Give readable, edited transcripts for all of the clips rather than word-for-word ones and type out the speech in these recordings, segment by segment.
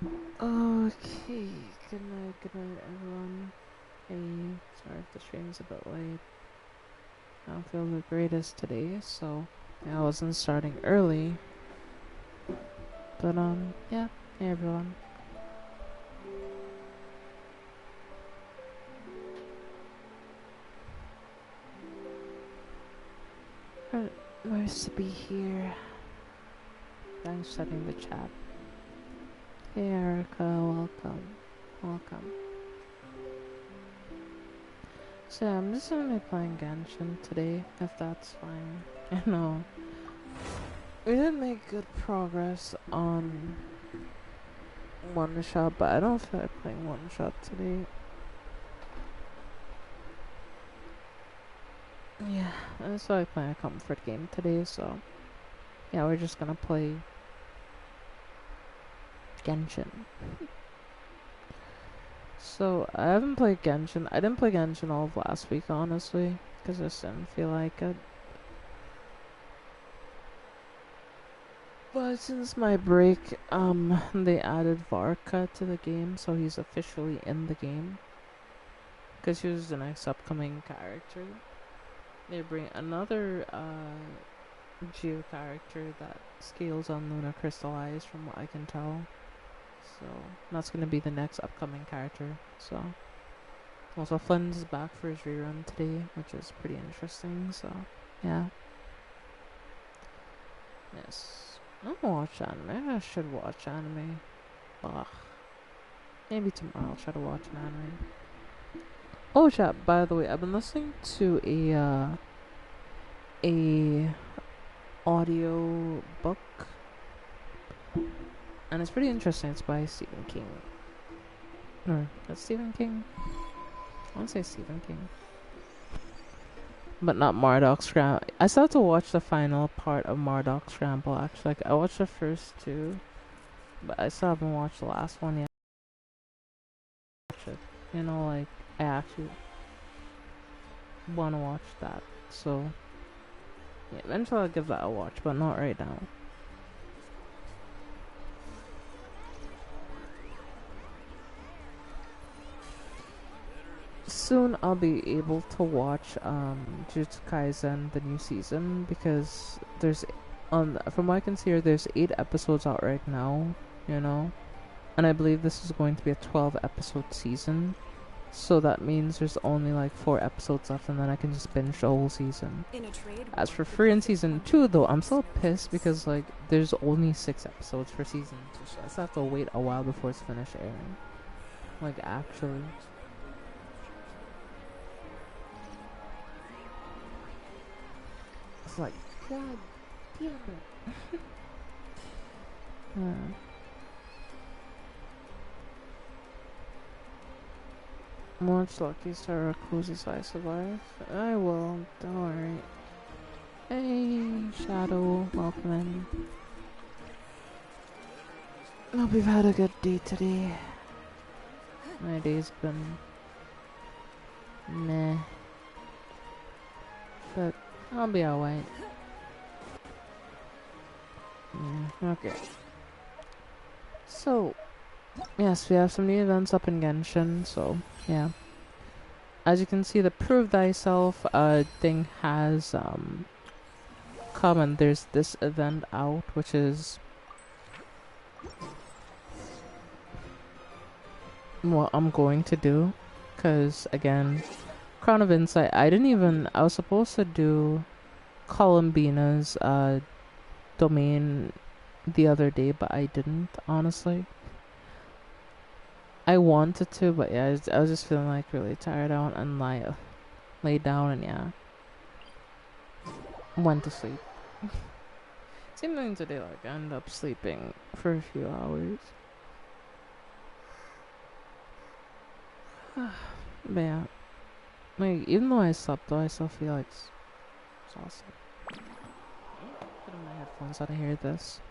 Okay, good night, everyone. Hey, sorry if the stream's a bit late. I don't feel the greatest today, so yeah, I wasn't starting early. But yeah, hey everyone. Nice to be here. Thanks for setting the chat. Hey Erica, welcome. So yeah, I'm just gonna be playing Genshin today, if that's fine. I know we did make good progress on one shot, but I don't feel like playing one shot today. Yeah, I just feel like playing a comfort game today, so yeah, we're just gonna play Genshin. So I haven't played Genshin. I didn't play Genshin all of last week, honestly, because I just didn't feel like it. But since my break, they added Varka to the game, so he's officially in the game. Because he was the next upcoming character. They bring another Geo character that scales on Lunar Crystal Eyes, from what I can tell. So that's gonna be the next upcoming character. So also Flynn's back for his rerun today, which is pretty interesting. So yeah. Yes. I don't watch anime. Maybe I should watch anime. Ugh. Maybe tomorrow I'll try to watch an anime. Oh chat, by the way, I've been listening to a audio book, and it's pretty interesting. It's by Stephen King. Or that's Stephen King? I want to say Stephen King. But not Marduk Scramble. I still have to watch the final part of Marduk Scramble, actually. Like, I watched the first two, but I still haven't watched the last one yet. You know, like, I actually want to watch that. So, yeah, eventually I'll give that a watch, but not right now. Soon I'll be able to watch Jujutsu Kaisen, the new season, because there's from what I can see here, there's 8 episodes out right now, you know, and I believe this is going to be a 12 episode season, so that means there's only like 4 episodes left, and then I can just binge the whole season. As for free in season 2 though, I'm still pissed because like there's only 6 episodes for season 2, so I still have to wait a while before it's finished airing, like actually. It's like, God damn it. Much lucky Sarah Cozy Slice of Life. I will, don't worry. Hey, Shadow, welcome in. Hope you've had a good day today. My day's been meh, but I'll be alright. Yeah, okay. So, yes, we have some new events up in Genshin, so, yeah. As you can see, the Prove Thyself thing has come, and there's this event out, which is what I'm going to do. Because, again, Crown of Insight, I was supposed to do Columbina's domain the other day, but I didn't, honestly. I wanted to, but yeah, I was just feeling like really tired. I went and lay down and yeah, went to sleep. Same thing today, like I ended up sleeping for a few hours. But yeah, like even though I slept though, I still feel like it's awesome. Put in my headphones so I hear this.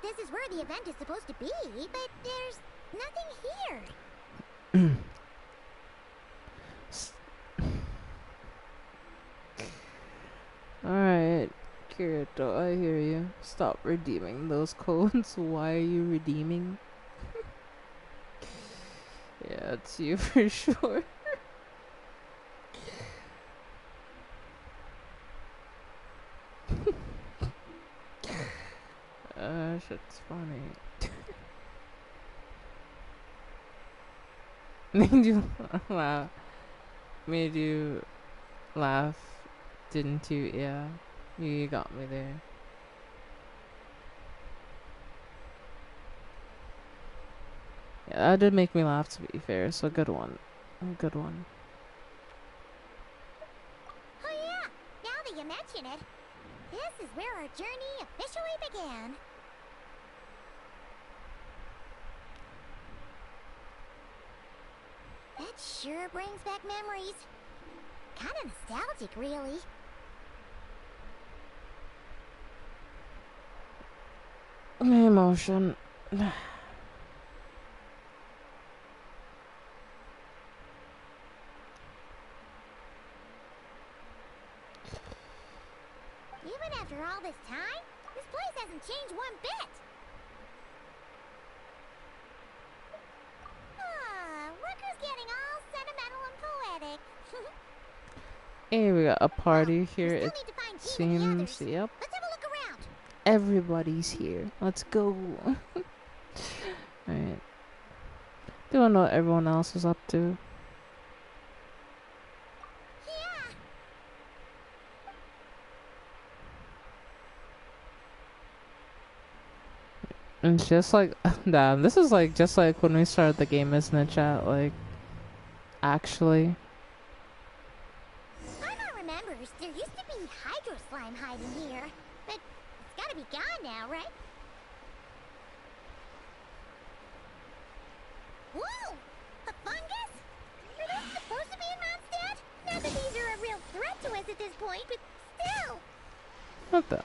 this is where the event is supposed to be, but there's nothing here. Alright, Kirito, I hear you. Stop redeeming those codes. Why are you redeeming? Yeah, it's you for sure. Shit's funny. Made you laugh. Made you laugh, didn't you? Yeah, you got me there. Yeah, that did make me laugh, to be fair, so good one. Good one. Oh yeah, now that you mention it, this is where our journey officially began. That sure brings back memories. Kinda nostalgic, really. My emotion. Even after all this time, this place hasn't changed one bit. Look who's getting all sentimental and poetic. Hey, we got a party here, we still it need to find seems. Yep. Let's have a look around. Everybody's here. Let's go. Alright. Do I know what everyone else is up to? Yeah. And it's just like, damn, this is like just like when we started the game, isn't it, chat? Like, actually. Paimon remembers there used to be hydro slime hiding here, but it's gotta be gone now, right? Whoa! A fungus? Are those supposed to be in Mondstadt? Not that these are a real threat to us at this point, but still! What the?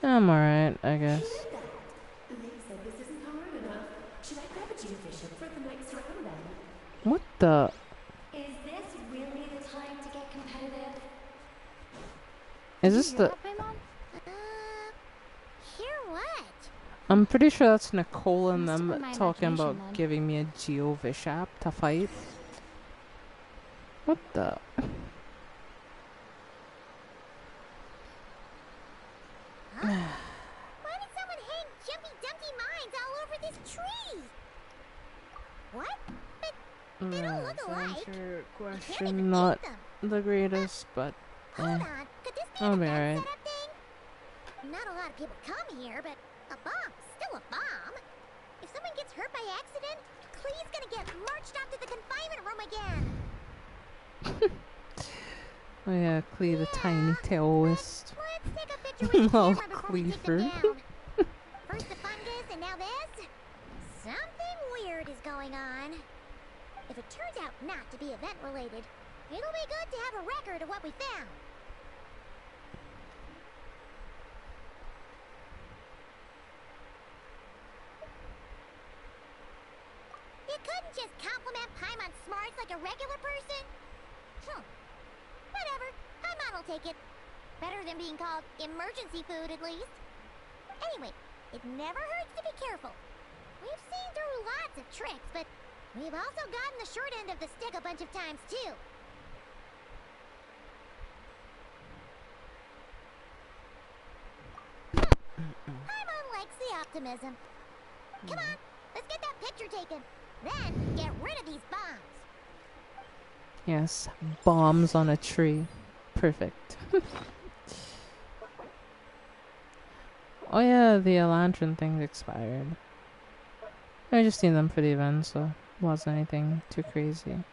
I'm alright, I guess. They said this isn't hard enough. Should I grab a geovision for the next round then? What the? Is this really the time to get competitive? Is this the... Hear what? I'm pretty sure that's Nicole and Must have them been my talking about imagination then. giving me a Geovish app to fight. What the? Huh? Why did someone hang Jumpy Dumpty mines all over this tree? What? But they don't look alike. Answer You can't even question eat not them. the greatest, but Hold eh. on, could this be I'll an be event alright. setup thing? Not a lot of people come here, but a bomb's still a bomb. If someone gets hurt by accident, Klee's gonna get marched off to the confinement room again. Oh yeah, Clee the tiny terrorist. Let's take a picture with the Oh, camera before we take them Cleaver. down. First the fungus, and now this? Something weird is going on. If it turns out not to be event-related, it'll be good to have a record of what we found. You couldn't just compliment Paimon's smarts like a regular person? Whatever. Paimon will take it. Better than being called emergency food, at least. Anyway, it never hurts to be careful. We've seen through lots of tricks, but we've also gotten the short end of the stick a bunch of times, too. Paimon likes the optimism. Come on, let's get that picture taken. Then, get rid of these bombs. Yes, bombs on a tree. Perfect. Oh yeah, the lantern thing's expired. I just need them for the event, so Wasn't anything too crazy.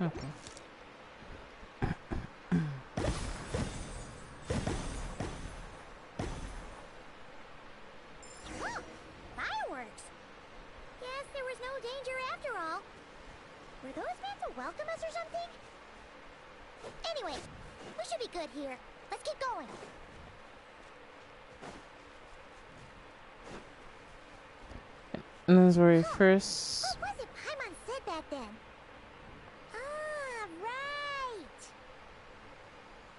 Okay. Fireworks! Guess there was no danger after all. Were those meant to welcome us or something? Anyway, we should be good here. Let's keep going. And this is where we first. What was it Paimon said back then? Ah, right!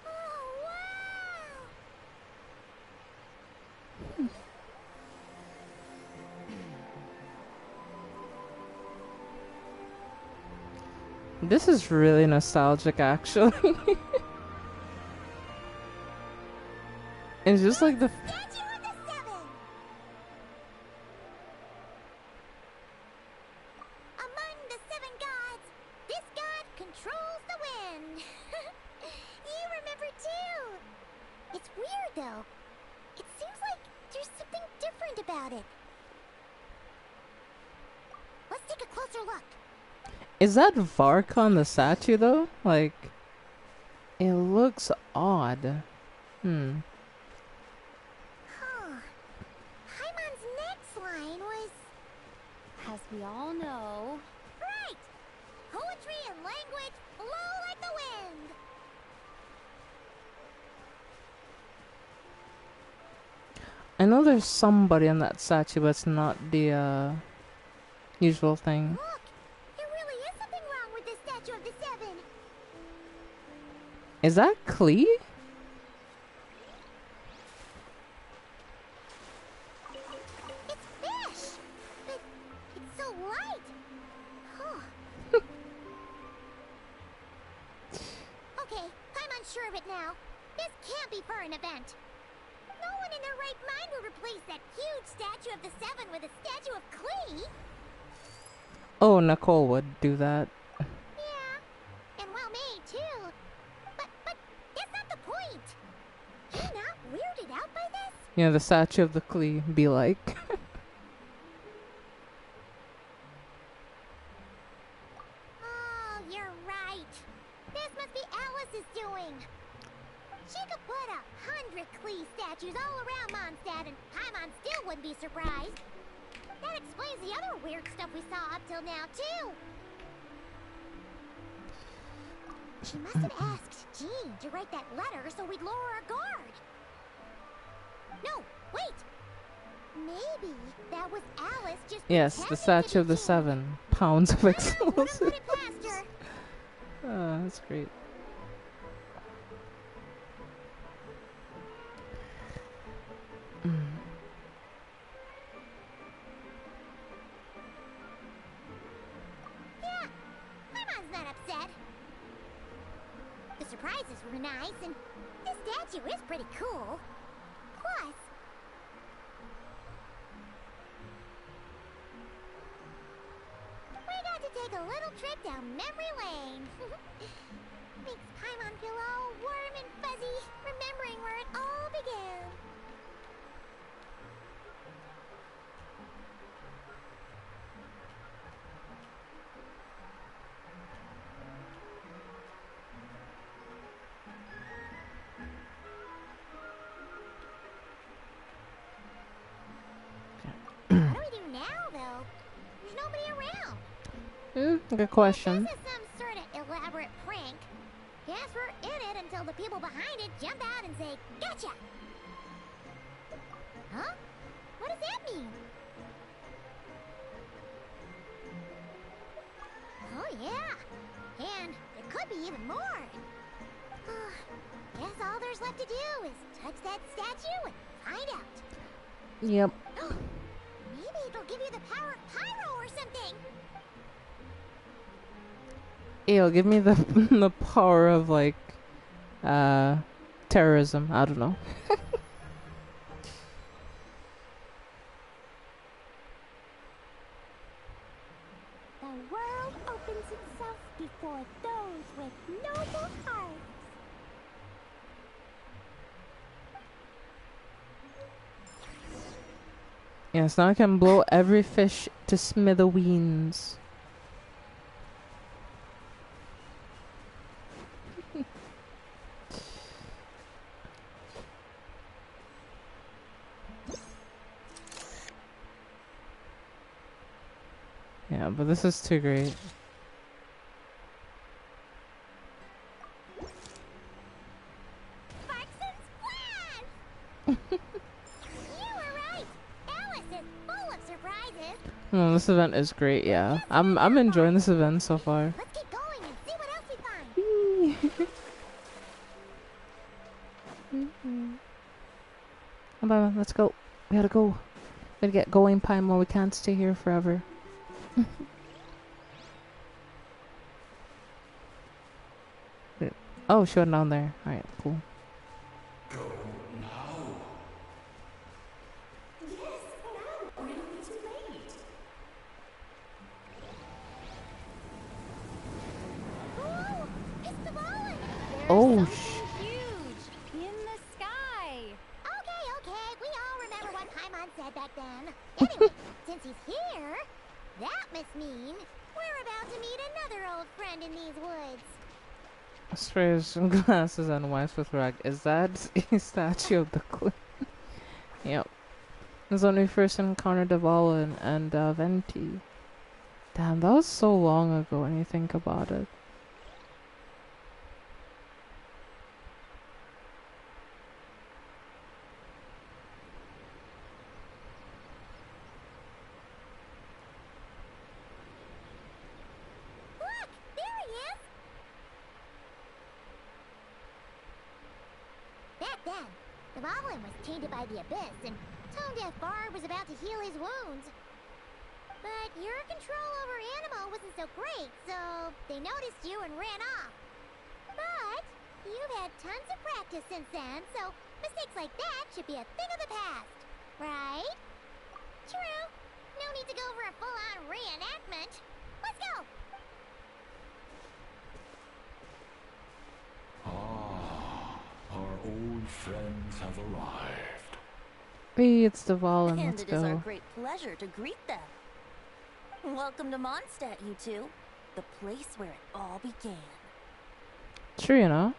Oh, wow! This is really nostalgic, actually. It's just like the. Statue of the Seven! Among the seven gods, this god controls the wind. You remember too. It's weird though. It seems like there's something different about it. Let's take a closer look. Is that Vark on the statue though? Like, it looks odd. Huh. Paimon's next line was... As we all know, Right! Poetry and language blow like the wind! I know there's somebody on that statue, but it's not the usual thing. Look! There really is something wrong with this statue of the Seven! Is that Klee? It's fish! But it's so light! Huh. Okay, Paimon's sure of it now. This can't be for an event. No one in their right mind would replace that huge statue of the Seven with a statue of Klee! Oh, Nicole would do that. Yeah, and well made too. But that's not the point. You're not weirded out by this? You know, the statue of the Klee be like. Oh, you're right. This must be Alice's doing. She could put 100 Klee statues all around Mondstadt and Paimon still wouldn't be surprised. That explains the other weird stuff we saw up till now, too. She must have asked Jean to write that letter so we'd lower our guard. No, wait. Maybe that was Alice just Yes, the pretending to statue be of the Jean. 7 pounds of I wouldn't put explosives. it past her. Oh, that's great. Yeah, Paimon's not upset. The surprises were nice, and this statue is pretty cool. Plus, we got to take a little trip down memory lane. Makes Paimon feel all warm and fuzzy, remembering where it all began. What do we do now, though? There's nobody around. Good question. This is some sort of elaborate prank. Guess we're in it until the people behind it jump out and say, "Gotcha!" Huh? What does that mean? Oh, yeah. And there could be even more. Guess all there's left to do is touch that statue and find out. Yep. Maybe it'll give you the power of pyro or something. It'll give me the the power of like terrorism. I don't know. The world opens itself before those with noble hearts. Yes, now I can blow every fish to smithereens. Yeah, but this is too great. Sparks and splash! You were right. Alice is full of surprises. Oh, this event is great. Yeah, I'm enjoying this event so far. Let's get going and see what else we find. Come on, let's go. We gotta go. Gotta get going, Paimon. We can't stay here forever. Oh, she went down there. Alright, cool. Yes, now, or it'll be too late. Whoa! It's the ballin'! Oh, Something huge in the sky. Okay, we all remember what Paimon said back then. Anyway, since he's here, that must mean we're about to meet another old friend in these woods. Sprays glasses and wipes with rag. Is that a statue of the queen? Yep. This is when we first encountered Devalin and Venti. Damn, that was so long ago when you think about it. Look! There he is! Back then, the Moblin was tainted by the Abyss, and Tone Deaf Bard was about to heal his wounds. But your control over Animo wasn't so great, so they noticed you and ran off. But you've had tons of practice since then, so mistakes like that should be a thing of the past, right? True. No need to go for a full-on reenactment. Let's go! Our old friends have arrived. Hey, it's Devalin. And Let's it is our go. great pleasure to greet them. Welcome to Mondstadt, you two. The place where it all began. True, you know.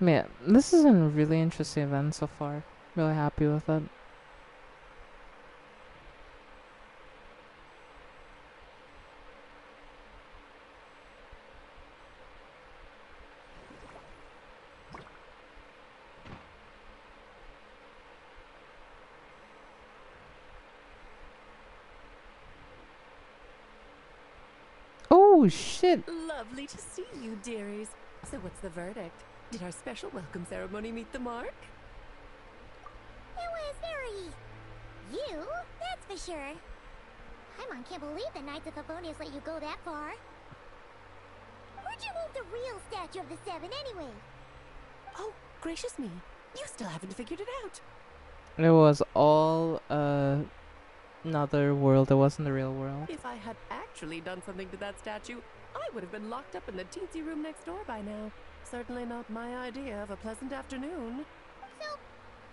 Man, this is a really interesting event so far. Really happy with it. Oh shit! Lovely to see you, dearies. So what's the verdict? Did our special welcome ceremony meet the mark? It was very... you, that's for sure. Paimon can't believe the Knights of Favonius let you go that far. Where'd you move the real statue of the Seven anyway? Oh, gracious me. You still haven't figured it out. It was all another world. It wasn't the real world. If I had actually done something to that statue, I would have been locked up in the teensy room next door by now. Certainly not my idea of a pleasant afternoon. So,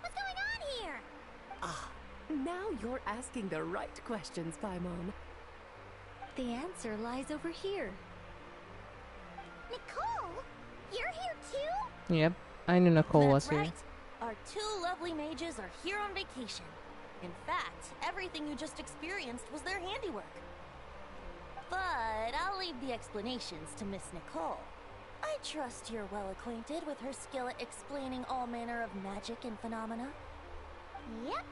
what's going on here? Ah, now you're asking the right questions, Paimon. The answer lies over here. Nicole? You're here too? Yep, I knew Nicole was That's here. right. Our two lovely mages are here on vacation. In fact, everything you just experienced was their handiwork. But I'll leave the explanations to Miss Nicole. I trust you're well acquainted with her skill at explaining all manner of magic and phenomena. Yep.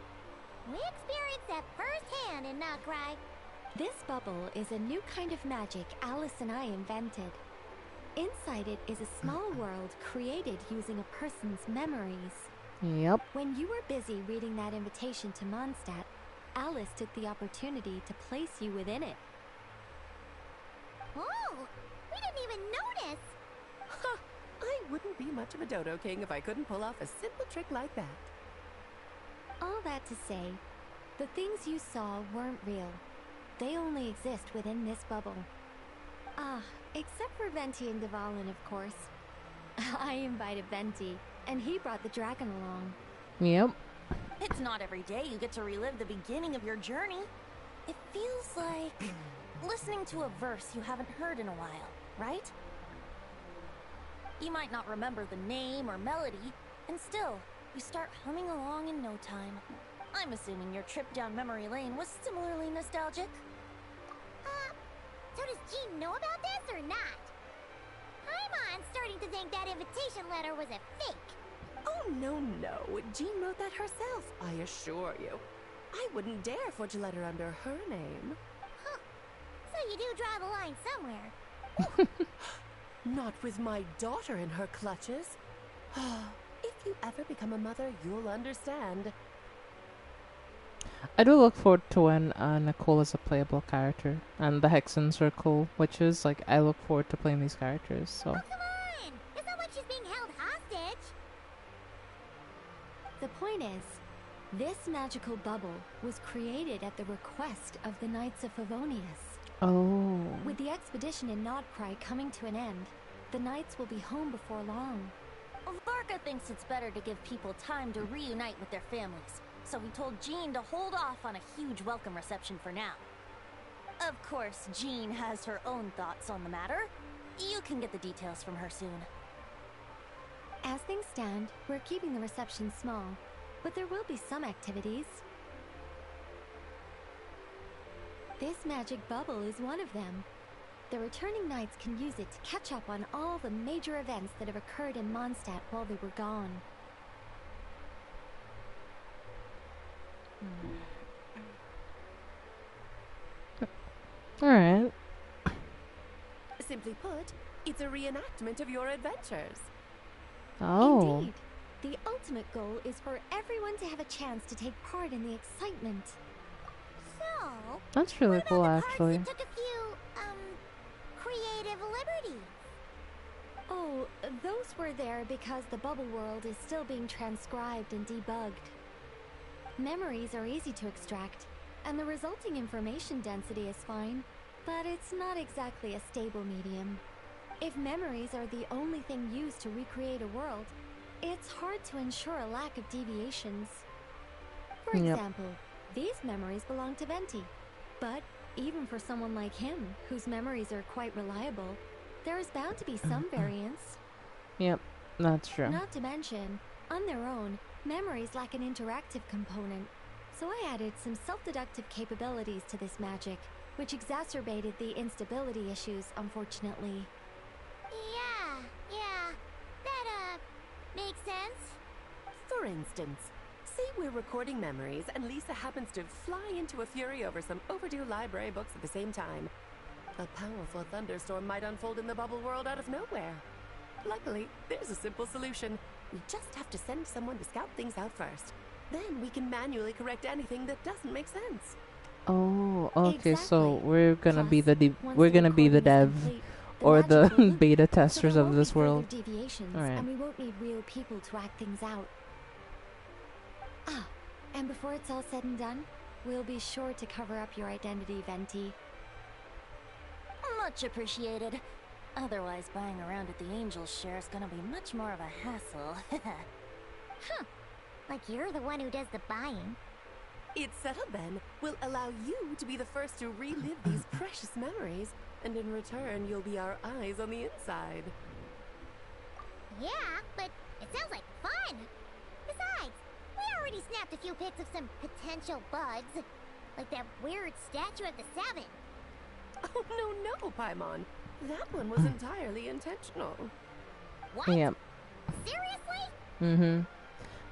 We experienced that firsthand in Nokrai. This bubble is a new kind of magic Alice and I invented. Inside it is a small world created using a person's memories. Yep. When you were busy reading that invitation to Mondstadt, Alice took the opportunity to place you within it. Oh, we didn't even notice. Huh, I wouldn't be much of a dodo king if I couldn't pull off a simple trick like that. All that to say, the things you saw weren't real. They only exist within this bubble. Ah, except for Venti and Dvalin, of course. I invited Venti, and he brought the dragon along. Yep. It's not every day you get to relive the beginning of your journey. It feels like listening to a verse you haven't heard in a while, right? You might not remember the name or melody, and still, you start humming along in no time. I'm assuming your trip down memory lane was similarly nostalgic. So does Jean know about this or not? Paimon's starting to think that invitation letter was a fake. Oh, no. Jean wrote that herself, I assure you. I wouldn't dare forge a letter under her name. Huh. So you do draw the line somewhere. Not with my daughter in her clutches. If you ever become a mother, you'll understand. I do look forward to when Nicole is a playable character, and the Hexens are cool, which is like I look forward to playing these characters. So. Oh, come on! It's not like she's being held hostage. The point is, this magical bubble was created at the request of the Knights of Favonius. Oh. With the expedition in Nodcry coming to an end, the Knights will be home before long. Varka thinks it's better to give people time to reunite with their families, so we told Jean to hold off on a huge welcome reception for now. Of course, Jean has her own thoughts on the matter. You can get the details from her soon. As things stand, we're keeping the reception small, but there will be some activities. This magic bubble is one of them. The returning knights can use it to catch up on all the major events that have occurred in Mondstadt while they were gone. Alright. Simply put, it's a reenactment of your adventures. Oh. Indeed. The ultimate goal is for everyone to have a chance to take part in the excitement. So, That's really what cool, about the actually. parts that took a few, creative liberties? Oh, those were there because the bubble world is still being transcribed and debugged. Memories are easy to extract, and the resulting information density is fine, but it's not exactly a stable medium. If memories are the only thing used to recreate a world, it's hard to ensure a lack of deviations. For Yep. example, these memories belong to Venti, but even for someone like him, whose memories are quite reliable, there is bound to be some variance. Yep, that's true. Not to mention, on their own, memories lack an interactive component, so I added some self-deductive capabilities to this magic, which exacerbated the instability issues, unfortunately. Yeah, that, makes sense. For instance, say we're recording memories and Lisa happens to fly into a fury over some overdue library books at the same time. A powerful thunderstorm might unfold in the bubble world out of nowhere. Luckily, there's a simple solution. We just have to send someone to scout things out first. Then we can manually correct anything that doesn't make sense. Oh, okay. So Exactly. we're gonna be Plus, the once we're the gonna be the recording is dev complete, or magic the will loop, beta so testers there of won't this be further world. deviations, Alright. and we won't need real people to act things out. Ah, and before it's all said and done, we'll be sure to cover up your identity, Venti. Much appreciated. Otherwise, buying around at the Angels share is gonna be much more of a hassle. Like you're the one who does the buying. It's settled then. We'll allow you to be the first to relive these precious memories, and in return, you'll be our eyes on the inside. Yeah, but it sounds like fun. Besides, we already snapped a few pics of some potential bugs. Like that weird statue of the Seven. Oh, no, Paimon. That one was entirely intentional. What? Yep. Seriously?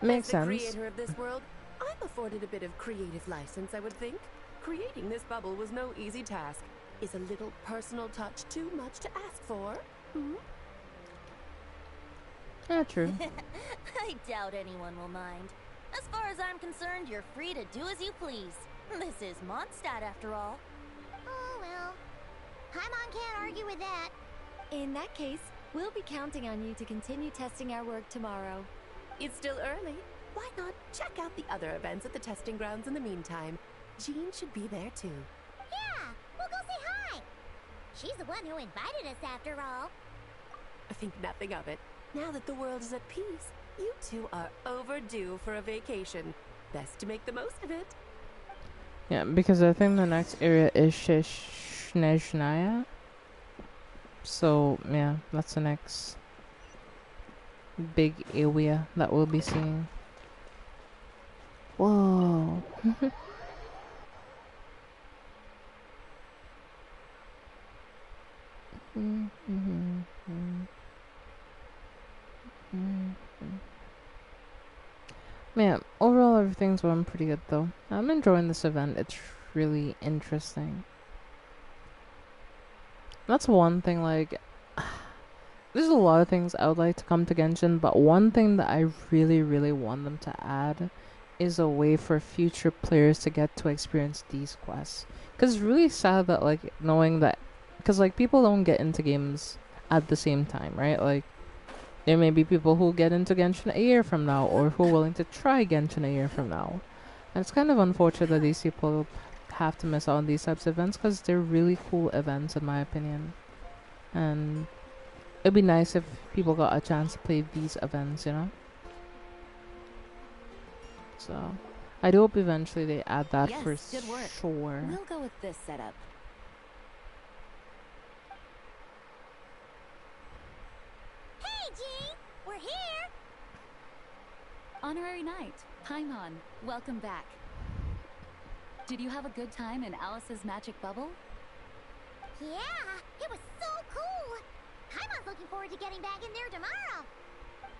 Makes As the sense. creator of this world, I'm afforded a bit of creative license, I would think. Creating this bubble was no easy task. Is a little personal touch too much to ask for? Hmm? Yeah, true. I doubt anyone will mind. As far as I'm concerned, you're free to do as you please. This is Mondstadt, after all. Oh, well. Paimon can't argue with that. In that case, we'll be counting on you to continue testing our work tomorrow. It's still early. Why not check out the other events at the testing grounds in the meantime? Jean should be there too. Yeah, we'll go say hi. She's the one who invited us after all. I think nothing of it. Now that the world is at peace, you two are overdue for a vacation. Best to make the most of it. Yeah, because I think the next area is Snezhnaya. So, yeah, that's the next big area that we'll be seeing. Whoa. Man, overall everything's going pretty good though. I'm enjoying this event. It's really interesting. That's one thing, like, there's a lot of things I would like to come to Genshin, but one thing that I really, really want them to add is a way for future players to get to experience these quests. Because it's really sad that, like, knowing that, because, like, people don't get into games at the same time, right? Like, there may be people who get into Genshin a year from now, or who are willing to try Genshin a year from now. And it's kind of unfortunate that these people have to miss out on these types of events, because they're really cool events in my opinion. And it'd be nice if people got a chance to play these events, you know? So, I do hope eventually they add that Yes, for good work. sure. We'll go with this setup. Hey, Jean! We're here! Honorary Knight, Paimon, welcome back. Did you have a good time in Alice's magic bubble? Yeah, it was so cool! Paimon's looking forward to getting back in there tomorrow!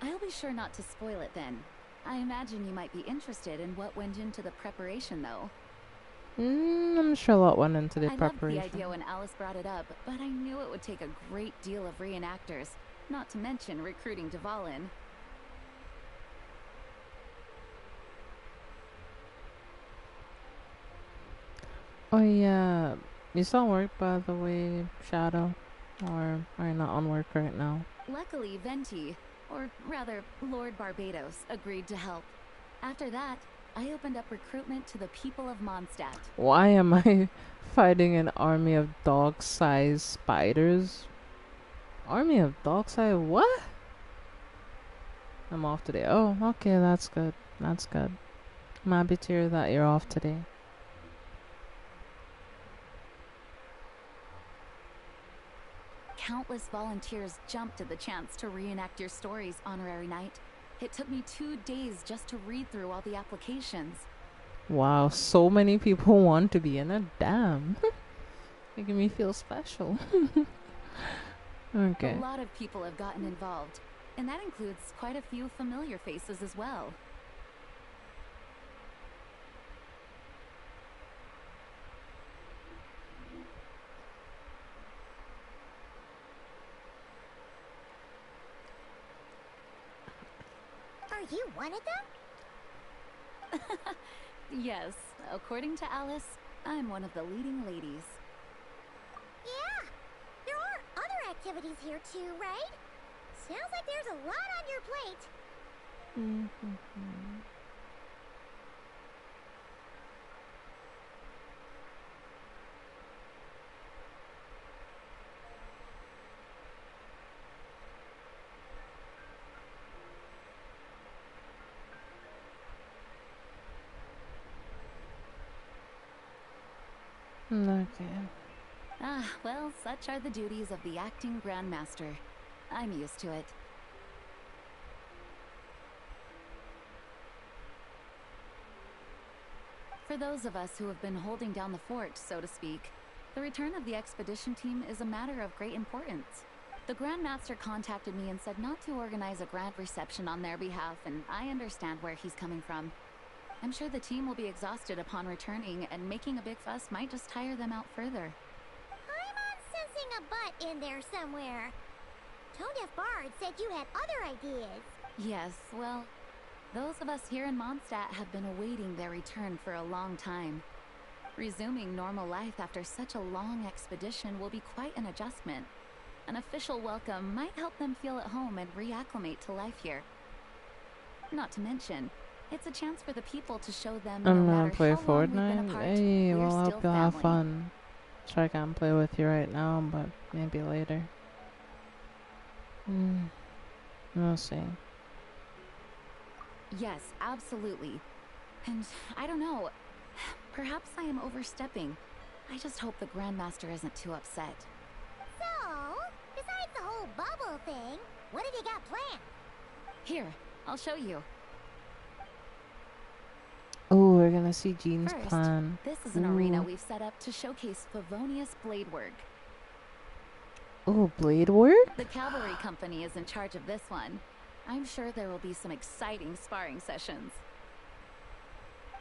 I'll be sure not to spoil it then. I imagine you might be interested in what went into the preparation, though. I'm sure a lot went into the I preparation. loved the idea when Alice brought it up, but I knew it would take a great deal of reenactors, not to mention recruiting Dvalin. Oh yeah, you still on work by the way, Shadow? Or are you not on work right now? Luckily, Venti, or rather, Lord Barbados, agreed to help. After that, I opened up recruitment to the people of Mondstadt. Why am I fighting an army of dog-sized spiders? Army of dog-sized what? I'm off today. Oh, okay, that's good. That's good. I'm happy to hear that you're off today. Countless volunteers jumped at the chance to reenact your stories, Honorary Knight. It took me 2 days just to read through all the applications. Wow, so many people want to be in it. Damn. Making me feel special. Okay. A lot of people have gotten involved, and that includes quite a few familiar faces as well. Are you one of them? Yes, according to Alice, I'm one of the leading ladies. Yeah, there are other activities here too, right? Sounds like there's a lot on your plate. Okay. Ah, well, such are the duties of the acting Grandmaster. I'm used to it. For those of us who have been holding down the fort, so to speak, the return of the expedition team is a matter of great importance. The Grandmaster contacted me and said not to organize a grand reception on their behalf, and I understand where he's coming from. I'm sure the team will be exhausted upon returning, and making a big fuss might just tire them out further. I'm sensing a butt in there somewhere. Tone-deaf Bard said you had other ideas. Yes, well, those of us here in Mondstadt have been awaiting their return for a long time. Resuming normal life after such a long expedition will be quite an adjustment. An official welcome might help them feel at home and reacclimate to life here. Not to mention, it's a chance for the people to show them no I'm gonna matter play how long we've been Fortnite. apart, Hey, we're well, I still hope you have family. fun. So I can't play with you right now, but maybe later. We'll see. Yes, absolutely. And I don't know, perhaps I am overstepping. I just hope the Grandmaster isn't too upset. So, besides the whole bubble thing, what have you got planned? Here, I'll show you. Oh, we're gonna see Jean's First, plan. this is an arena we've set up to showcase Favonius blade work. Oh, blade work? The cavalry company is in charge of this one. I'm sure there will be some exciting sparring sessions.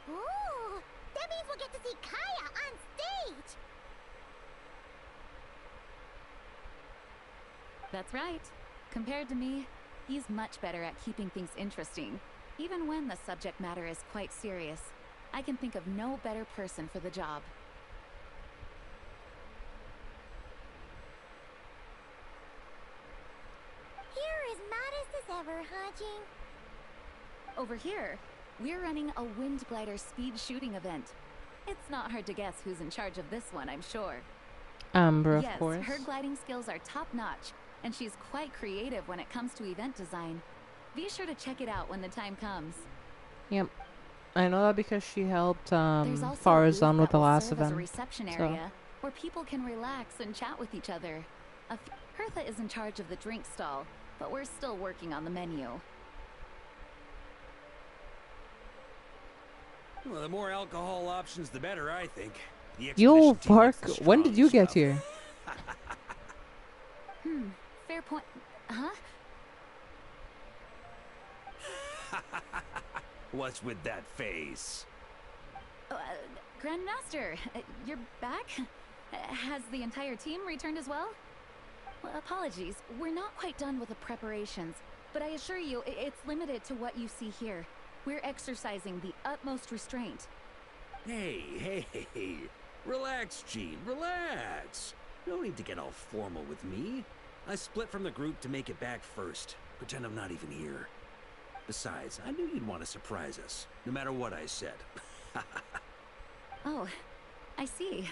Ooh, that means we'll get to see Kaya on stage! That's right. Compared to me, he's much better at keeping things interesting. Even when the subject matter is quite serious, I can think of no better person for the job. You're as modest as ever, huh, Jean? Over here, we're running a wind glider speed shooting event. It's not hard to guess who's in charge of this one, I'm sure. Amber, of Yes, course. her gliding skills are top-notch, and she's quite creative when it comes to event design. Be sure to check it out when the time comes. Yep. I know that because she helped There's also a Farazan booth with that the will last serve as a event. reception so- area where people can relax and chat with each other. Hertha is in charge of the drink stall, but we're still working on the menu. Well, the more alcohol options, the better, I think. The Yo, expedition team likes Park, the when did strong you get stuff. here? Fair point. Huh? What's with that face? Grandmaster, you're back? Has the entire team returned as well? Well, apologies, we're not quite done with the preparations, but I assure you, it's limited to what you see here. We're exercising the utmost restraint. Hey, relax, Gene, relax. No need to get all formal with me. I split from the group to make it back first. Pretend I'm not even here. Besides, I knew you'd want to surprise us, no matter what I said. Oh, I see.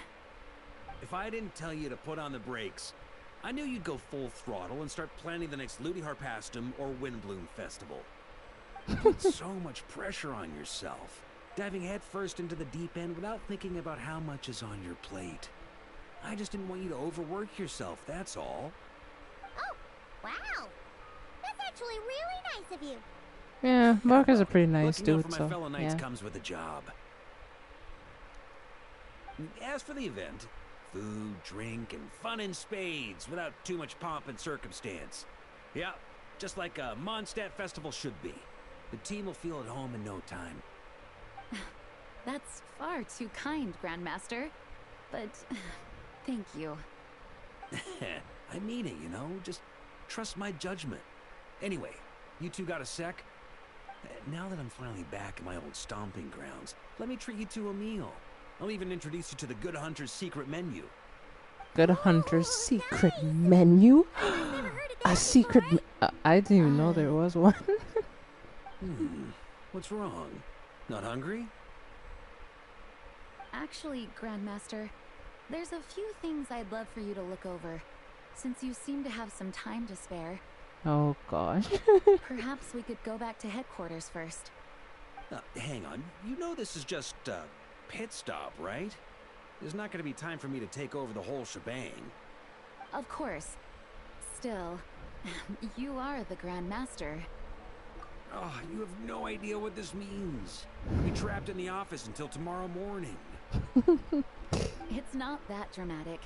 If I didn't tell you to put on the brakes, I knew you'd go full throttle and start planning the next Ludi Harpastum or Windbloom Festival. You put so much pressure on yourself, diving headfirst into the deep end without thinking about how much is on your plate. I just didn't want you to overwork yourself, that's all. Oh, wow! That's actually really nice of you. Yeah, Mark is a pretty nice Looking out dude, for my so fellow knights yeah. comes with a job. As for the event, food, drink, and fun in spades without too much pomp and circumstance. Yeah, just like a Mondstadt festival should be. The team will feel at home in no time. That's far too kind, Grandmaster. But thank you. I mean it, you know? Just trust my judgment. Anyway, you two got a sec? Now that I'm finally back in my old stomping grounds, let me treat you to a meal. I'll even introduce you to the Good Hunter's secret menu. Good Hunter's secret menu? A secret I didn't even know there was one. What's wrong? Not hungry? Actually, Grandmaster, there's a few things I'd love for you to look over. Since you seem to have some time to spare, Oh gosh. perhaps we could go back to headquarters first. Hang on. You know this is just a pit stop, right? There's not going to be time for me to take over the whole shebang. Of course. Still, you are the Grandmaster. Oh, you have no idea what this means. I'll be trapped in the office until tomorrow morning. It's not that dramatic.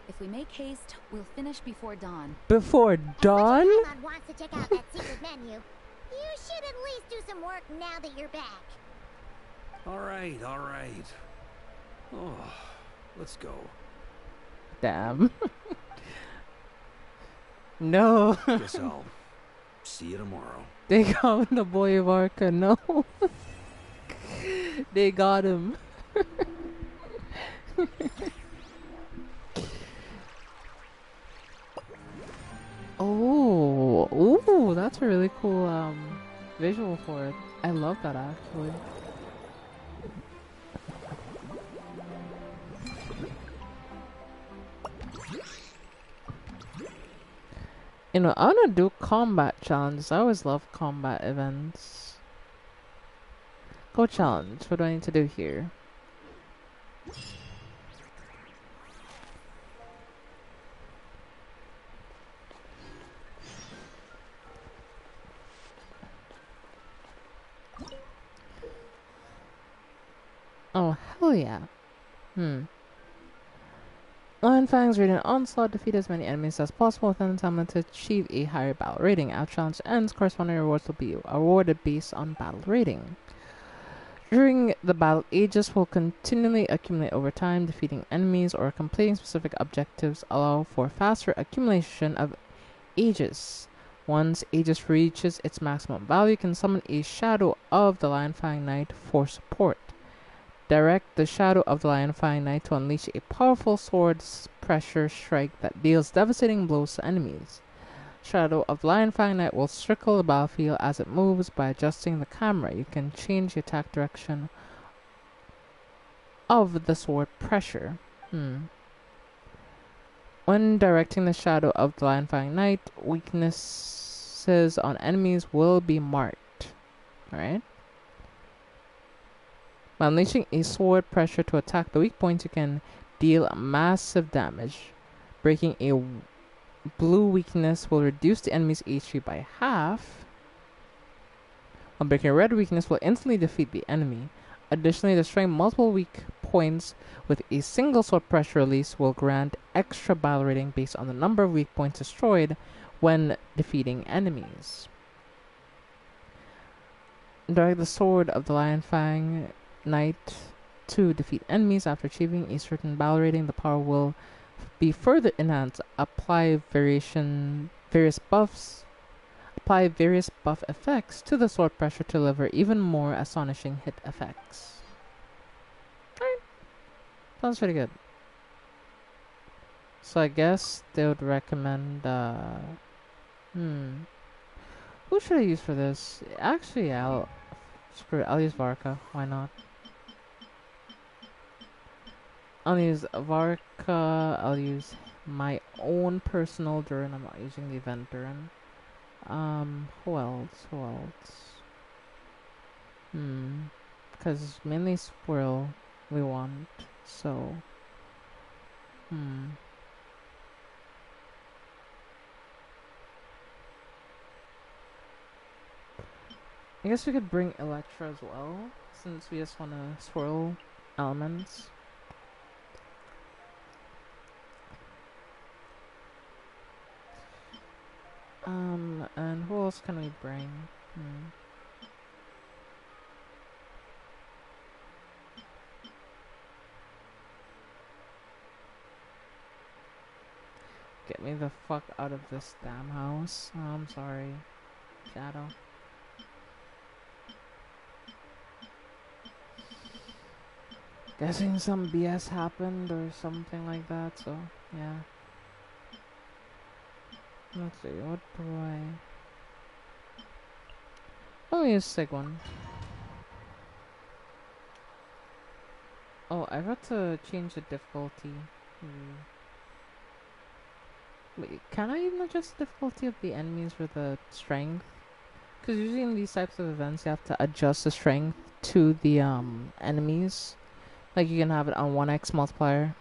If we make haste, we'll finish before dawn. Before dawn? As much as Paimon wants to check out that secret menu, you should at least do some work now that you're back. All right, all right. Oh, let's go. Damn. No. Guess I'll see you tomorrow. They got the boy of Arca. No. They got him. Oh, ooh, that's a really cool visual for it. I love that actually. You know, I wanna do combat challenges. I always love combat events. Go challenge. What do I need to do here? Oh, hell yeah. Lion Fang's rating onslaught, defeat as many enemies as possible within the time limit to achieve a higher battle rating. After challenge ends, corresponding rewards will be awarded based on battle rating. During the battle, Aegis will continually accumulate over time. Defeating enemies or completing specific objectives allow for faster accumulation of Aegis. Once Aegis reaches its maximum value, you can summon a Shadow of the Lion Fang Knight for support. Direct the Shadow of the Lion Fang Knight to unleash a powerful sword pressure strike that deals devastating blows to enemies. Shadow of the Lion Fang Knight will circle the battlefield as it moves. By adjusting the camera, you can change the attack direction of the sword pressure. When directing the Shadow of the Lion Fang Knight, weaknesses on enemies will be marked. Alright? By unleashing a sword pressure to attack the weak points, you can deal massive damage. Breaking a blue weakness will reduce the enemy's HP by half. While breaking a red weakness will instantly defeat the enemy. Additionally, destroying multiple weak points with a single sword pressure release will grant extra battle rating based on the number of weak points destroyed when defeating enemies. Direct the Sword of the Lion Fang Knight to defeat enemies. After achieving a certain battle rating, the power will be further enhanced. Apply various buff effects to the sword pressure to deliver even more astonishing hit effects. Alright. Sounds pretty good. So I guess they would recommend who should I use for this? Actually, I'll use Varka. Why not? I'll use Varka. I'll use my own personal Duran. I'm not using the event Duran. Who else? Because mainly Squirrel we want. So, I guess we could bring Electra as well, since we just want to swirl elements. And who else can we bring? Get me the fuck out of this damn house. Oh, I'm sorry, Shadow. Guessing some BS happened or something like that, so yeah. Let's see, what do I'll use Sigwin. Oh, I forgot to change the difficulty. Wait, can I even adjust the difficulty of the enemies for the strength? Because usually in these types of events, you have to adjust the strength to the enemies. Like you can have it on 1x multiplier.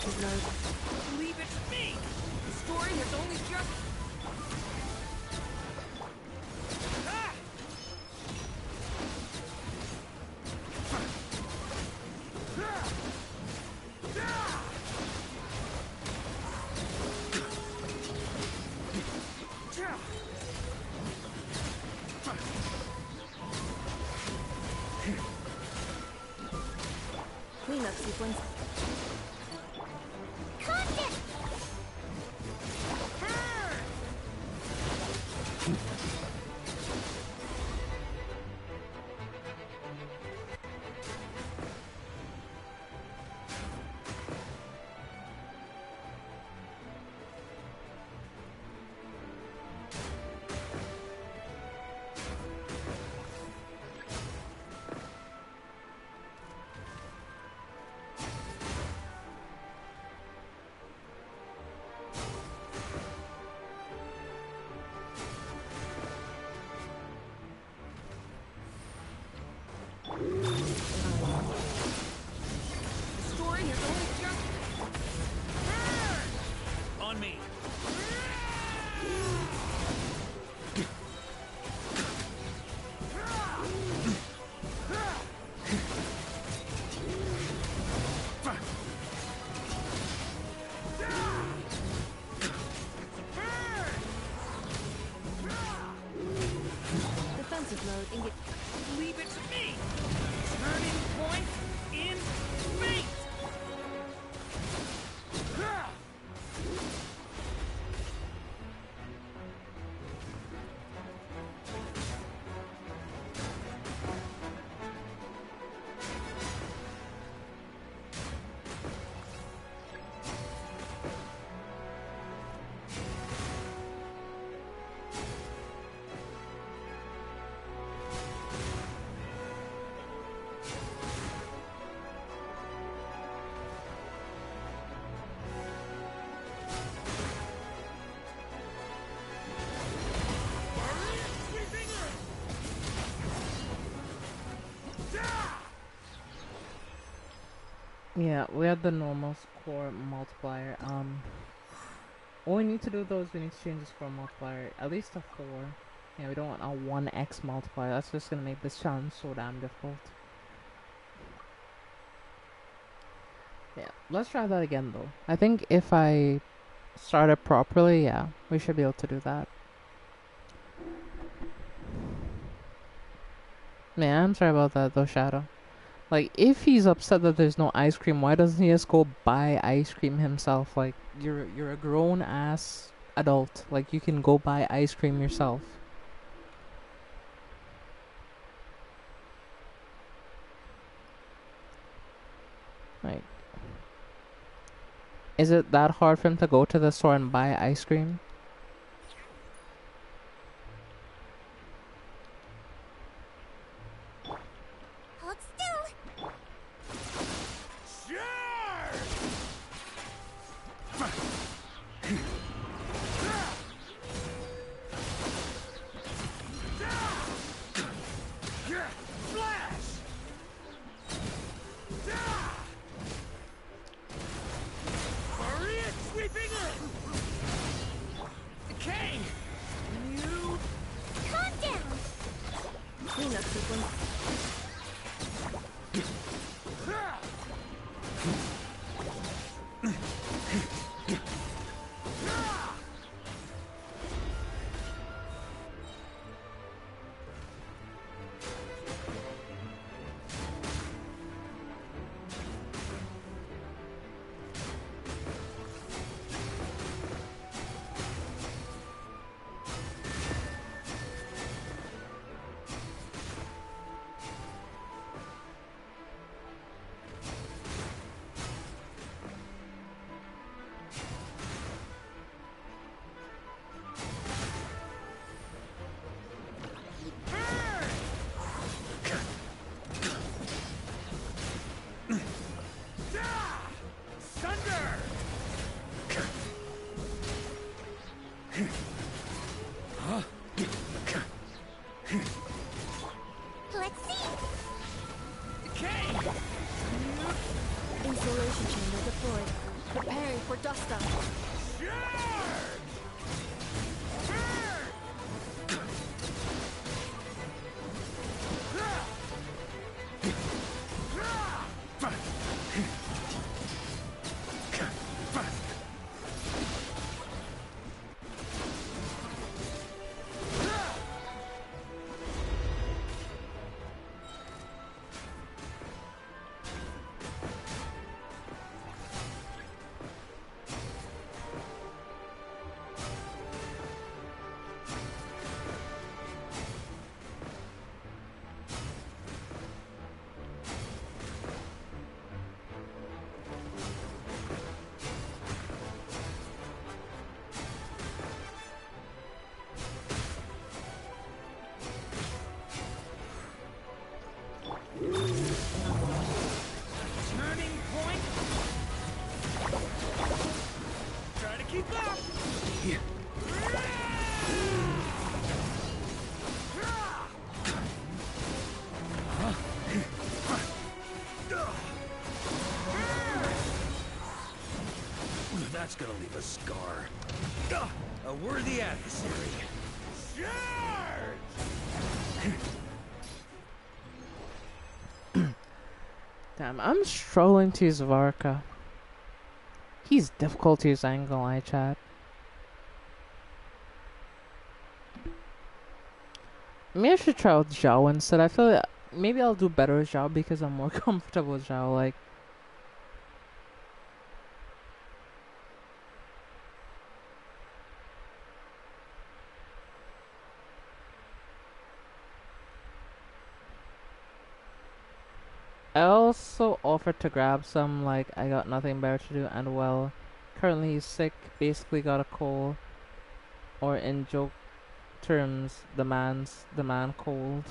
defensive mode. Leave it to me! The story has only just... Ah! Cleanup sequence. Content! The story has only just... On me! Defensive mode. Engage. Leave it to me! Turning point in fate! Yeah, we have the normal score multiplier. All we need to do though is we need to change the score multiplier at least to 4. Yeah, we don't want a 1x multiplier. That's just gonna make this challenge so damn difficult. Yeah, let's try that again though. I think if I start it properly, yeah, we should be able to do that. Man, I'm sorry about that though, Shadow. Like, if he's upset that there's no ice cream, why doesn't he just go buy ice cream himself? Like, you're a grown ass adult. Like, you can go buy ice cream yourself. Like, is it that hard for him to go to the store and buy ice cream? Hold still! Calm down! Cleanup sequence. Let's see! Insulation chamber deployed. Dust up. Turning point. Try to keep up. That's gonna leave a scar. A worthy adversary. Damn, I'm struggling to use Varka. He's difficult to use angle eye chat. Maybe I should try with Zhao instead. I feel like maybe I'll do better with Zhao because I'm more comfortable with Zhao. Like, I also offered to grab some, like, I got nothing better to do, and well, currently he's sick, basically got a cold, or in joke terms, the man cold.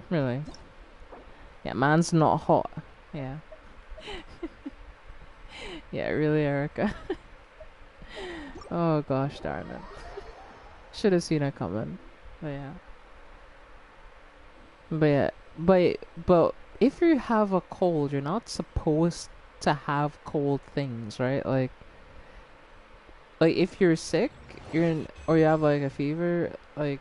Really? Yeah, man's not hot. Yeah. Yeah, really, Erica. Oh gosh, darn it. Should have seen it coming. But yeah. But if you have a cold, you're not supposed to have cold things, right? Like if you're sick, or you have like a fever, like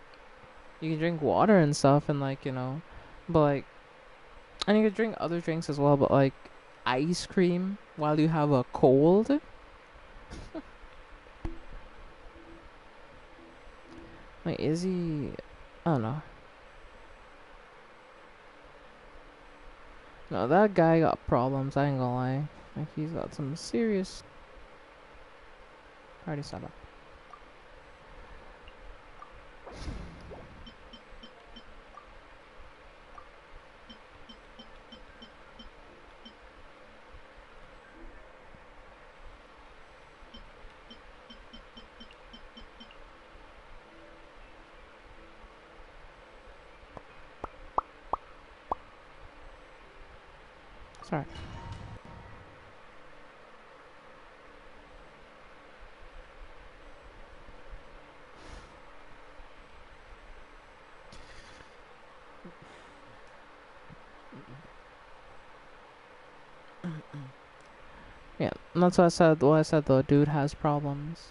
you can drink water and stuff, and like, you know, but like, and you can drink other drinks as well, but like ice cream while you have a cold. Like, is he? I don't know. No, that guy got problems, I ain't gonna lie. Like, he's got some serious... Already set up. Sorry. Yeah, that's what I said. What I said, the dude has problems.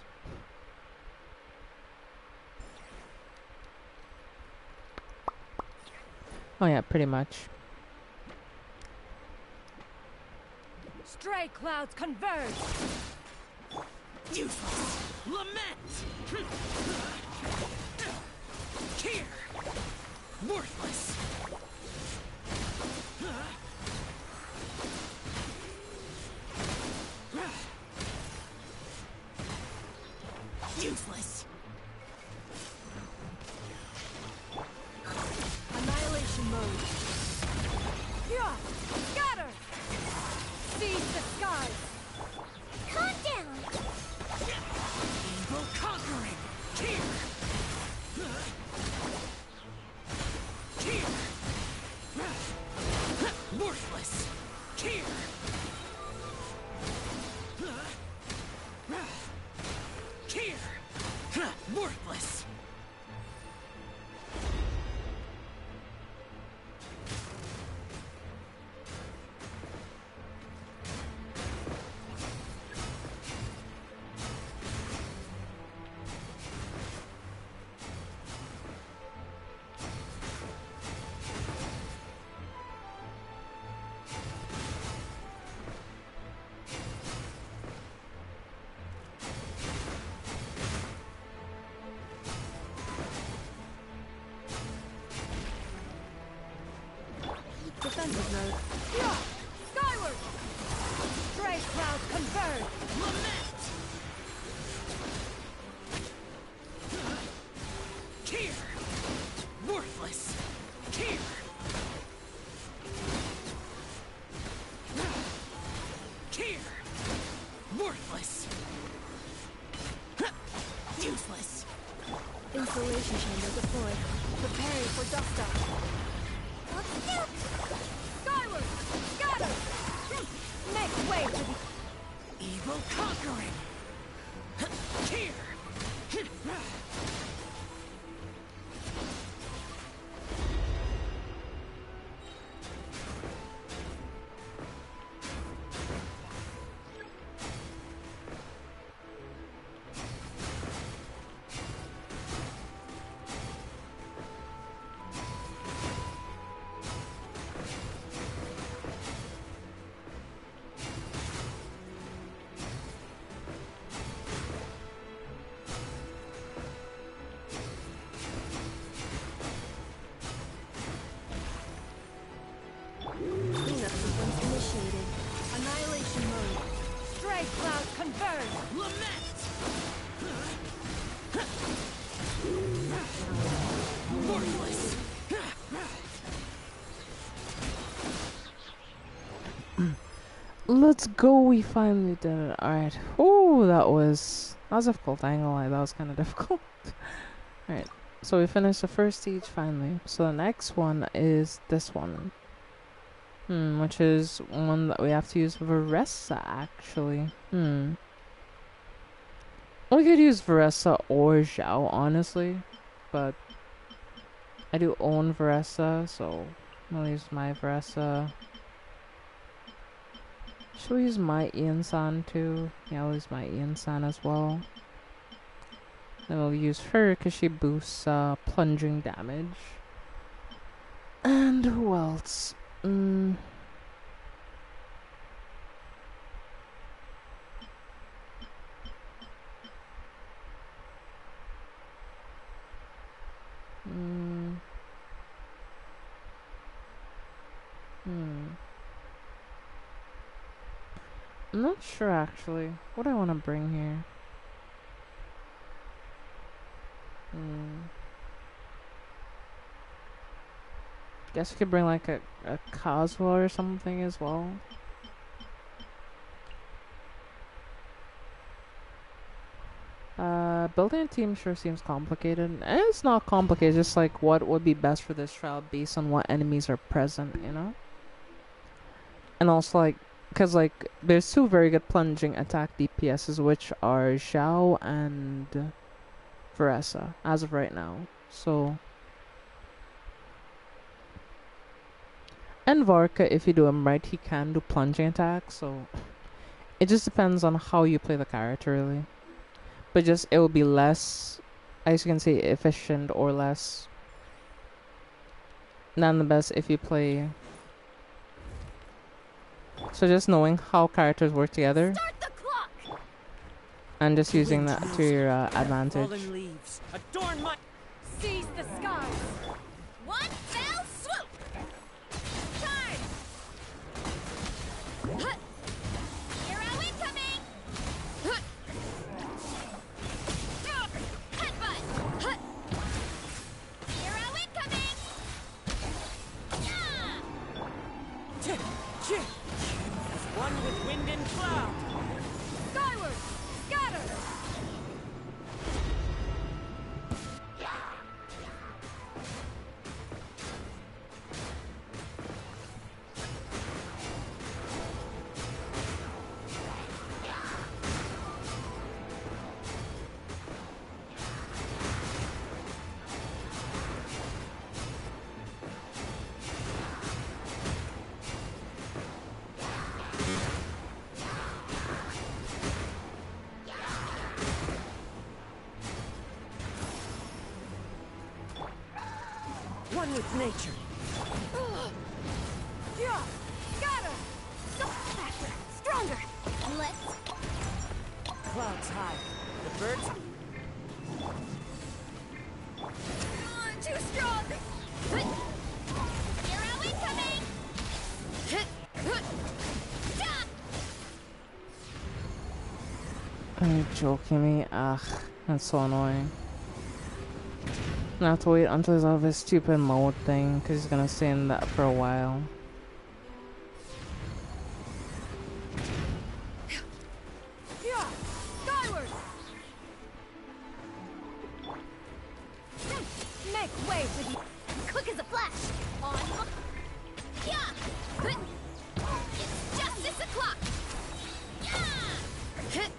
Oh yeah, pretty much. Stray clouds converge! Useless. Lament. Here. Worthless. Useless. Annihilation mode. Yeah! Scatter! Seize the skies! Calm down! Evil conquering. Here. Here. Worthless. Here. Here. Worthless. defensive mode. Yeah! Skyward! Stray clouds converge! Lament! Tear! Worthless! Tear! Tear! Worthless! Useless! Insulation chamber deployed. Preparing for dust up. Skyward! Scatter! Make way for the Evil conquering! Tear! cleanup sequence initiated. Annihilation mode. Stray clouds converge! Lament! Worthless! Let's go, we finally did it. Alright. Oh, that was difficult, I ain't gonna lie, that was kinda difficult. Alright. So we finished the first stage finally. So the next one is this one. Which is one that we have to use Varessa actually. We could use Varessa or Zhao, honestly. But I do own Varessa, so I'll use my Varessa. Should we use my Ian-san too? Yeah, I'll use my Ian-san as well. Then we'll use her because she boosts plunging damage. And who else? I'm not sure actually. What do I want to bring here? Guess we could bring like a Kazuha or something as well. Building a team sure seems complicated. And it's not complicated, just like what would be best for this trial based on what enemies are present, you know? And also like, because like, there's two very good plunging attack DPSs, which are Zhao and Varessa, as of right now. So, and Varka, if you do him right, he can do plunging attacks, so it just depends on how you play the character, really. But just, it will be less, as you can say, efficient or less than the best if you play. So just knowing how characters work together and just using that to your advantage. Fallen leaves adorn my... Seize the skies! One fell swoop! Charge! Hero incoming! Headbutt! Hero incoming! As one with wind and cloud! Skyward! Scatter! One with nature. Yeah! Scatter! Faster! Stronger! Let's... Clouds high. The birds... Too strong! Hero incoming! You joking me? Ugh, that's so annoying. I have to wait until he's off his stupid mode thing, because he's gonna stay in that for a while. Yeah, skyward! Make way for the... Quick as a flash! On... Yeah! It's justice o'clock! Yeah! Charge!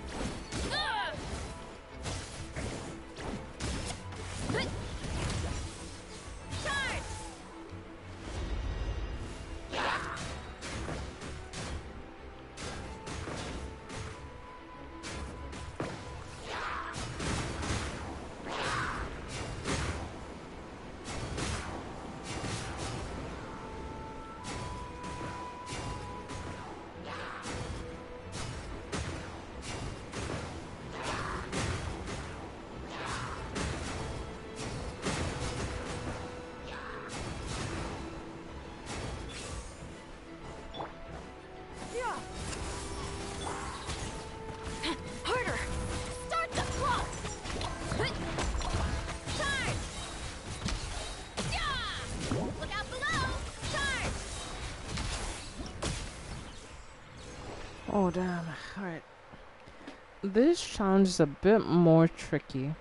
Harder! Start the clock! Charge! Yeah! Look out below! Charge! Oh damn, alright. This challenge is a bit more tricky.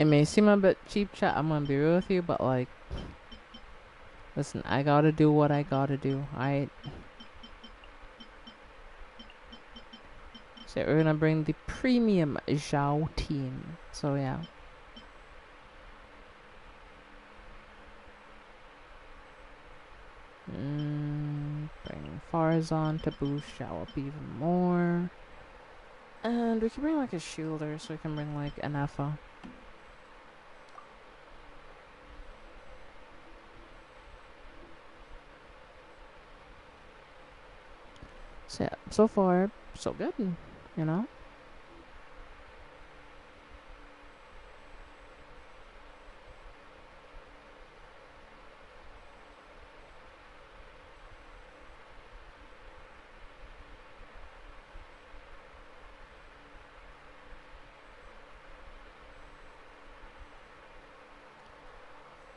It may seem a bit cheap, chat, I'm gonna be real with you, but like, listen, I gotta do what I gotta do. So we're gonna bring the premium Zhao team. So yeah. Bring Farzan to boost Zhao up even more. And we can bring like a shielder, so we can bring like an Effa. So yeah, so far, so good, you know?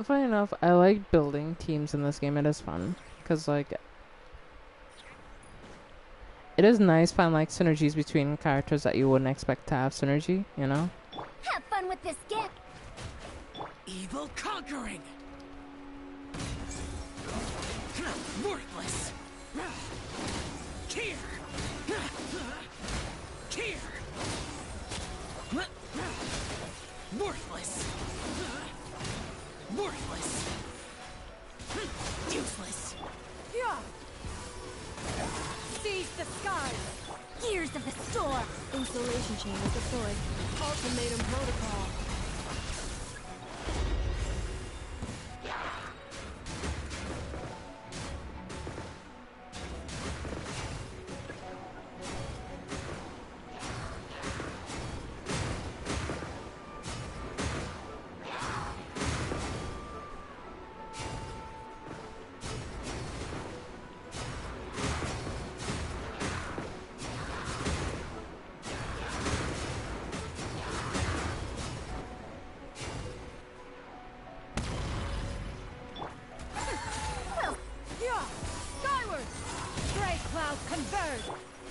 Funny enough, I like building teams in this game. It is fun, because like, it is nice finding like synergies between characters that you wouldn't expect to have synergy, you know? Have fun with this gift! Evil conquering! Worthless! Here! Here! Worthless! Worthless! Useless! Yeah! Seize the skies! Gears of the storm! Installation chamber deployed. Ultimatum protocol.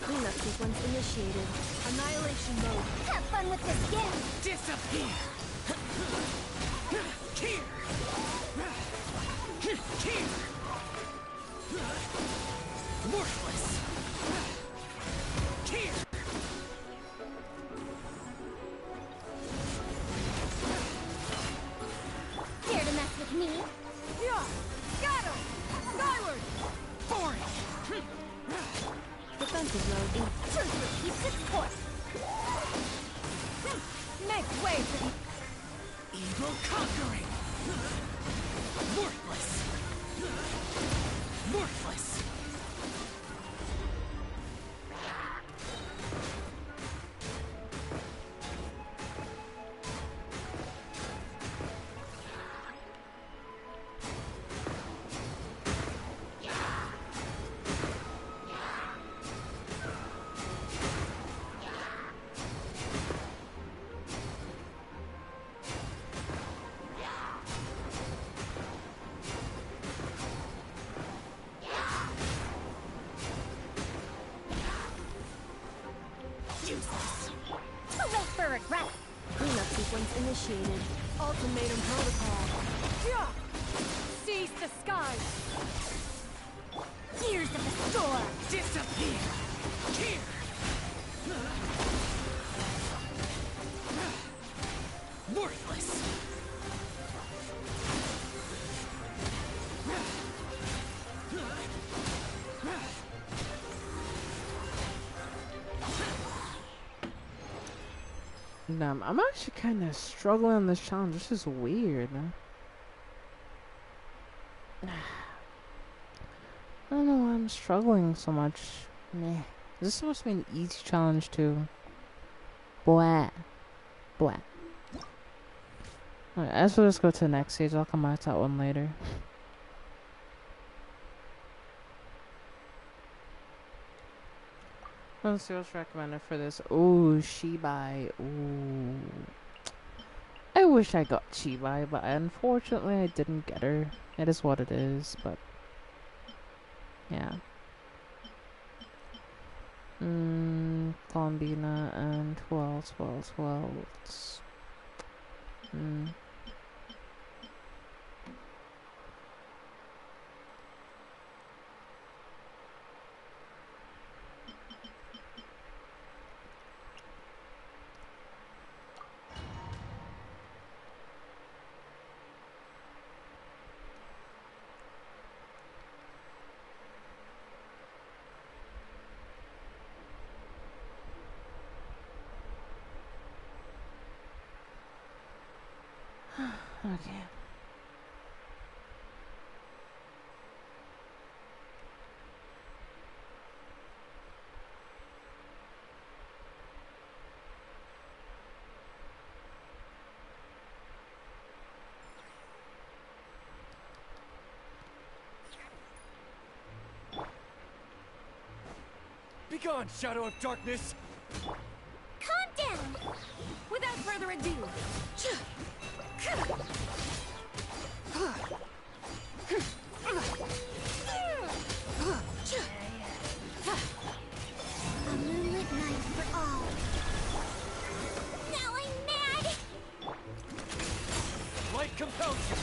Cleanup sequence initiated. Annihilation mode. Have fun with this gift! Disappear! Here! Here! Worthless! Here! Dare to mess with me? Yeah! Scatter! Skyward! Boring! Defensive mode. Truth repeats its course! Make way for the... Evil conquering! Worthless! Worthless! sequence initiated. Ultimatum protocol. Yeah! Seize the skies! Gears of the storm! Disappear! Here! Worthless! Damn, I'm actually kind of struggling on this challenge. This is weird. I don't know why I'm struggling so much. Meh. This is supposed to be an easy challenge too. Blah. Blah. Alright, as well, let's go to the next stage. I'll come back to that one later. Let's see what's recommended for this. Ooh, Shibai. Ooh. I wish I got Shibai, but unfortunately I didn't get her. It is what it is, but yeah. Colombina and who else? Okay. Begone, Shadow of Darkness! Calm down! Without further ado, A moonlit night for all. Now I'm mad! Light compels you!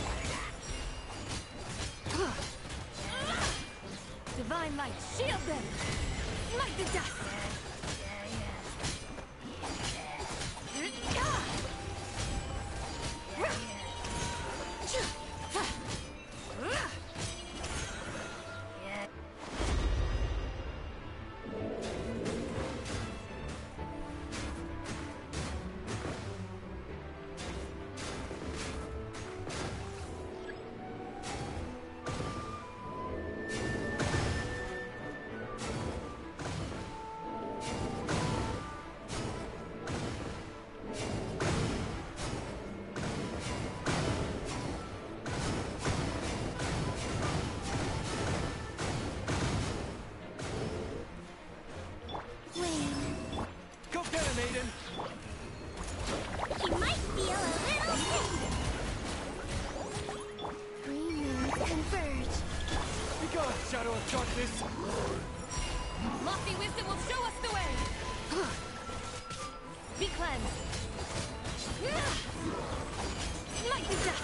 divine light, shield them! Light the dust! Go get him, Aiden! He might feel a little sick. Three moons converge. Begone, Shadow of Darkness! Lofty wisdom will show us the way! Be cleansed! Light the dust!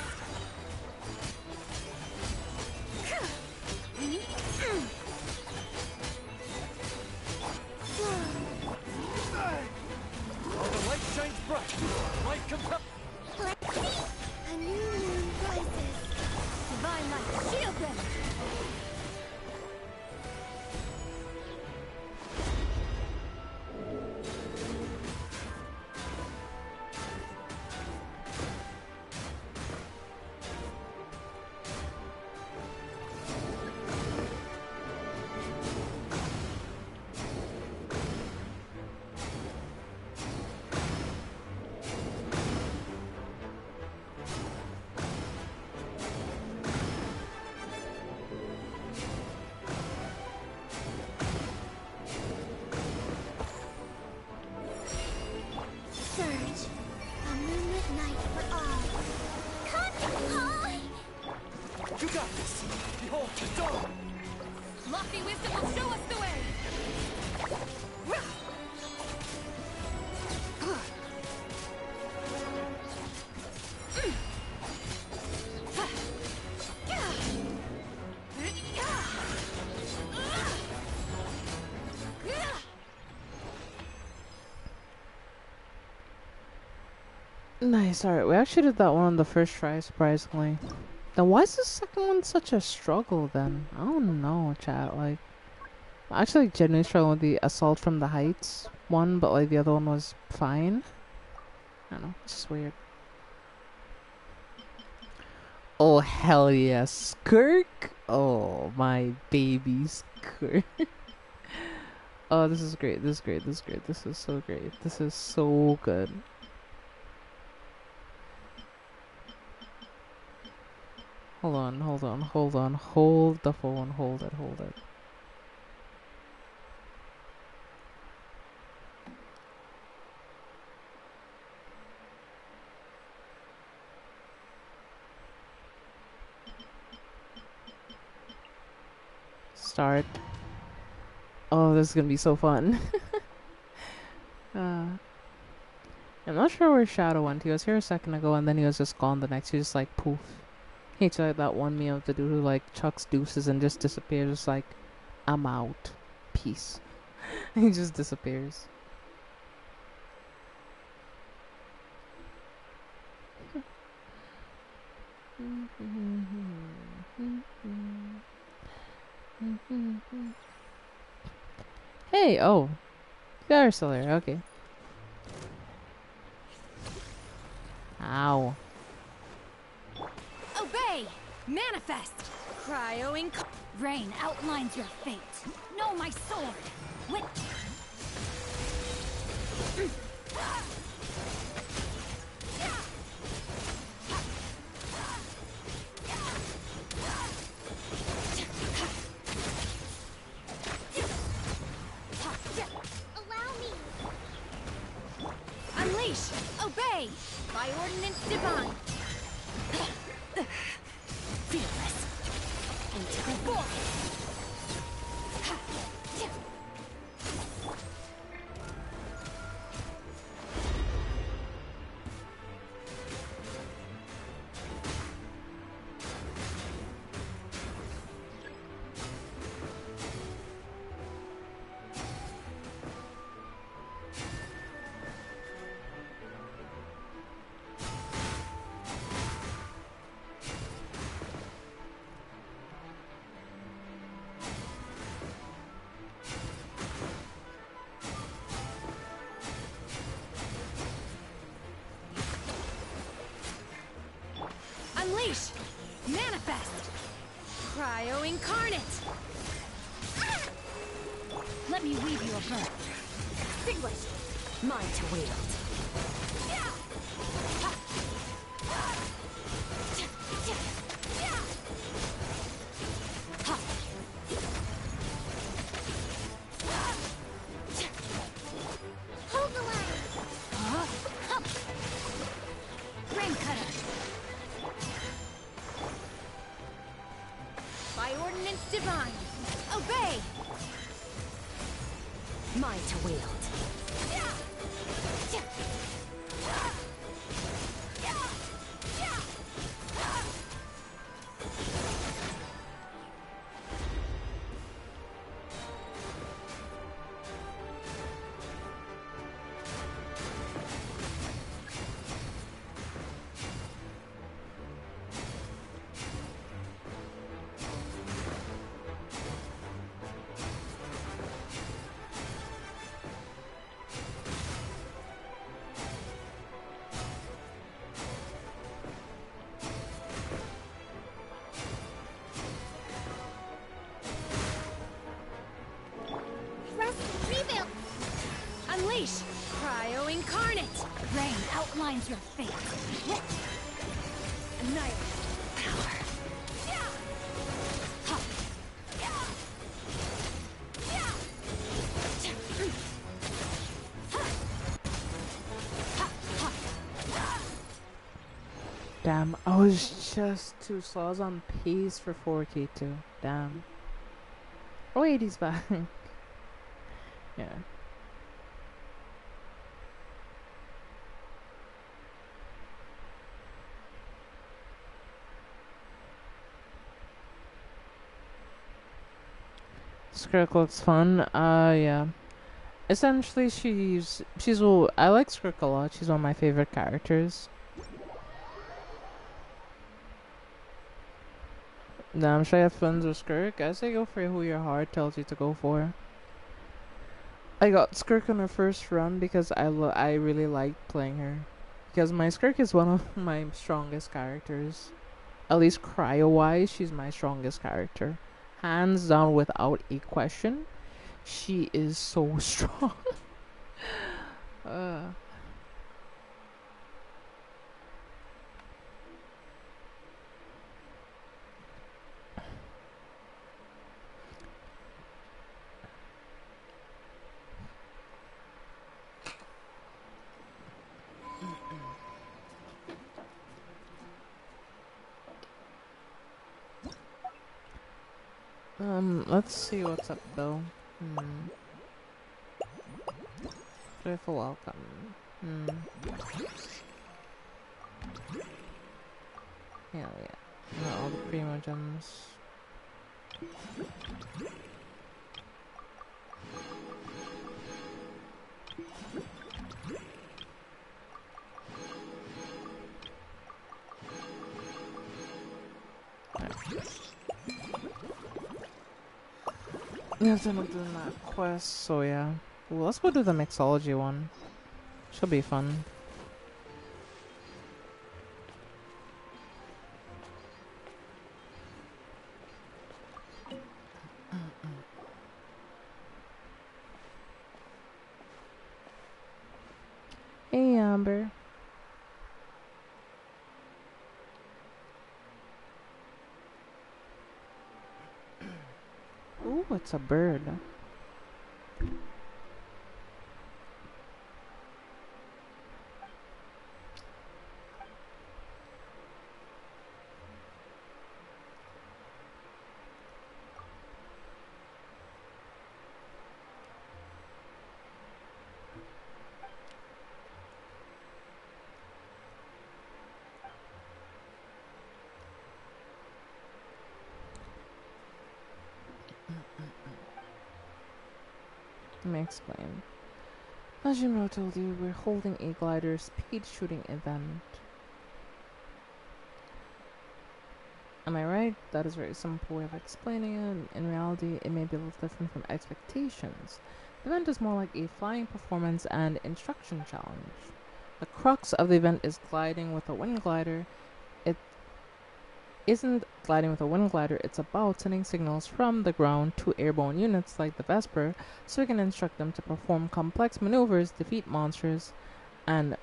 While the light shines bright, light compels... Let's see. A new moon rises. Divine light, shield them! Nice. Alright, we actually did that one on the first try, surprisingly. Then why is the second one such a struggle then? I don't know, chat. Like, I actually genuinely struggling with the Assault from the Heights one, but like the other one was fine. I don't know. It's just weird. Oh, hell yes. Skirk? Oh, my baby Skirk. Oh, this is great. This is great. This is great. This is so great. This is so good. Hold on, hold on, hold on. Hold the phone. Hold it, hold it. Start. Oh, this is gonna be so fun. I'm not sure where Shadow went. He was here a second ago and then he was just gone the next. He just like poof. He's like that one meme of the dude who like chucks deuces and just disappears. Just like, I'm out. Peace. He just disappears. Hey, oh. You guys are still there, okay. Ow. Obey! Manifest! Cryoing. Rain outlines your fate. Know my sword. Wit. Allow me. Unleash! Obey! By ordinance divine! Fearless. Into the void. Unleash! Manifest! Cryo incarnate! Let me weave you a bird. Extinguished! Mine to wield. Hold the line. Rain cutter. By ordinance divine! Obey! Mine to wield. Rest, rebuild. Unleash! Cryo incarnate! Rain outlines your fate. Annihilate! Power. Damn, I was just too slow. I was on pace for 4K too. Damn. Oh wait, he's back. Yeah. Skirk looks fun. Yeah. Essentially, she's I like Skirk a lot. She's one of my favorite characters. Damn, should I have friends with Skirk? I say go for who your heart tells you to go for. I got Skirk on her first run because I really liked playing her. Because my Skirk is one of my strongest characters. At least cryo-wise, she's my strongest character. Hands down without a question. She is so strong. uh, let's see what's up though. Joyful welcome. Hell yeah. Got all the primo gems. Yeah, I'm doing that quest, so yeah. Well, let's go do the mixology one. Should be fun. Hey, Amber. Ooh, it's a bird. Let me explain. As Jimro told you, we're holding a glider speed shooting event. Am I right? That is a very simple way of explaining it. In reality, it may be a little different from expectations. The event is more like a flying performance and instruction challenge. The crux of the event is gliding with a wind glider. It isn't gliding with a wind glider, it's about sending signals from the ground to airborne units like the Vesper so we can instruct them to perform complex maneuvers, defeat monsters, and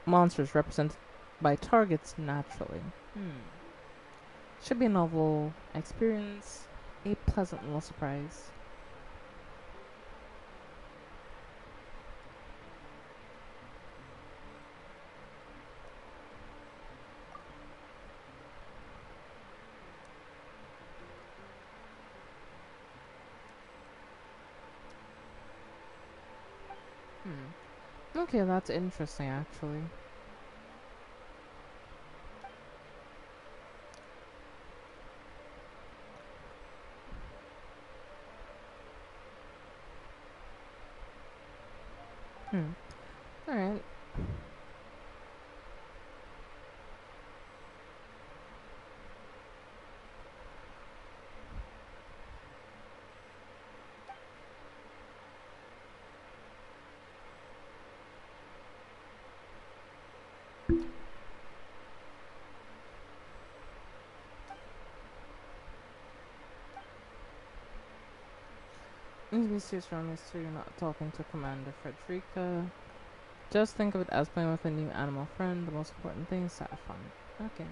monsters represented by targets naturally. Should be a novel experience, a pleasant little surprise. Okay, that's interesting actually. Alright. Need to be serious around this so you're not talking to Commander Frederica. Just think of it as playing with a new animal friend. The most important thing is to have fun. Okay.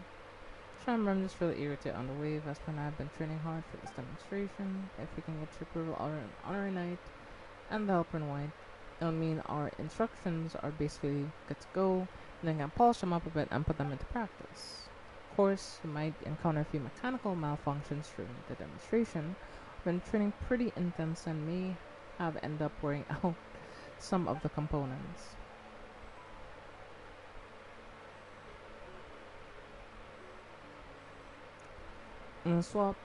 Remember, I'm just really eager to get on the wave. Vesper and I have been training hard for this demonstration. If we can get your approval on Honorary Night and the Helper in White, it'll mean our instructions are basically good to go, and then can polish them up a bit and put them into practice. Of course, you might encounter a few mechanical malfunctions during the demonstration. Been training pretty intense and may have ended up wearing out some of the components. I'm gonna swap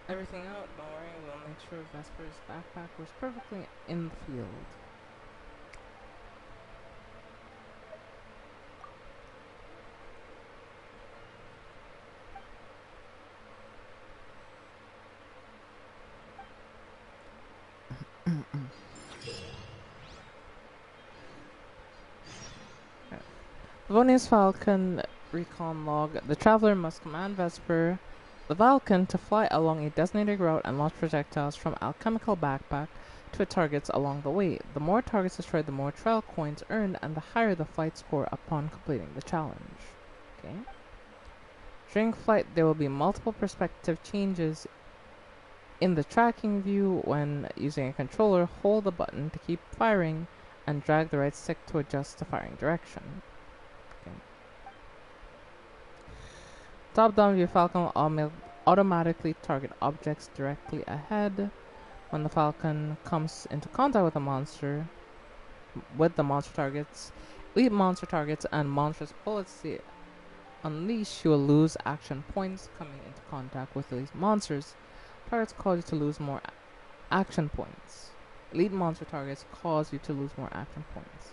everything out, don't worry, we'll make sure Vesper's backpack was perfectly in the field. Livonia's Falcon recon log. The traveler must command Vesper, the Falcon, to fly along a designated route and launch projectiles from alchemical backpack to targets along the way. The more targets destroyed, the more trial coins earned, and the higher the flight score upon completing the challenge. Okay. During flight, there will be multiple perspective changes. In the tracking view, when using a controller, hold the button to keep firing and drag the right stick to adjust the firing direction. Okay. Top-down view, Falcon will automatically target objects directly ahead. When the Falcon comes into contact with the monster targets, elite monster targets, and monstrous bullets unleash, you will lose action points coming into contact with these monsters. Targets cause you to lose more action points. Elite monster targets cause you to lose more action points.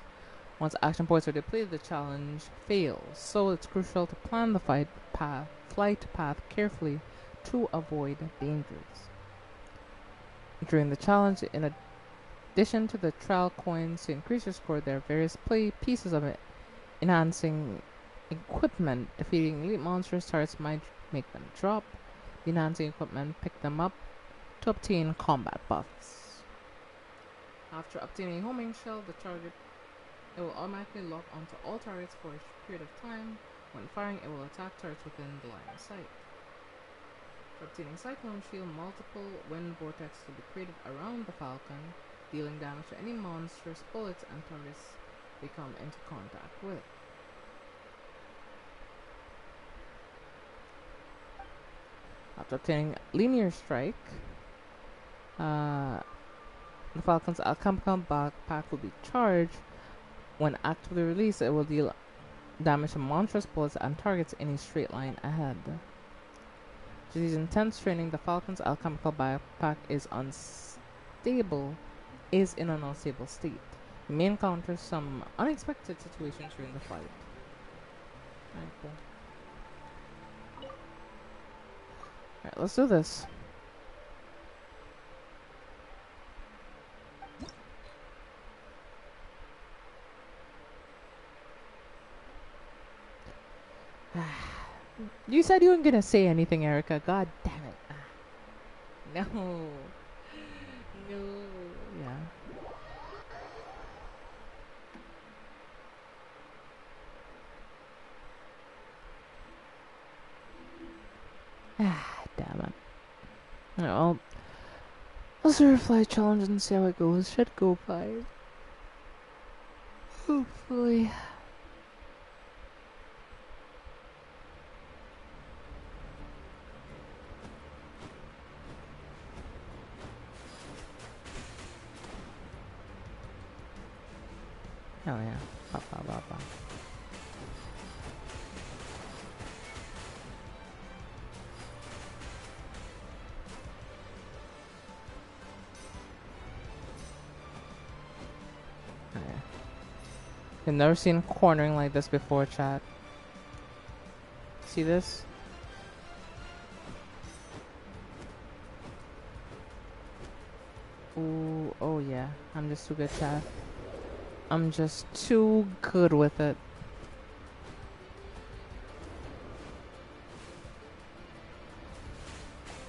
Once action points are depleted, the challenge fails, so it's crucial to plan the flight path carefully to avoid dangers. During the challenge, in addition to the trial coins to increase your score, there are various pieces of it enhancing equipment. Defeating elite monsters targets might make them drop. The enhancing equipment pick them up to obtain combat buffs. After obtaining a homing shell, it will automatically lock onto all targets for a period of time. When firing, it will attack targets within the line of sight. For obtaining Cyclone Shield, multiple wind vortexes will be created around the Falcon, dealing damage to any monstrous bullets and targets they come into contact with. After obtaining Linear Strike, the Falcon's alchemical backpack will be charged. When actively released, it will deal damage to monstrous bullets and targets in a straight line ahead. Due to these intense training, the Falcon's alchemical backpack is in an unstable state. You may encounter some unexpected situations during the fight. Alright, cool. Alright, let's do this. You said you weren't gonna say anything, Erica. God damn it. No. No. Yeah. Damn it. Well, let's do a flight challenge and see how it goes. Should go fine. Hopefully. Hell yeah. Bop, bop, bop, bop. Oh, yeah. I've never seen cornering like this before, chat. See this? Ooh, oh yeah. I'm just too good, chat. I'm just too good with it.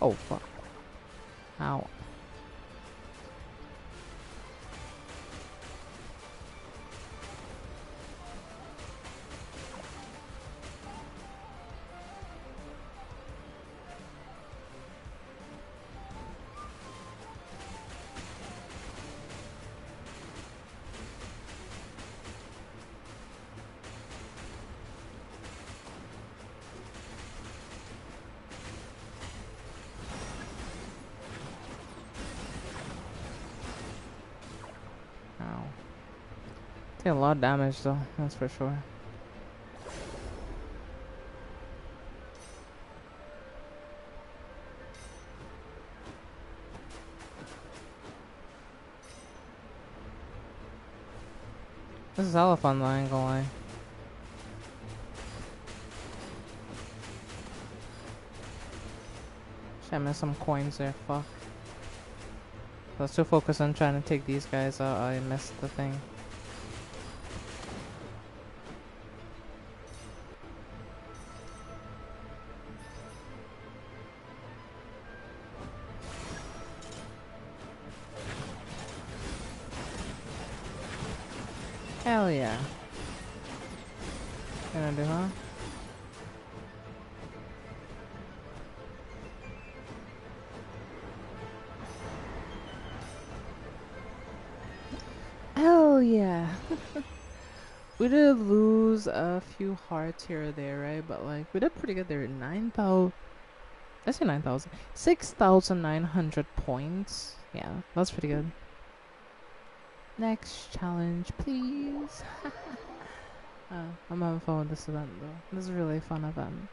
Oh, fuck. Ow. Take a lot of damage though, that's for sure. This is hella fun though, I ain't gonna lie. Shit, I missed some coins there, fuck. I was too focused on trying to take these guys out, I missed the thing. Hell yeah. Gonna do, huh? Hell yeah. We did lose a few hearts here or there, right? But like, we did pretty good there. 9,000. I say 9,000. 6,900 points. Yeah, that's pretty good. Next challenge, please. I'm having fun with this event though. This is a really fun event.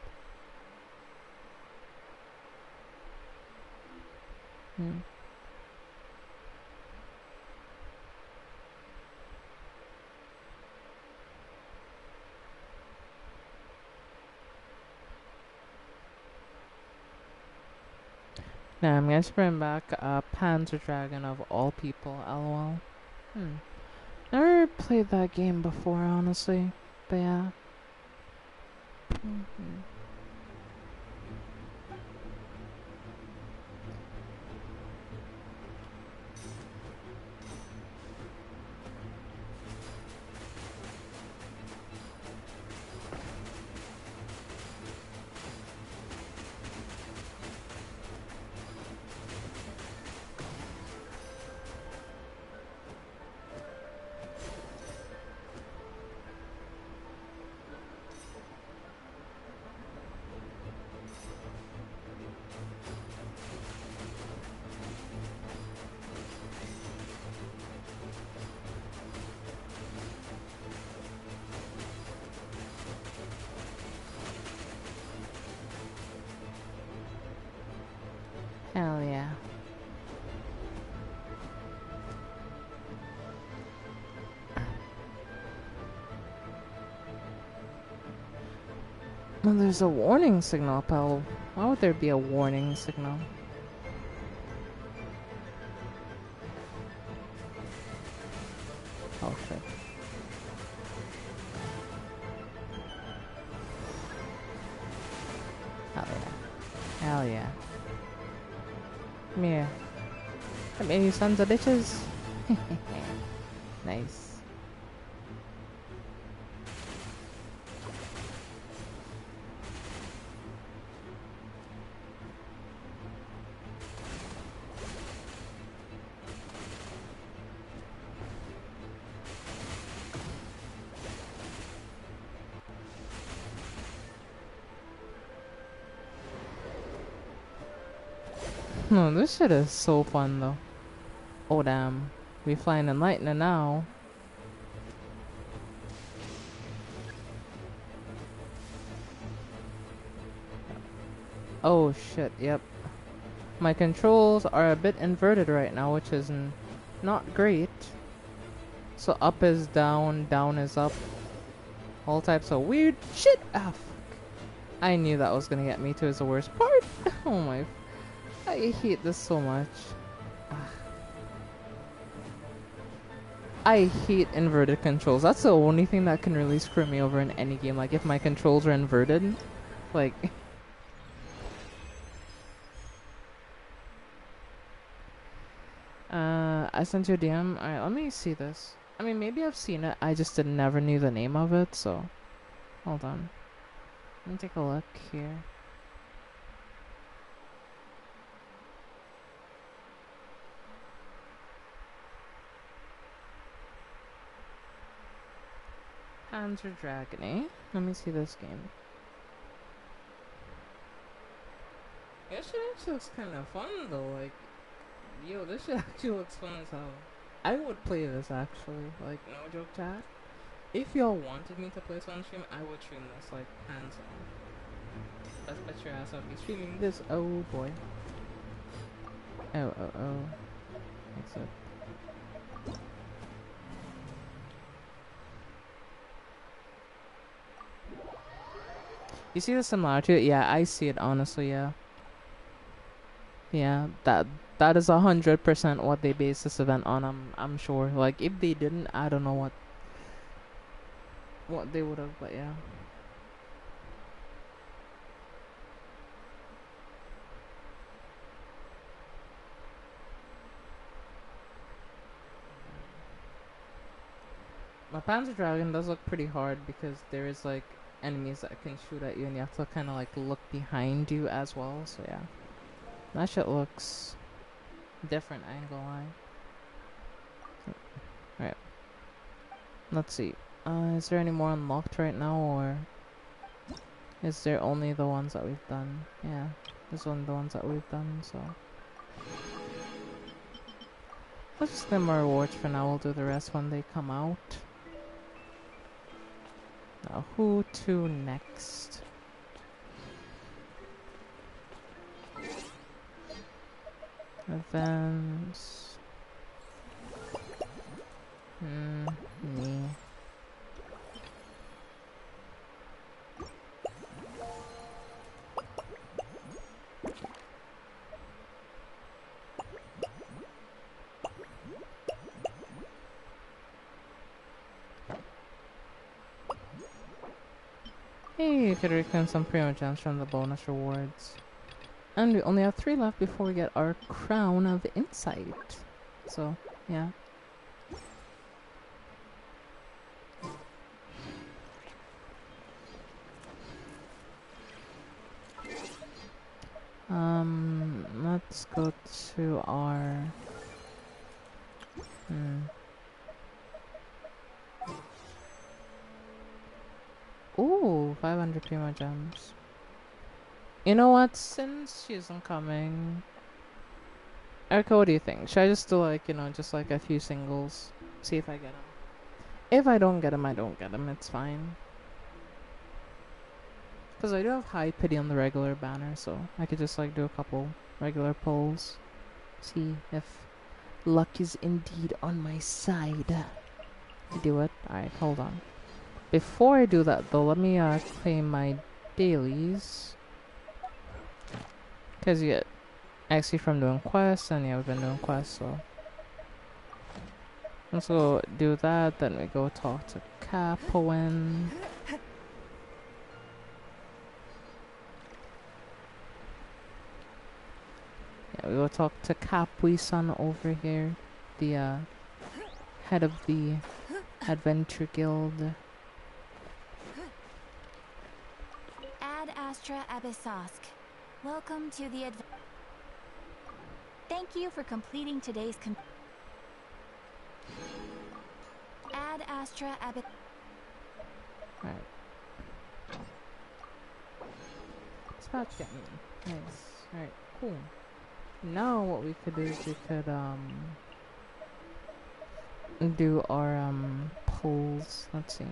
Now I'm going to bring back Panzer Dragon of all people, lol. Never played that game before, honestly. But yeah. Hell yeah. Well, there's a warning signal, pal. Why would there be a warning signal? Oh shit. Hell yeah. Hell yeah. Come here. Come here, you sons of bitches. Nice. No, this shit is so fun though. Oh damn. We flying in lightning now. Oh shit, yep. My controls are a bit inverted right now, which is not great. So up is down, down is up. All types of weird shit. Ah, fuck. I knew that was gonna get me to is the worst part. Oh my. I hate this so much. I hate inverted controls. That's the only thing that can really screw me over in any game. Like if my controls are inverted. Like... I sent you a DM. Alright, let me see this. I mean, maybe I've seen it. I just never knew the name of it, so... Hold on. Let me take a look here. Panzer Dragon, eh? Let me see this game. This shit actually looks kind of fun though, like... Yo, this shit actually looks fun as hell. I would play this actually, like, no joke chat. If y'all wanted me to play this on stream, I would stream this, like, hands on. Let's bet your ass I'll be streaming this. Oh boy. Oh. Except. You see the similarity? Yeah, I see it honestly, yeah. Yeah, that is 100% what they base this event on, I'm sure. Like if they didn't, I don't know what they would have, but yeah. My Panzer Dragon does look pretty hard because there is like enemies that can shoot at you and you have to kind of like look behind you as well. So yeah, that shit looks different. I ain't gonna lie. Alright, let's see. Is there any more unlocked right now, or is there only the ones that we've done? Yeah, there's only the ones that we've done. So let's just claim our rewards for now. We'll do the rest when they come out. Now, who to next? Events. Me. Hey, you could reclaim some primo gems from the bonus rewards. And we only have 3 left before we get our Crown of Insight. So, yeah. Let's go to our... Ooh, 500 primo gems. You know what? Since she isn't coming... Erica, what do you think? Should I just do like, you know, just like a few singles? See if I get them. If I don't get them, I don't get them. It's fine. Because I do have high pity on the regular banner, so I could just like do a couple regular pulls. See if luck is indeed on my side. Do it. Alright, hold on. Before I do that though, let me claim my dailies. Because you get XP from doing quests, and yeah, we've been doing quests, so let's go do that. Then we go talk to Capoen. Yeah, we go talk to Capui-san over here, the head of the Adventure Guild. Ad Astra Abyssosk. Welcome to the Thank you for completing today's Ad Astra Abyss. Alright. Spot getting nice. Alright, cool. Now what we could do is we could do our pulls. Let's see.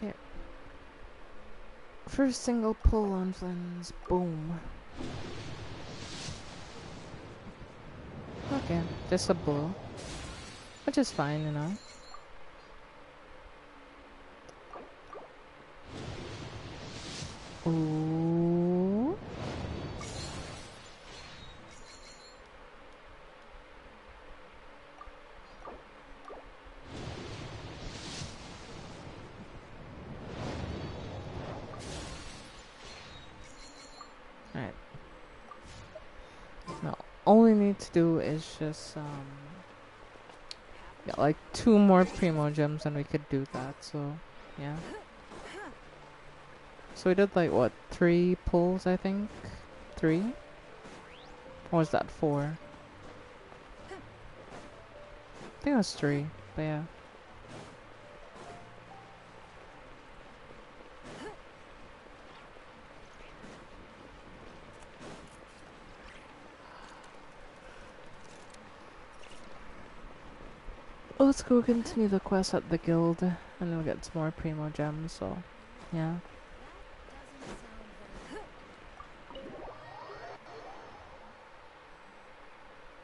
Yeah. First single pull on Flynn's. Boom. Okay, just a blow. Which is fine, you know. Ooh. Alright. Now, all we need to do is just, get like 2 more primo gems and we could do that, so, yeah. So we did like, what, 3 pulls, I think? 3? Or was that 4? I think it was 3, but yeah. Let's go continue the quest at the guild, and we'll get some more primo gems, so, yeah.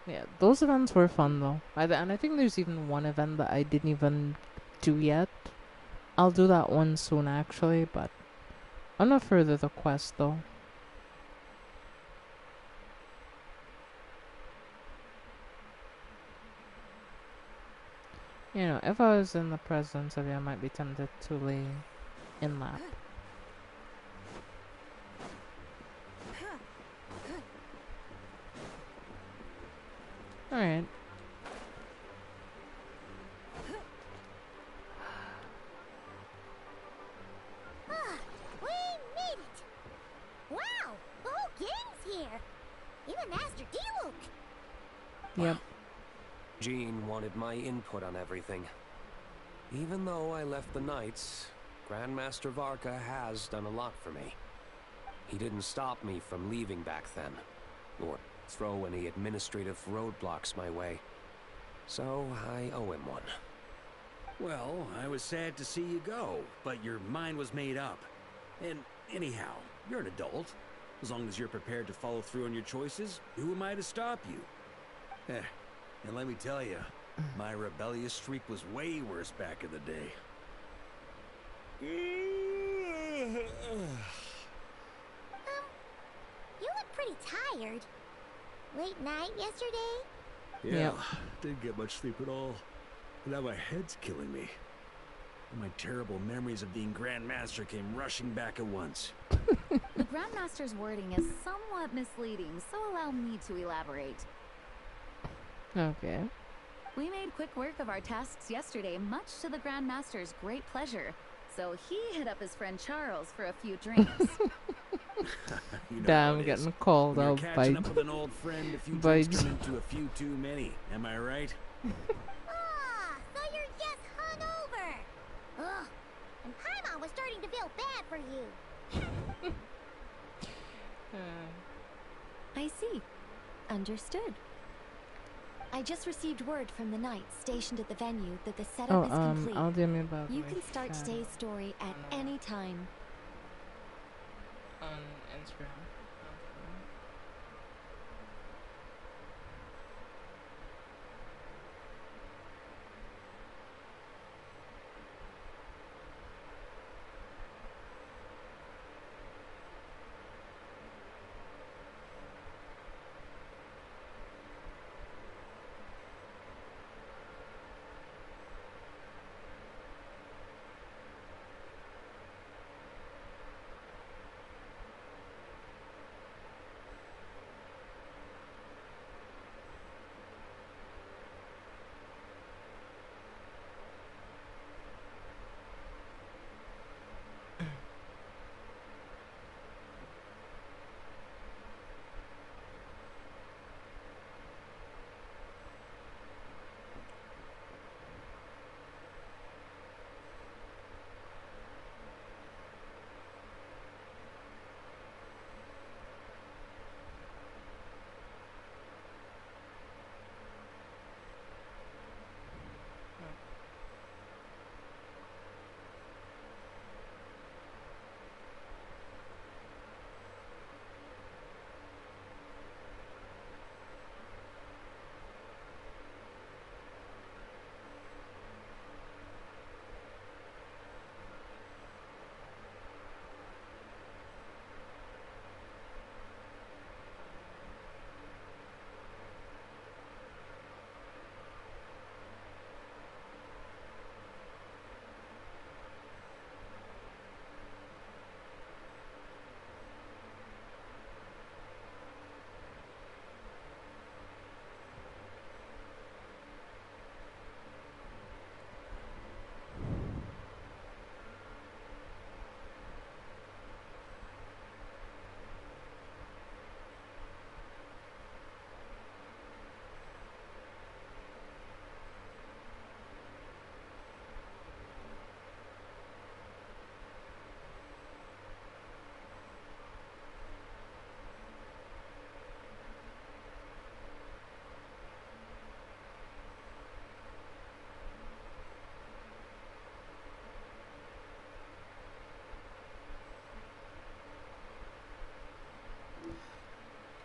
Yeah, those events were fun though. And I think there's even one event that I didn't even do yet. I'll do that one soon actually, but I'm not further the quest though. You know, if I was in the presence of you, I might be tempted to lay in lap. Alright. Master Diluc! Yep. Jean wanted my input on everything. Even though I left the Knights, Grandmaster Varka has done a lot for me. He didn't stop me from leaving back then, or throw any administrative roadblocks my way. So I owe him one. Well, I was sad to see you go, but your mind was made up. And anyhow, you're an adult. As long as you're prepared to follow through on your choices, who am I to stop you? And let me tell you, my rebellious streak was way worse back in the day. You look pretty tired. Late night yesterday? Yeah, didn't get much sleep at all. Now my head's killing me. And my terrible memories of being Grandmaster came rushing back at once. The Grandmaster's wording is somewhat misleading, so allow me to elaborate. Okay. We made quick work of our tasks yesterday, much to the Grandmaster's great pleasure. So he hit up his friend Charles for a few drinks. You know Damn, how it getting is. called When you're out catching up with an old friend, a few by drinks turn into a few too many. Am I right? Ah, so you're just hungover. Ugh. And Paimon was starting to feel bad for you. I see. Understood. I just received word from the Knights stationed at the venue that the setup is complete. I'll do me about You my can start chat today's story at any time. on Instagram.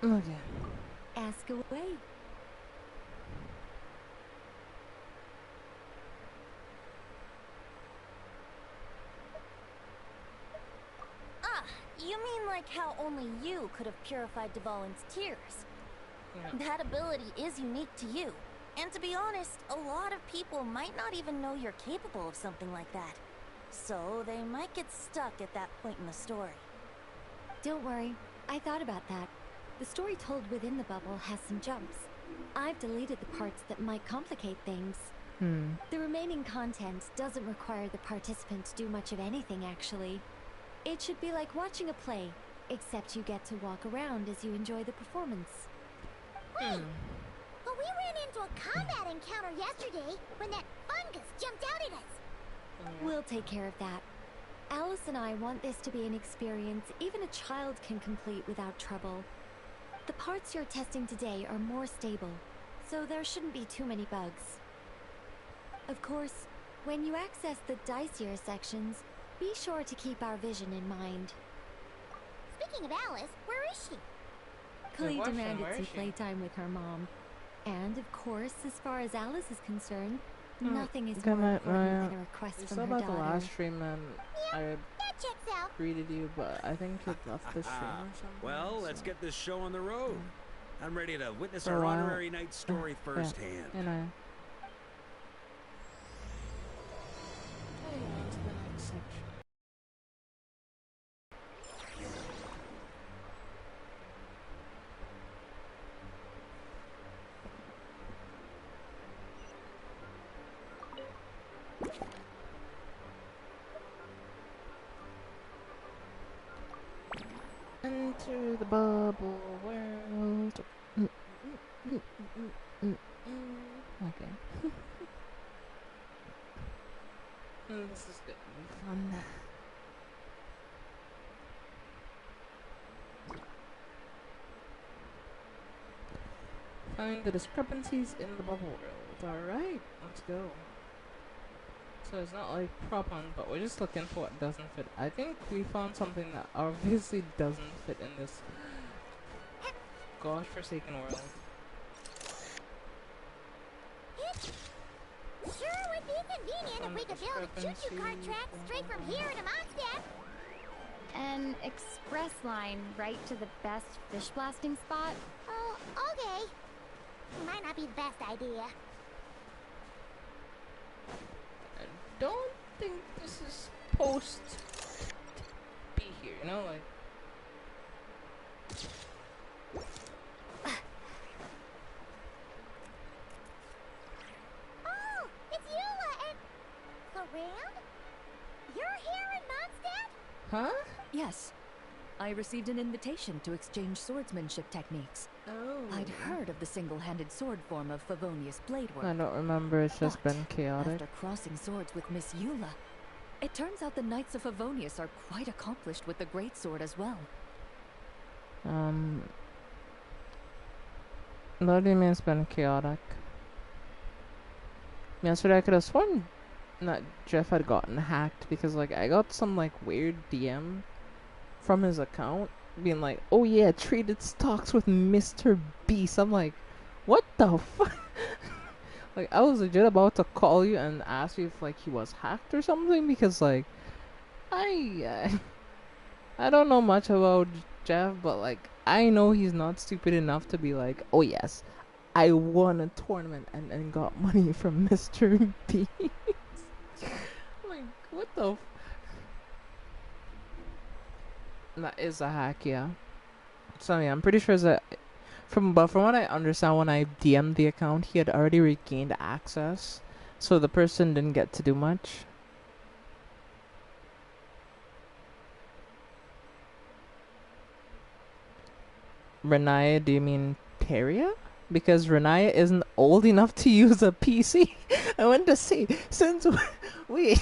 Okay. Ask away. Ah, you mean like how only you could have purified Dvalin's tears? That ability is unique to you. And to be honest, a lot of people might not even know you're capable of something like that. So they might get stuck at that point in the story. Don't worry, I thought about that. The story told within the bubble has some jumps. I've deleted the parts that might complicate things. The remaining content doesn't require the participant to do much of anything, actually. It should be like watching a play, except you get to walk around as you enjoy the performance. But we ran into a combat encounter yesterday when that fungus jumped out at us. We'll take care of that. Alice and I want this to be an experience even a child can complete without trouble. The parts you're testing today are more stable, so there shouldn't be too many bugs. Of course, when you access the dicier sections, be sure to keep our vision in mind. Speaking of Alice, where is she? Klee demanded some playtime with her mom. And of course, as far as Alice is concerned, nothing is more important than a request from her daughter. You saw about the last stream and I That checks out. greeted you, but I think you left the stream or something. Well, let's get this show on the road. I'm ready to witness For a our while. honorary night story firsthand. Yeah, and I. Enter the bubble world. Okay. This is gonna be fun. Find the discrepancies in the bubble world. Alright, let's go. So it's not like prop on, but we're just looking for what doesn't fit. I think we found something that obviously doesn't fit in this godforsaken world. Sure would be convenient if we could build a choo-choo cart track straight from here to Mondstadt. An express line right to the best fish blasting spot? Oh, okay. Might not be the best idea. I don't think this is supposed to be here, you know, like. Oh, it's Eula and Loran? You're here in Mondstadt? Huh? Yes. I received an invitation to exchange swordsmanship techniques. Oh. I'd heard of the single-handed sword form of Favonius blade work. I don't remember, it's just been chaotic. After crossing swords with Miss Eula, it turns out the Knights of Favonius are quite accomplished with the greatsword as well. What do you mean it's been chaotic? Yesterday I could have sworn that Jeff had gotten hacked because like I got some like weird DM from his account being like, oh yeah, traded stocks with Mr. Beast. I'm like, what the fuck? Like I was legit about to call you and ask you if like he was hacked or something because like I don't know much about Jeff, but like I know he's not stupid enough to be like, oh yes, I won a tournament and got money from Mr. Beast. Like what the that is a hack, yeah. So yeah, I'm pretty sure that from what I understand, when I DM'd the account, he had already regained access, so the person didn't get to do much. Renaya, do you mean Peria? Because Renaya isn't old enough to use a PC. I want to say, since we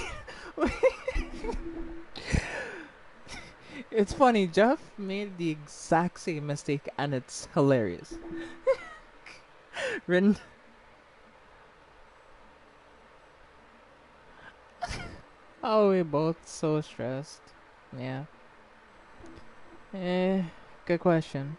it's funny, Jeff made the exact same mistake and it's hilarious. Oh, we both so stressed. Yeah. Good question.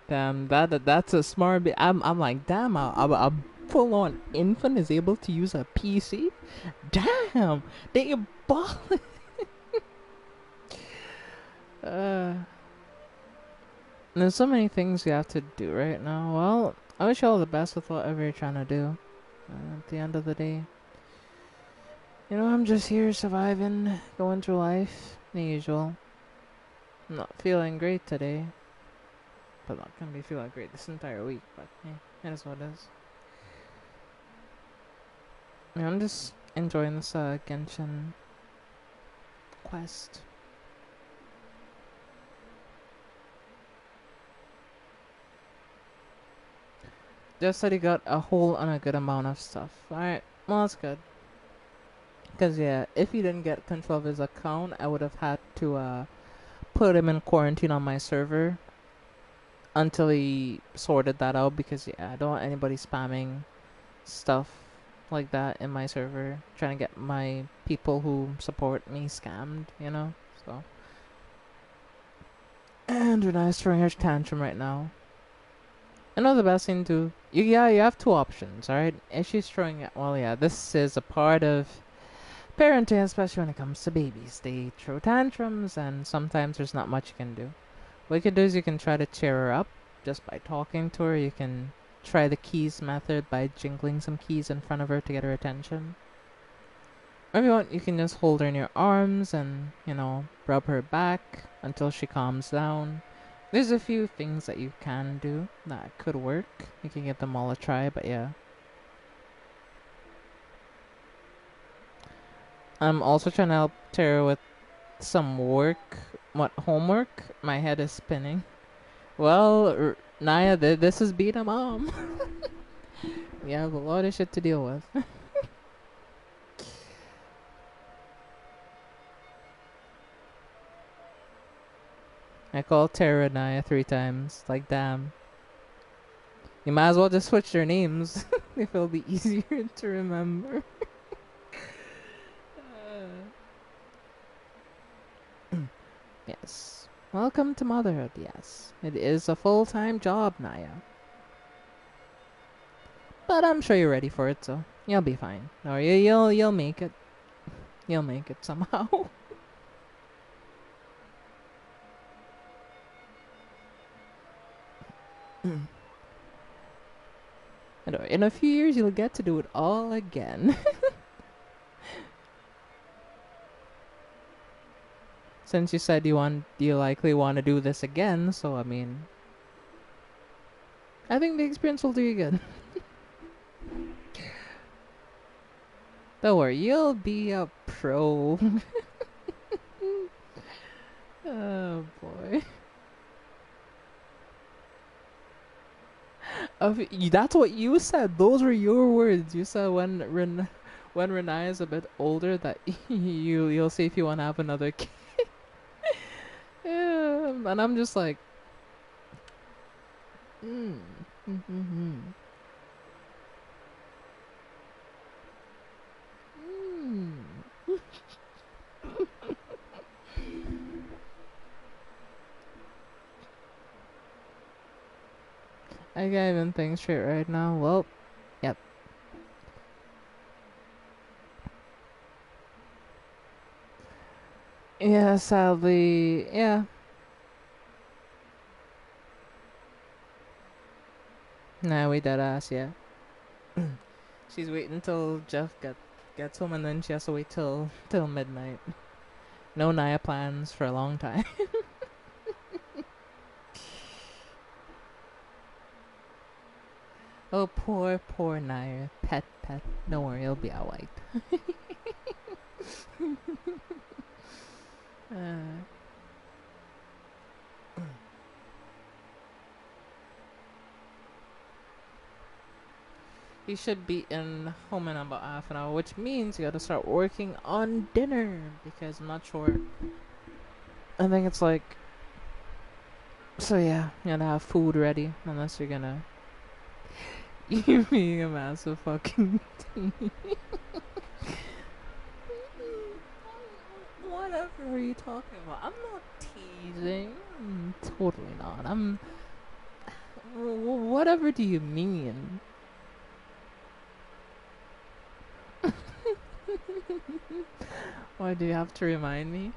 Damn, that's a smart bit. I'm like, damn, a full on infant is able to use a PC. Damn, they balling. There's so many things you have to do right now. Well, I wish you all the best with whatever you're trying to do. At the end of the day, you know, I'm just here surviving, going through life, the usual. I'm not feeling great today. But not gonna be feeling great this entire week, but hey, that is what it is. Yeah, I'm just enjoying this Genshin quest. Just said he got a whole and a good amount of stuff. Alright, well that's good. Cause yeah, if he didn't get control of his account, I would have had to put him in quarantine on my server until he sorted that out. Because yeah, I don't want anybody spamming stuff like that in my server, trying to get my people who support me scammed, you know. So, and Rena's throwing her tantrum right now. I know the best thing to you have two options, alright? If she's throwing it, well, yeah, this is a part of parenting, especially when it comes to babies. They throw tantrums, and sometimes there's not much you can do. What you can do is you can try to cheer her up just by talking to her. You can try the keys method by jingling some keys in front of her to get her attention. Or if you want, you can just hold her in your arms and, you know, rub her back until she calms down. There's a few things that you can do that could work. You can give them all a try, but yeah. I'm also trying to help Tara with some work. What, homework? My head is spinning. Well, Naya, this is being a mom. You have a lot of shit to deal with. I called Tara Naya 3 times. Like, damn. You might as well just switch their names. If it'll be easier to remember. Yes. Welcome to motherhood, yes. It is a full-time job, Naya. But I'm sure you're ready for it, so you'll be fine. Or you'll make it. You'll make it somehow. In a few years, you'll get to do it all again. Since you said you likely want to do this again, so I mean, I think the experience will do you good. Don't worry, you'll be a pro. Oh boy. That's what you said. Those were your words. You said when Renai is a bit older that you'll see if you want to have another kid. Yeah, and I'm just like, I can't even think straight right now. Well, yep. Yeah, sadly, yeah. Nah, we dead ass, yeah. She's waiting till Jeff gets home, and then she has to wait till midnight. No Naya plans for a long time. Oh, poor Naya. Pet. Don't worry, it'll be alright. You should be in home in about half an hour, which means you gotta start working on dinner, because I'm not sure. I think it's like, so yeah, you gotta have food ready, unless you're gonna you being a massive fucking Whatever are you talking about? I'm not teasing. Totally not. Whatever do you mean? Why do you have to remind me?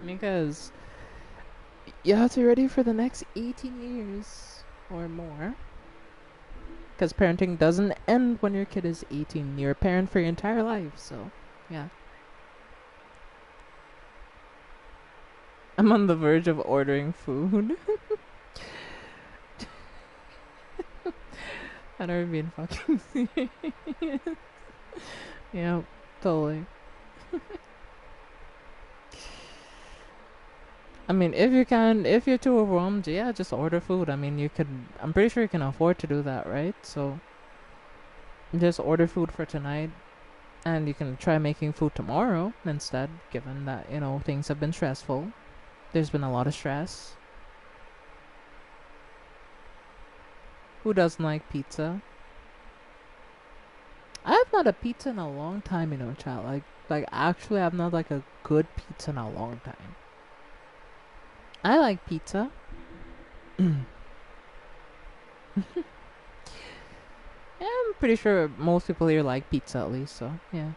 Because you have to be ready for the next 18 years or more. Because parenting doesn't end when your kid is 18. You're a parent for your entire life, so yeah. I'm on the verge of ordering food. I never been fucking serious. Yeah, totally. I mean, if you're too overwhelmed, yeah, just order food. I mean, I'm pretty sure you can afford to do that, right? So, just order food for tonight, and you can try making food tomorrow instead, given that, things have been stressful. There's been a lot of stress. Who doesn't like pizza? I have not a pizza in a long time, child. Like actually, I've not like a good pizza in a long time. I like pizza. Yeah, I'm pretty sure most people here like pizza at least, so yeah.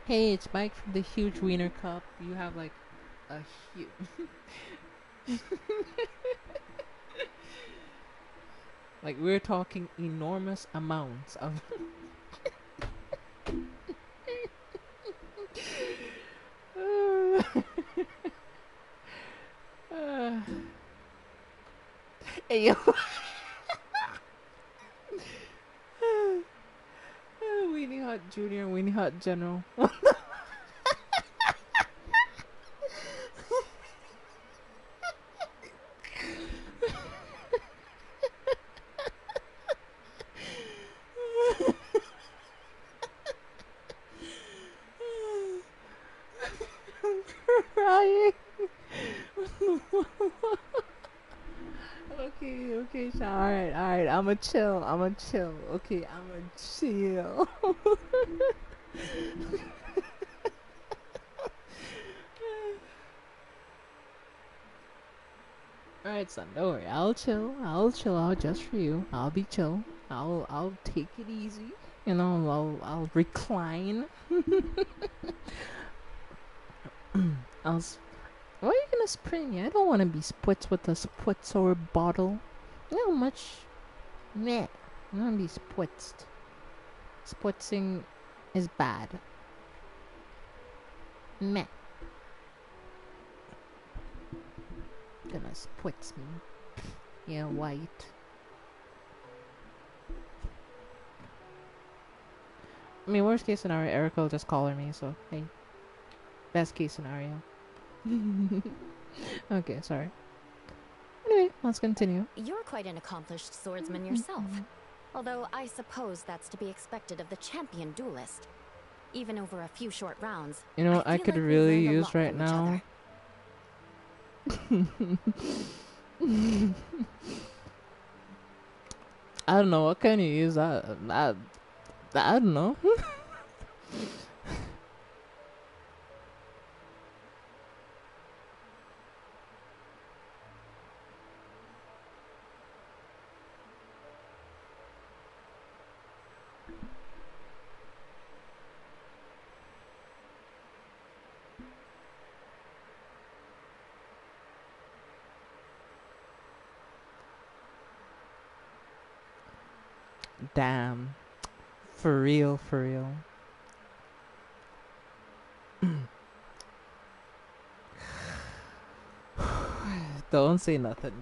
Hey, it's Mike from the Huge Wiener Cup. You have like a huge... Like, we're talking enormous amounts of... Hey, yo. Weenie Hut Junior, Weenie Hut General. I'm crying. Okay, alright, I'ma chill, okay, I'ma chill. Alright, son, don't worry, I'll chill out just for you, I'll be chill, I'll take it easy, I'll recline. Why are you gonna spring me? I don't wanna be spritz with a spritzer bottle. You know how much? Meh. I'm gonna be spritzed. Spritzing is bad. Meh. Gonna spritz me. Yeah, white. I mean, worst case scenario, Erica will just collar me, so hey. Best case scenario. Okay, sorry. Anyway, let's continue. You're quite an accomplished swordsman yourself. Although I suppose that's to be expected of the champion duelist. Even over a few short rounds. You know what I could really use right now? I don't know, what can you use? I don't know. Damn. For real. Don't say nothing.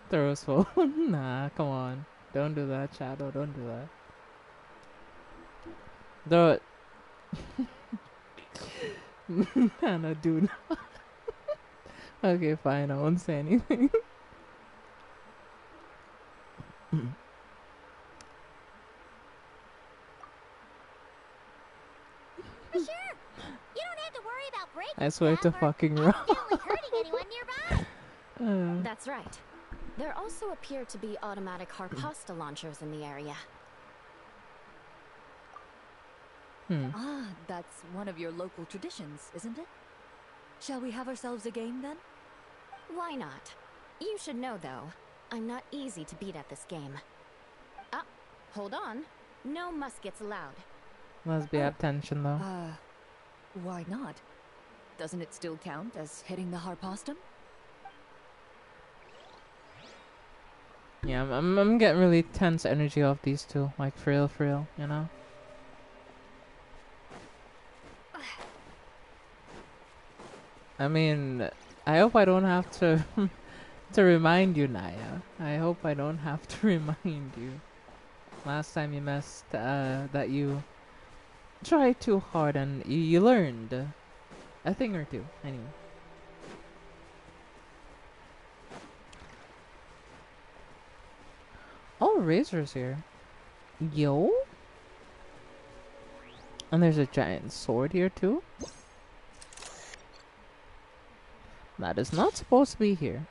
Throws full. Nah, come on. Don't do that, Shadow. Don't do that. Do it. Hanna, do not. Okay, fine. I won't say anything. For sure. You don't have to worry about breaking I swear to stuff or fucking wrong. accidentally hurting anyone nearby. That's right. There also appear to be automatic harpasta launchers in the area. Ah, that's one of your local traditions, isn't it? Shall we have ourselves a game then? Why not? You should know, though, I'm not easy to beat at this game. Ah, hold on. No muskets allowed. Must be attention though. Why not? Doesn't it still count as hitting the harpastum? Yeah, I'm getting really tense energy off these two. Like, for real, you know? I mean, I hope I don't have to to remind you, Naya. I hope I don't have to remind you. Last time you messed, that you tried too hard and you learned a thing or two. Anyway. Oh, Razor's here. Yo? And there's a giant sword here too? That is not supposed to be here.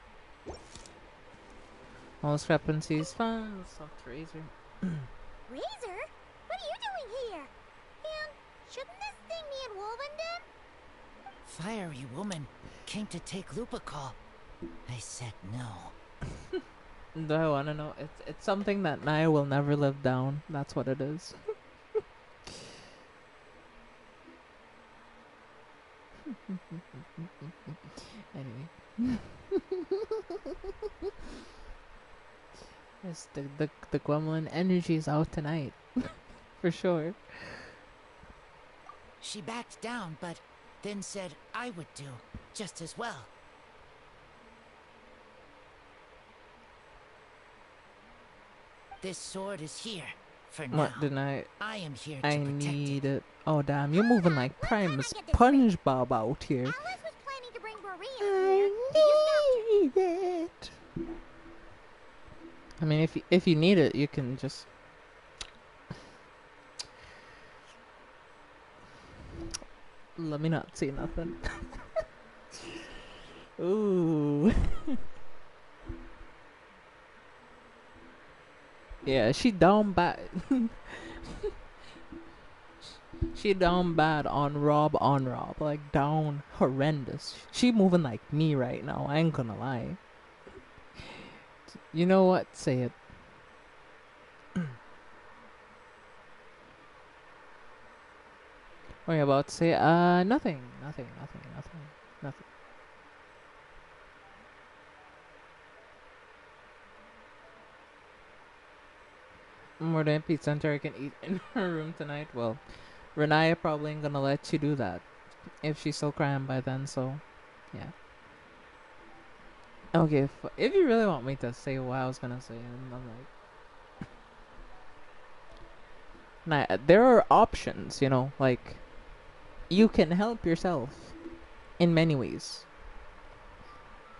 All discrepancies fine. Let's talk to Razor. Razor? What are you doing here? And shouldn't this thing be in Wolvenden? Fiery woman came to take Lupical. I said no. Do I want to know? It's something that Naya will never live down. That's what it is. Anyway. Yes, the Gwemlin energy is out tonight. For sure. She backed down, but then said I would do just as well. This sword is here for now. What did I am here to I protect need it. Oh damn, you're moving like Prime SpongeBob out here. Alice was planning to bring Maria I need it. I mean, if you need it, you can just. Let me not say nothing. Ooh. Yeah, she down bad. She down bad on Rob, like down horrendous. She moving like me right now. I ain't gonna lie. You know what? Say it. What are you about to say? Nothing. More than pizza center I can eat in her room tonight. Well, Renaya probably ain't gonna let you do that if she's still crying by then. So, yeah. Okay, if you really want me to say what I was gonna say, I'm like, nah, there are options, you know, like you can help yourself in many ways.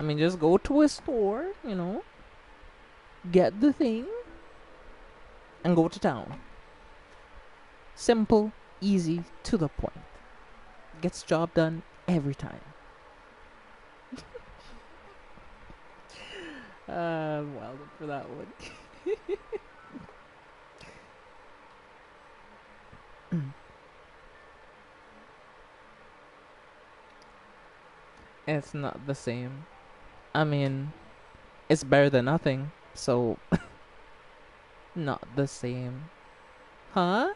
I mean, just go to a store, you know, get the thing, and go to town. Simple, easy, to the point. Gets job done every time. Well, for that one. It's not the same. I mean, it's better than nothing, so not the same. Huh?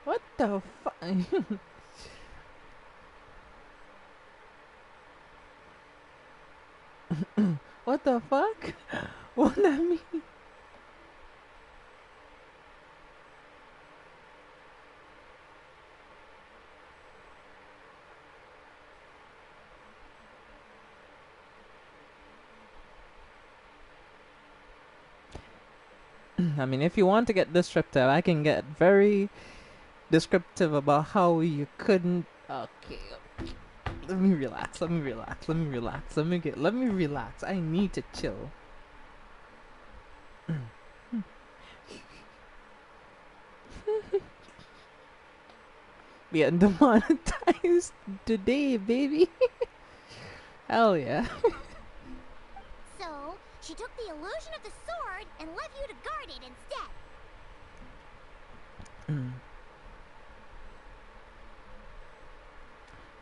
What the fuck? What the fuck? What that mean? I mean, if you want to get descriptive, I can get very descriptive about how you couldn't. Okay, let me relax. Let me relax. I need to chill. Getting demonetized today, baby. Hell yeah. So, she took the illusion of the sword and left you to guard it instead.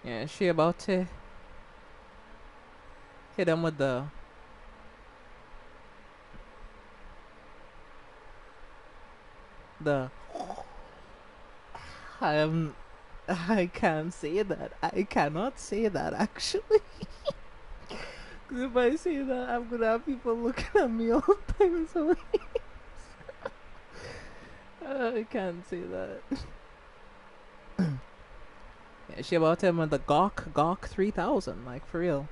Yeah, is she about to hit him with the I can't say that. I cannot say that actually. 'Cause if I say that, I'm gonna have people looking at me all the time. So I can't say that. Yeah, she about him with the Gawk 3000, like for real.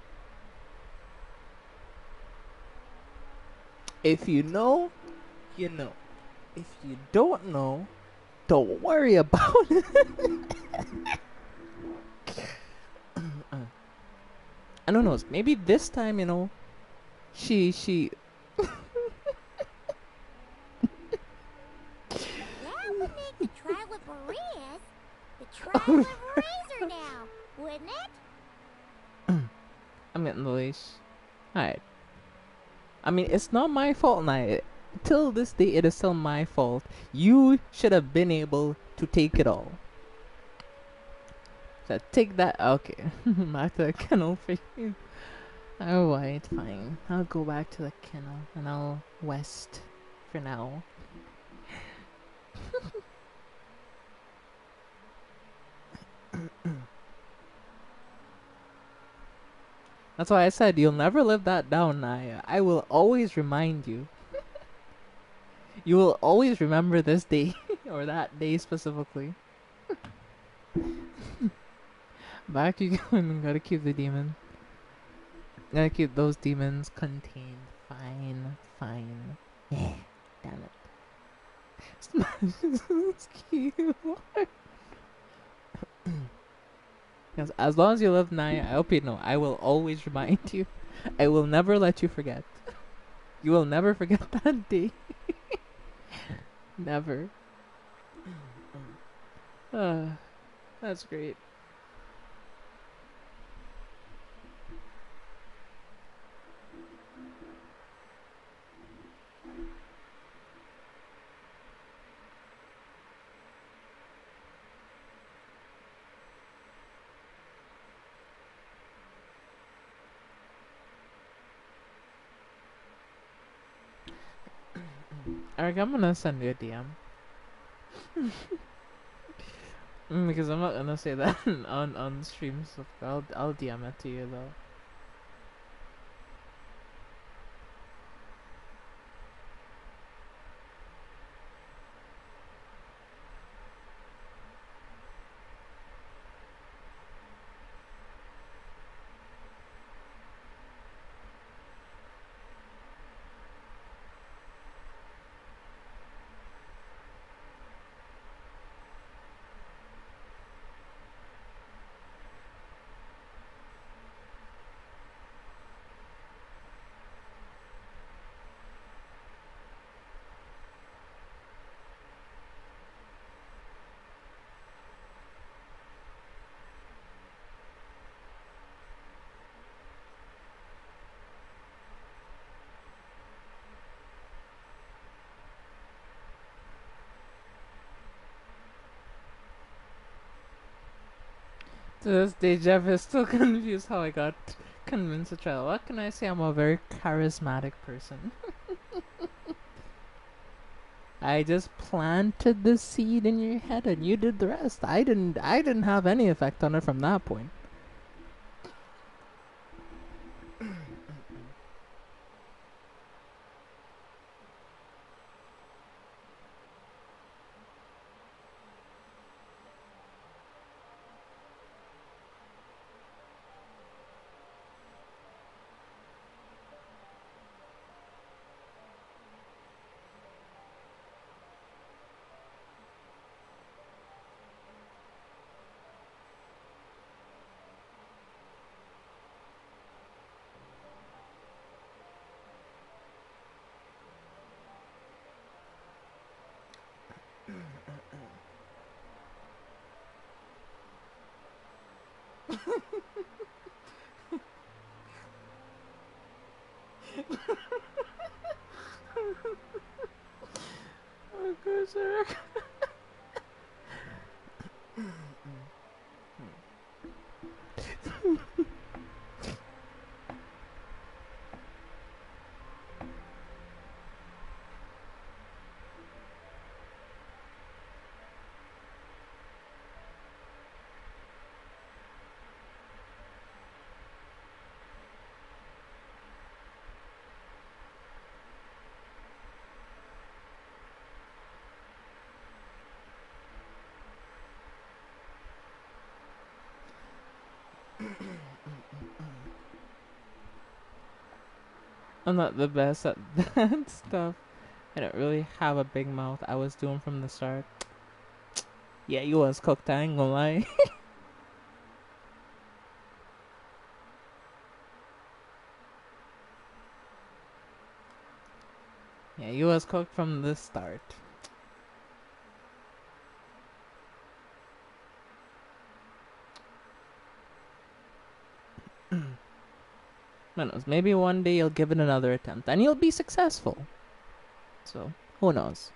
If you know, you know. If you don't know, don't worry about it. I don't know. Maybe this time, you know, she. That would make the trial with Marias the trial of Razor now, wouldn't it? I'm getting the leash. Alright. I mean, it's not my fault now. Till this day, it is still my fault. You should have been able to take it all. So take that. Okay. Back to the kennel for you. Alright, fine. I'll go back to the kennel and I'll west for now. That's why I said you'll never live that down, Naya. I will always remind you. You will always remember this day, or that day specifically. Back you go and gotta keep the demon. Gotta keep those demons contained. Fine, fine. Yeah, damn it. It's cute. Yes, as long as you love Naya, I hope you know, I will always remind you. I will never let you forget. You will never forget that day. Never. That's great. Eric, I'm gonna send you a DM. Because I'm not gonna say that on streams. So I'll DM it to you though. To this day, Jeff is still confused how I got convinced to try. What can I say? I'm a very charismatic person. I just planted the seed in your head, and you did the rest. I didn't. I didn't have any effect on it from that point. Oh gosh, Eric. I'm not the best at that stuff. I don't really have a big mouth. I was doing from the start. Yeah, you was cooked, I ain't gonna lie. Yeah, you was cooked from the start. Who knows? Maybe one day you'll give it another attempt and you'll be successful. So, who knows?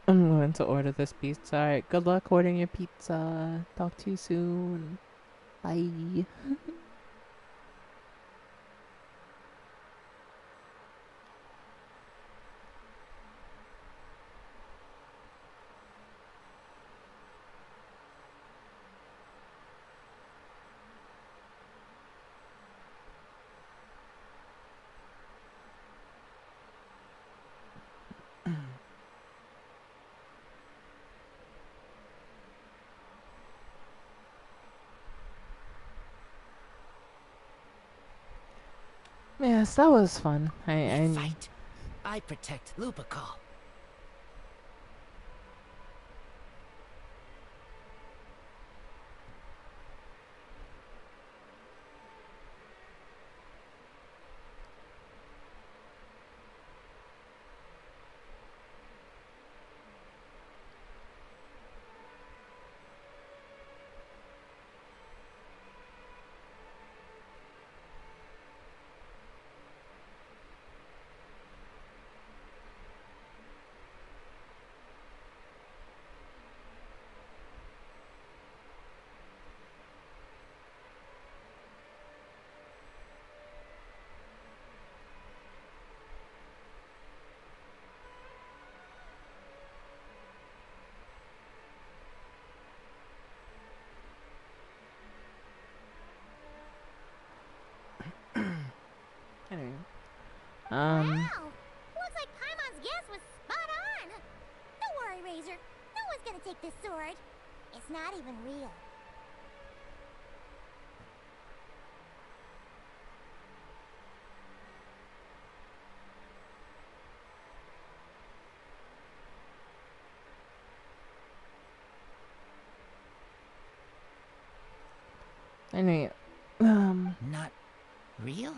I'm going to order this pizza. Alright, good luck ordering your pizza. Talk to you soon. Bye. Yes, that was fun. I fight. I protect Lubicol. Anyway. Wow! Looks like Paimon's guess was spot on. Don't worry, Razor. No one's gonna take this sword. It's not even real. Anyway, Not real?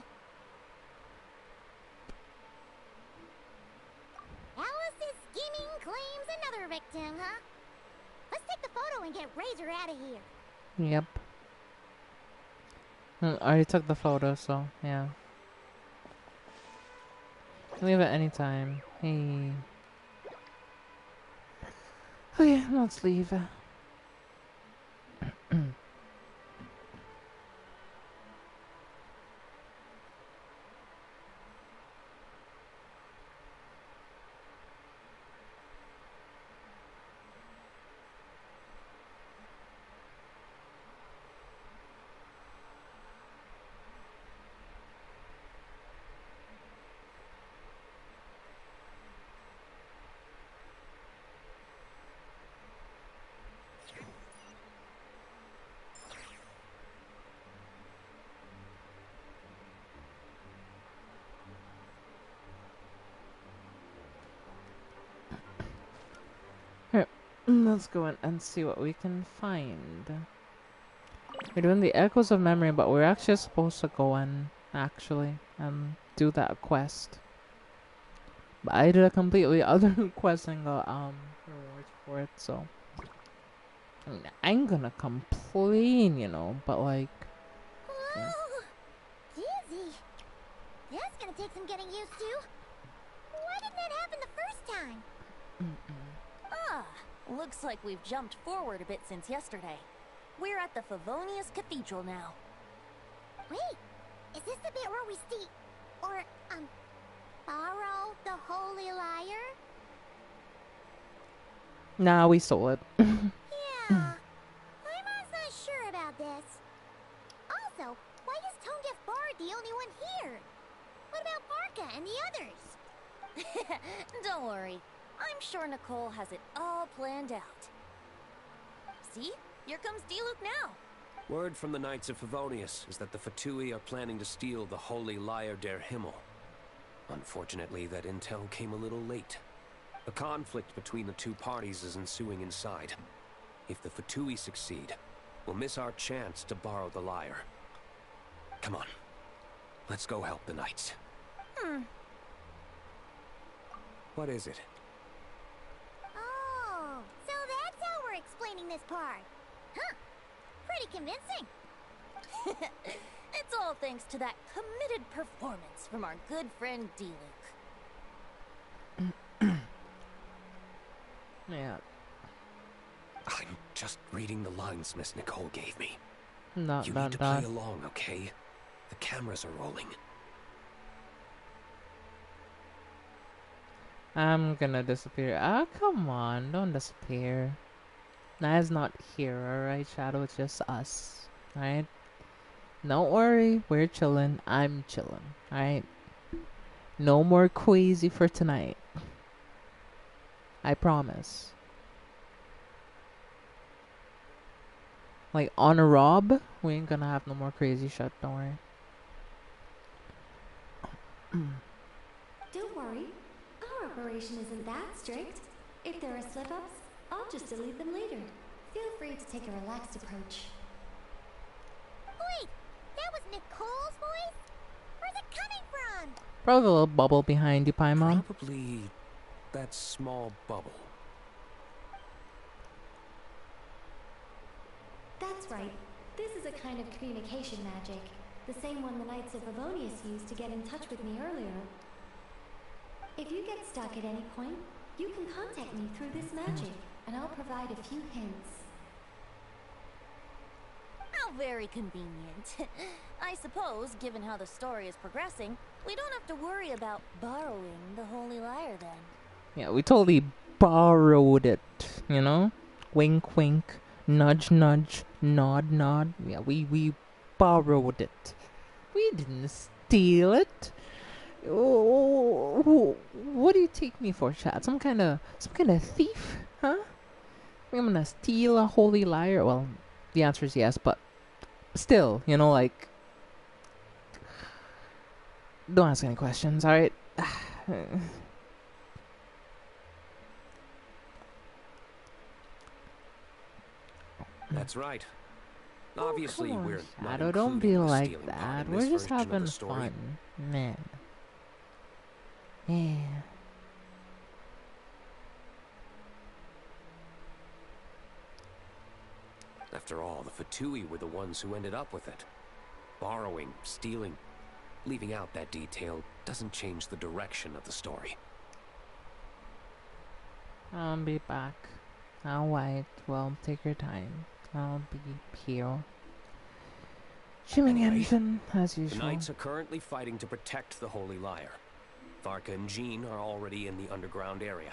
Alice's scheming claims another victim, huh? Let's take the photo and get Razor out of here. Yep. I already took the photo, so yeah. Can leave at any time. Hey. Okay, let's leave. Here, let's go in and see what we can find. We're doing the Echoes of Memory, but we're actually supposed to go in, actually, and do that quest. But I did a completely other quest and got, rewards for it, so. I mean, I ain't gonna complain, you know, but like. Yeah. Whoa! Dizzy! That's gonna take some getting used to. Why didn't that happen the first time? Looks like we've jumped forward a bit since yesterday. We're at the Favonius Cathedral now. Wait, is this the bit where we steal, or, borrow the Holy Lyre? Nah, we stole it. Yeah, Paimon's not sure about this. Also, why is Tone Deaf Bard the only one here? and the others. Don't worry. I'm sure Nicole has it all planned out. See? Here comes Diluc now. Word from the Knights of Favonius is that the Fatui are planning to steal the Holy Lyre der Himmel. Unfortunately, that intel came a little late. A conflict between the two parties is ensuing inside. If the Fatui succeed, we'll miss our chance to borrow the lyre. Come on. Let's go help the Knights. What is it? Oh, so that's how we're explaining this part. Huh. Pretty convincing. It's all thanks to that committed performance from our good friend Diluc. Yeah. I'm just reading the lines Miss Nicole gave me. You Not need that to bad. play along, okay? The cameras are rolling. I'm gonna disappear. Ah, come on, don't disappear. Naya's not here, alright, Shadow? It's just us, alright? Don't worry, we're chillin'. I'm chillin', alright? No more queasy for tonight. I promise. Like, on a rob, we ain't gonna have no more crazy shit, don't worry. Don't worry. Our operation isn't that strict. If there are slip-ups, I'll just delete them later. Feel free to take a relaxed approach. Wait, that was Nicole's voice? Where's it coming from? Probably a little bubble behind you, Paimon. Probably that small bubble. That's right. This is a kind of communication magic. The same one the Knights of Favonius used to get in touch with me earlier. If you get stuck at any point, you can contact me through this magic, and I'll provide a few hints. How very convenient. I suppose, given how the story is progressing, we don't have to worry about borrowing the Holy Lyre then. Yeah, we totally borrowed it, you know? Wink, wink, nudge, nudge, nod, nod. Yeah, we borrowed it. We didn't steal it. Oh, what do you take me for, Chad? Some kind of thief, huh? I'm gonna steal a holy lyre? Well, the answer is yes, but still, you know, like, don't ask any questions, alright? That's right. Obviously, Come on, we're not Shadow, don't including be the like stealing part that. in We're this just version of having the story. fun, man. Yeah. After all, the Fatui were the ones who ended up with it. Borrowing, stealing, leaving out that detail doesn't change the direction of the story. I'll be back. I'll wait. Well, take your time. I'll be here. Shimming Anyway, engine, as The usual. Knights are currently fighting to protect the Holy Lyre. Varka and Jean are already in the underground area.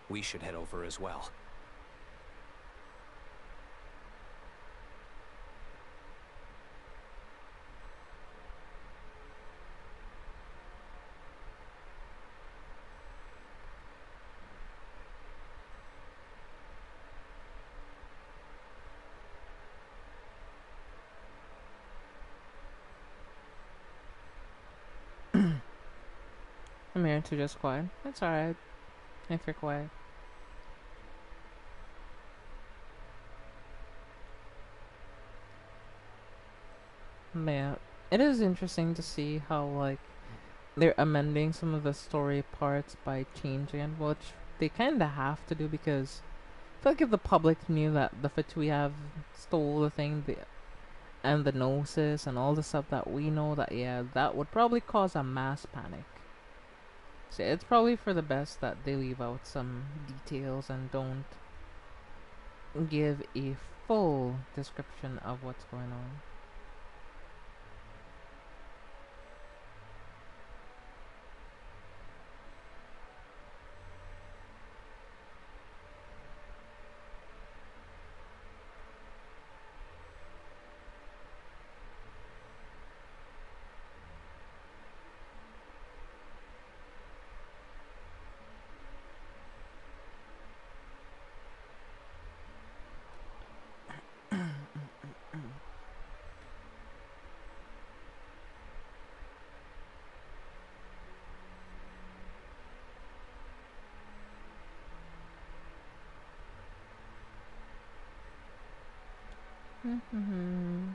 We should head over as well. I'm here to just quiet. It's alright. If you're quiet. Yeah. It is interesting to see how, like, they're amending some of the story parts by changing it, which they kinda have to do because I feel like if the public knew that the Fatui have stole the thing, and the Gnosis and all the stuff that we know, that, yeah, that would probably cause a mass panic. So it's probably for the best that they leave out some details and don't give a full description of what's going on. Mm-hmm.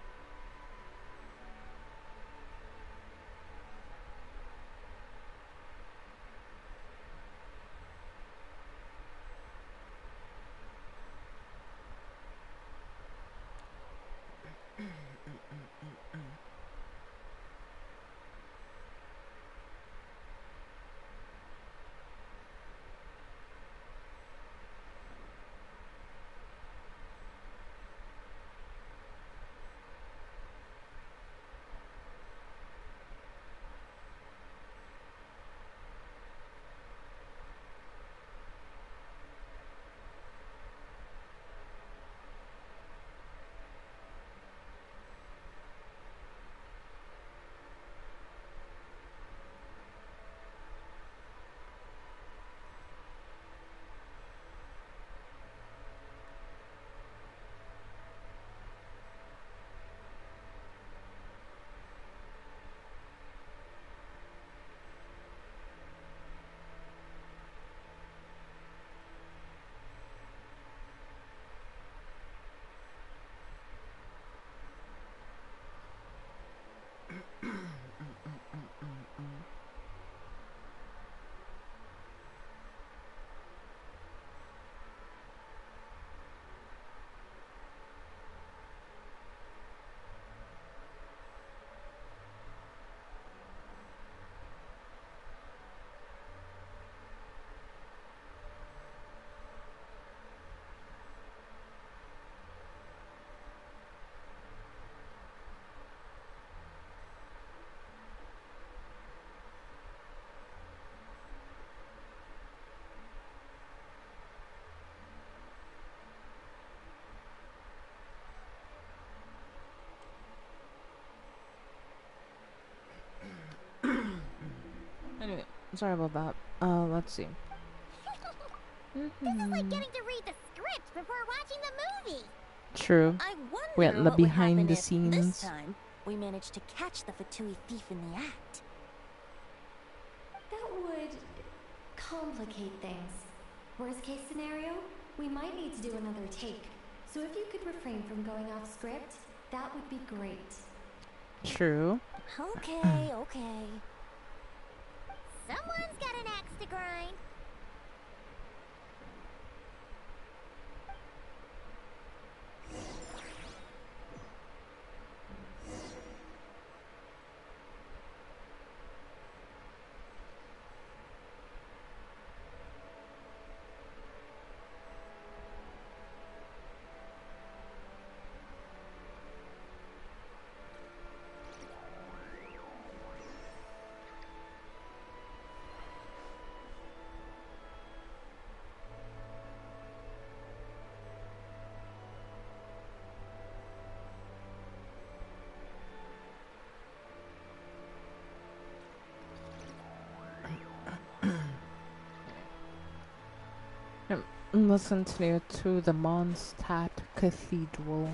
Anyway, sorry about that. Let's see. This is like getting to read the script before watching the movie. True. I We're wonder in the what would behind happen the if this scenes. time we managed to catch the Fatui thief in the act. That would complicate things. Worst case scenario, we might need to do another take. So if you could refrain from going off script, that would be great. True. Okay, okay. Someone's got an axe to grind. Let's continue to the Mondstadt Cathedral.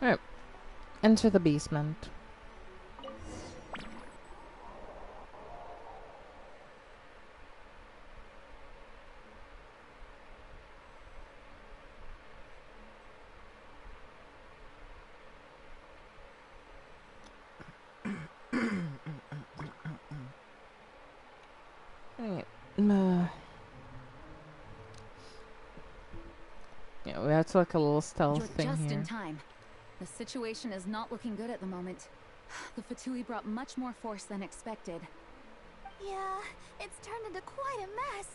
Alright. Enter the basement. Alright. Yeah, we have to like a little stealth You're thing just here. in time. The situation is not looking good at the moment. The Fatui brought much more force than expected. Yeah, it's turned into quite a mess.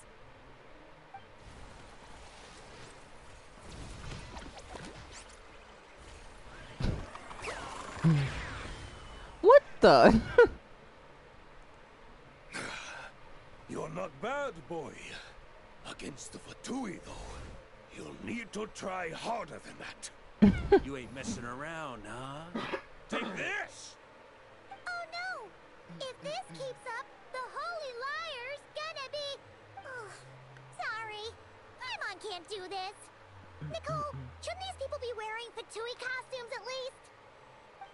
What the? You're not bad, boy. Against the Fatui, though, you'll need to try harder than that. You ain't messing around, huh? Take this! Oh no! If this keeps up, the Holy Liar's gonna be... Ugh, sorry. Paimon can't do this. Nicole, shouldn't these people be wearing Fatui costumes at least?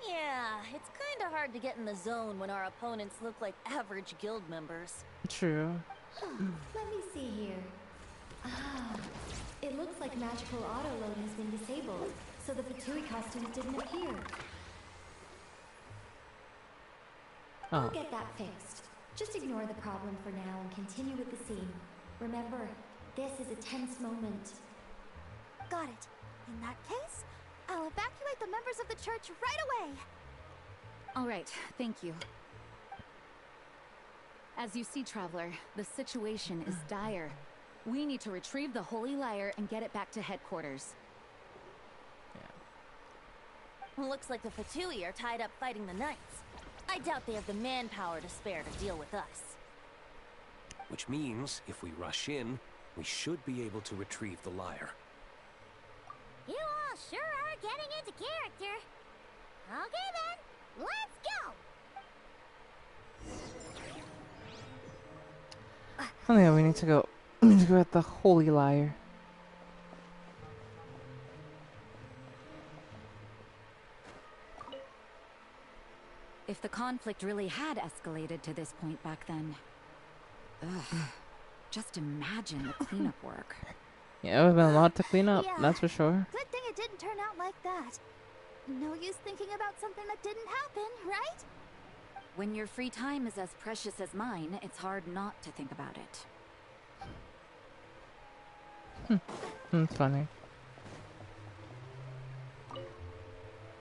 Yeah, it's kinda hard to get in the zone when our opponents look like average guild members. True. Let me see here. Ah, It looks like magical autoload has been disabled, so the Fatui costumes didn't appear. I'll get that fixed. Just ignore the problem for now and continue with the scene. Remember, this is a tense moment. Got it. In that case, I'll evacuate the members of the church right away. All right, thank you. As you see, Traveler, the situation is dire. We need to retrieve the Holy Lyre and get it back to headquarters. Looks like the Fatui are tied up fighting the Knights. I doubt they have the manpower to spare to deal with us. Which means, if we rush in, we should be able to retrieve the lyre. You all sure are getting into character. Okay then, let's go! Oh yeah, we need to go. We need to go at the Holy Lyre. If the conflict really had escalated to this point back then... Ugh. Just imagine the cleanup work. Yeah, it would have been a lot to clean up, that's for sure. Good thing it didn't turn out like that. No use thinking about something that didn't happen, right? When your free time is as precious as mine, it's hard not to think about it. That's funny.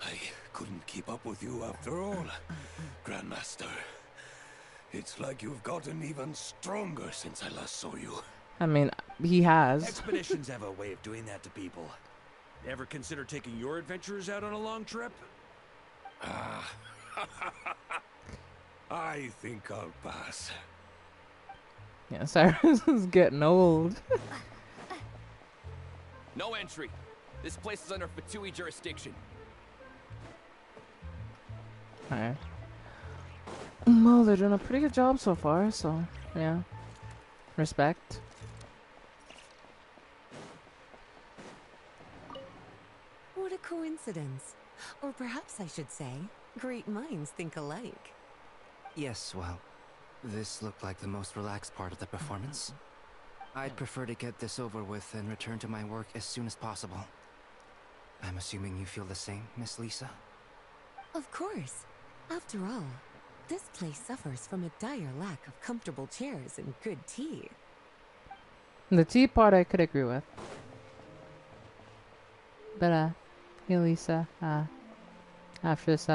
I couldn't keep up with you after all, Grandmaster. It's like you've gotten even stronger since I last saw you. I mean, he has. Expeditions have a way of doing that to people. Ever consider taking your adventurers out on a long trip? I think I'll pass. Yeah, Cyrus is getting old. No entry. This place is under Fatui jurisdiction. Alright. Well, they're doing a pretty good job so far, so, yeah. Respect. What a coincidence. Or perhaps I should say, great minds think alike. Yes, well, this looked like the most relaxed part of the performance. I'd prefer to get this over with and return to my work as soon as possible. I'm assuming you feel the same, Miss Lisa? Of course. After all, this place suffers from a dire lack of comfortable chairs and good tea. The tea part I could agree with. But, hey Lisa, after this,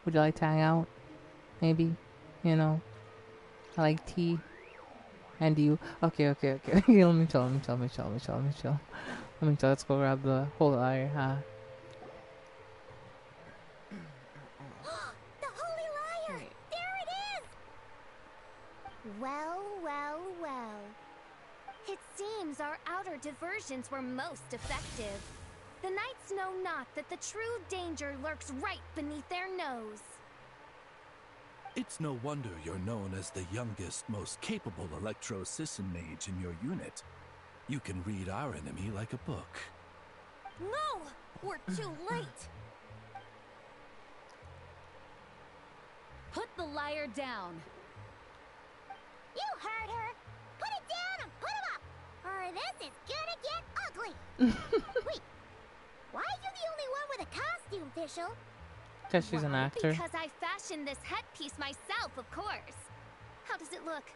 would you like to hang out? Maybe, you know, I like tea. And you, okay, let me chill. Let's go grab the whole lyre, The Holy Lyre! There it is! Well. It seems our outer diversions were most effective. The Knights know not that the true danger lurks right beneath their nose. It's no wonder you're known as the youngest, most capable electro-Sisson mage in your unit. You can read our enemy like a book. No! We're too late! Put the lyre down! You heard her! Put it down and put him up! Or this is gonna get ugly! Wait, why are you the only one with a costume, Fischl? Because she's an actor. Because I fashioned this headpiece myself, of course. How does it look?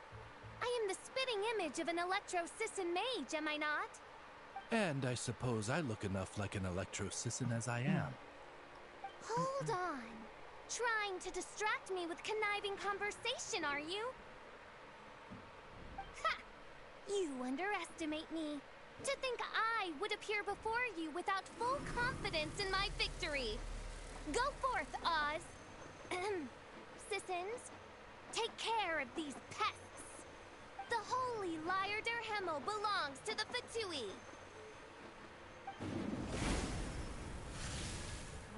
I am the spitting image of an electro-Sisson mage, am I not? And I suppose I look enough like an electro-Sisson as I am. Hold on. Trying to distract me with conniving conversation, are you? Ha! You underestimate me. To think I would appear before you without full confidence in my victory. Go forth, Oz. Sissons, take care of these pests. The Holy Lyre der Himmel belongs to the Fatui.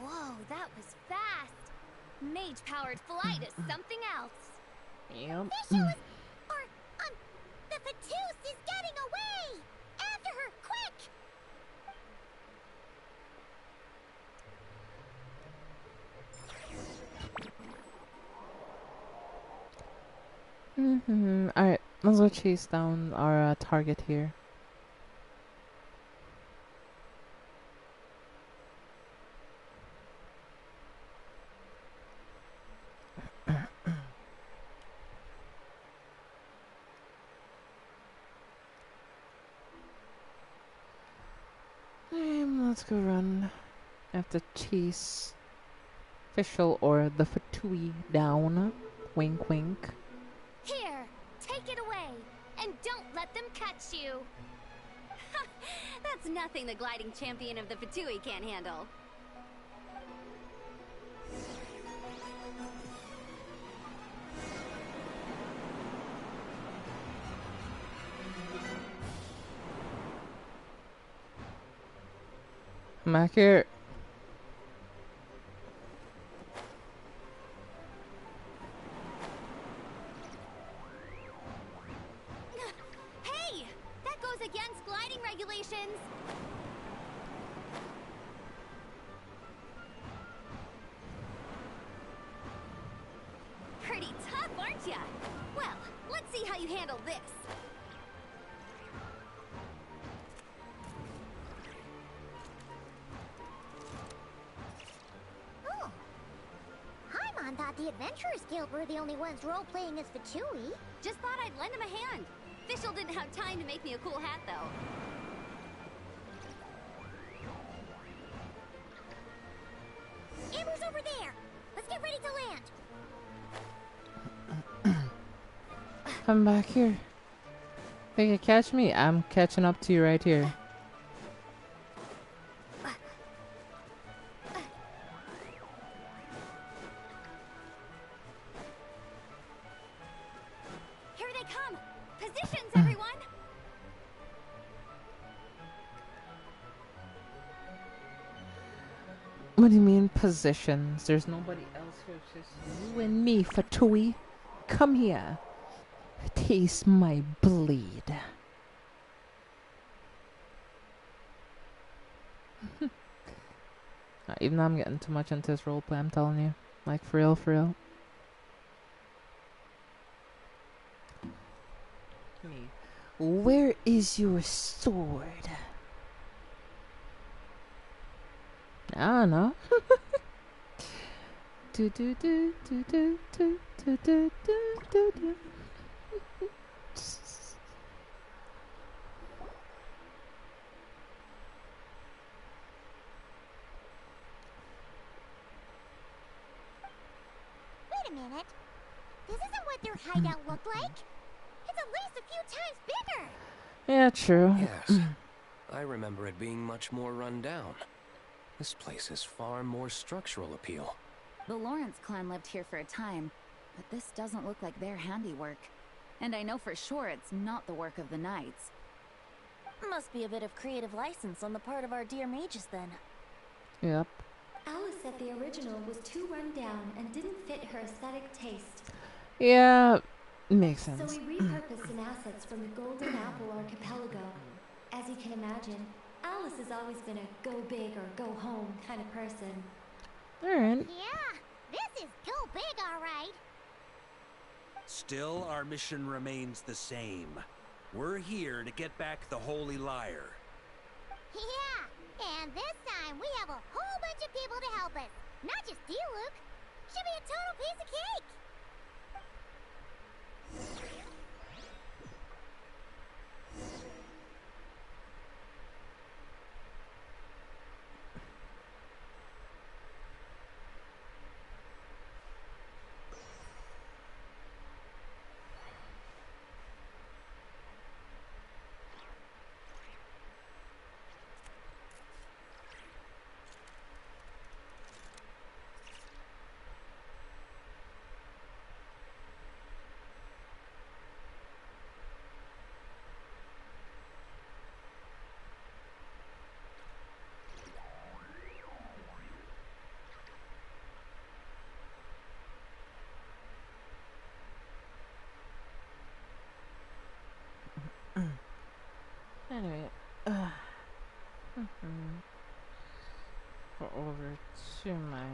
Whoa, that was fast. Mage-powered flight is something else. Yep. The Fatus is getting away! After her, quick! Alright, let's go chase down our target here. Let's go run. I have to chase Fischl or the Fatui down. Wink wink. Here, take it away, and don't let them catch you. That's nothing the gliding champion of the Fatui can't handle. I'm back here. Hey! That goes against gliding regulations! Pretty tough, aren't ya? Well, let's see how you handle this. Oh. Paimon thought the Adventurers Guild were the only ones role-playing as Fatui. Just thought I'd lend him a hand. Fischl didn't have time to make me a cool hat, though. Amber's over there! Let's get ready to land! Come back here. Think you catch me? I'm catching up to you right here. Here they come! Positions, everyone! What do you mean positions? There's nobody else here. It's just you and me, Fatui. Come here. Taste my bleed. Even though I'm getting too much into this roleplay, I'm telling you. Like, for real, for real. Where is your sword? I don't know. do do do do do do do do do do. Wait a minute. This isn't what their hideout looked like. It's at least a few times bigger. Yeah, true. Yes. I remember it being much more run down. This place has far more structural appeal. The Lawrence clan lived here for a time, but this doesn't look like their handiwork. And I know for sure it's not the work of the knights. Must be a bit of creative license on the part of our dear mages then. Yep. Alice said the original was too run down and didn't fit her aesthetic taste. Yeah, makes sense. So we repurposed some assets from the Golden Apple Archipelago. As you can imagine, Alice has always been a go big or go home kind of person. Alright. Yeah, this is go big, alright. Still, our mission remains the same. We're here to get back the Holy Lyre. Yeah, and this time we have a whole bunch of people to help us. Not just you, Luke. Should be a total piece of cake. Anyway, go over to my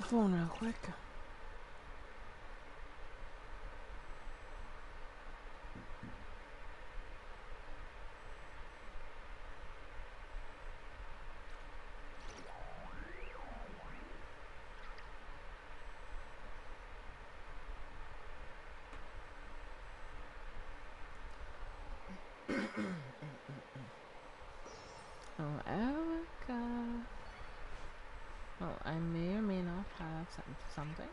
phone real quick. Oh, Erica. Well, I may or may not have something.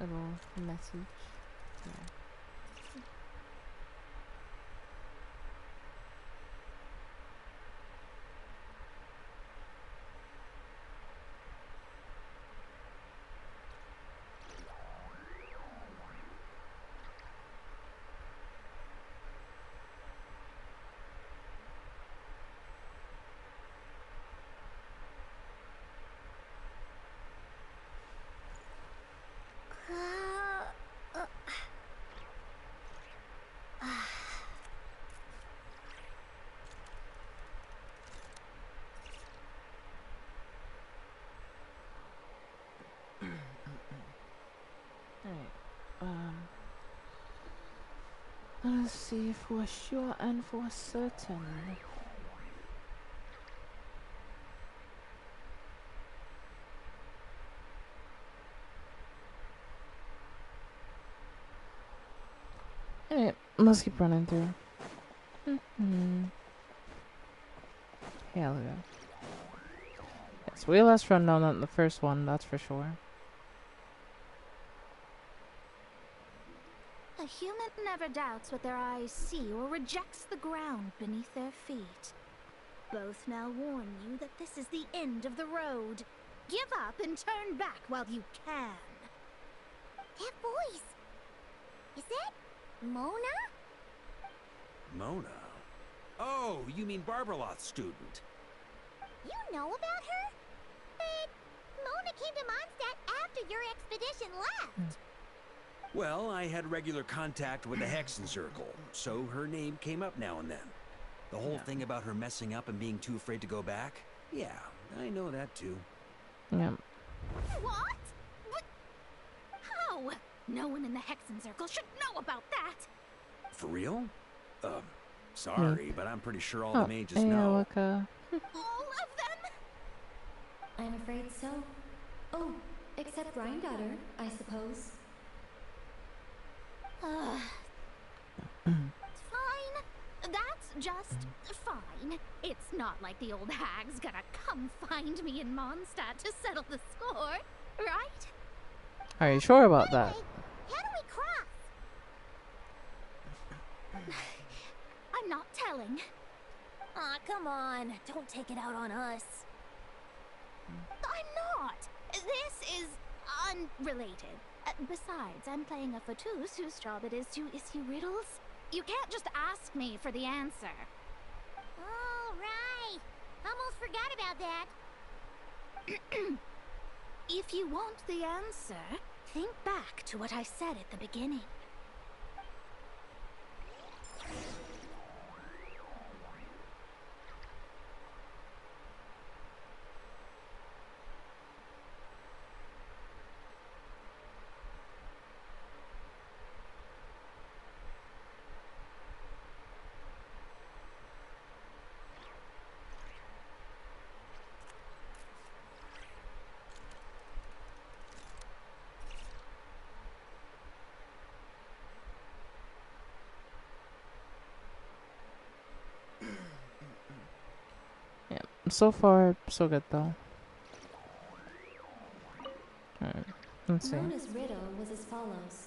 Little message. Yeah. Let's see for sure and for certain. Alright, let's keep running through. Hell yeah. It's way less rundown than the first one, that's for sure. A human never doubts what their eyes see or rejects the ground beneath their feet. Both now warn you that this is the end of the road. Give up and turn back while you can. That voice. Is that Mona? Mona? Oh, you mean Barbarloth's student. You know about her? But Mona came to Mondstadt after your expedition left. Well, I had regular contact with the Hexen Circle, so her name came up now and then. The whole thing about her messing up and being too afraid to go back? Yeah, I know that too. Yeah. What? But how? No one in the Hexen Circle should know about that. For real? Sorry, but I'm pretty sure all the mages hey, know. Erica. All of them? I'm afraid so. Oh, except Rhindaughter, I suppose. Fine. That's just fine. It's not like the old hag's gonna come find me in Mondstadt to settle the score, right? Are you sure about that? How do we cross? I'm not telling. Aw, come on. Don't take it out on us. I'm not. This is unrelated. Besides, I'm playing a fatus whose job it is to issue riddles. You can't just ask me for the answer. All right. Almost forgot about that. If you want the answer, think back to what I said at the beginning. So far, so good though. Alright, let's see. Mona's riddle was as follows.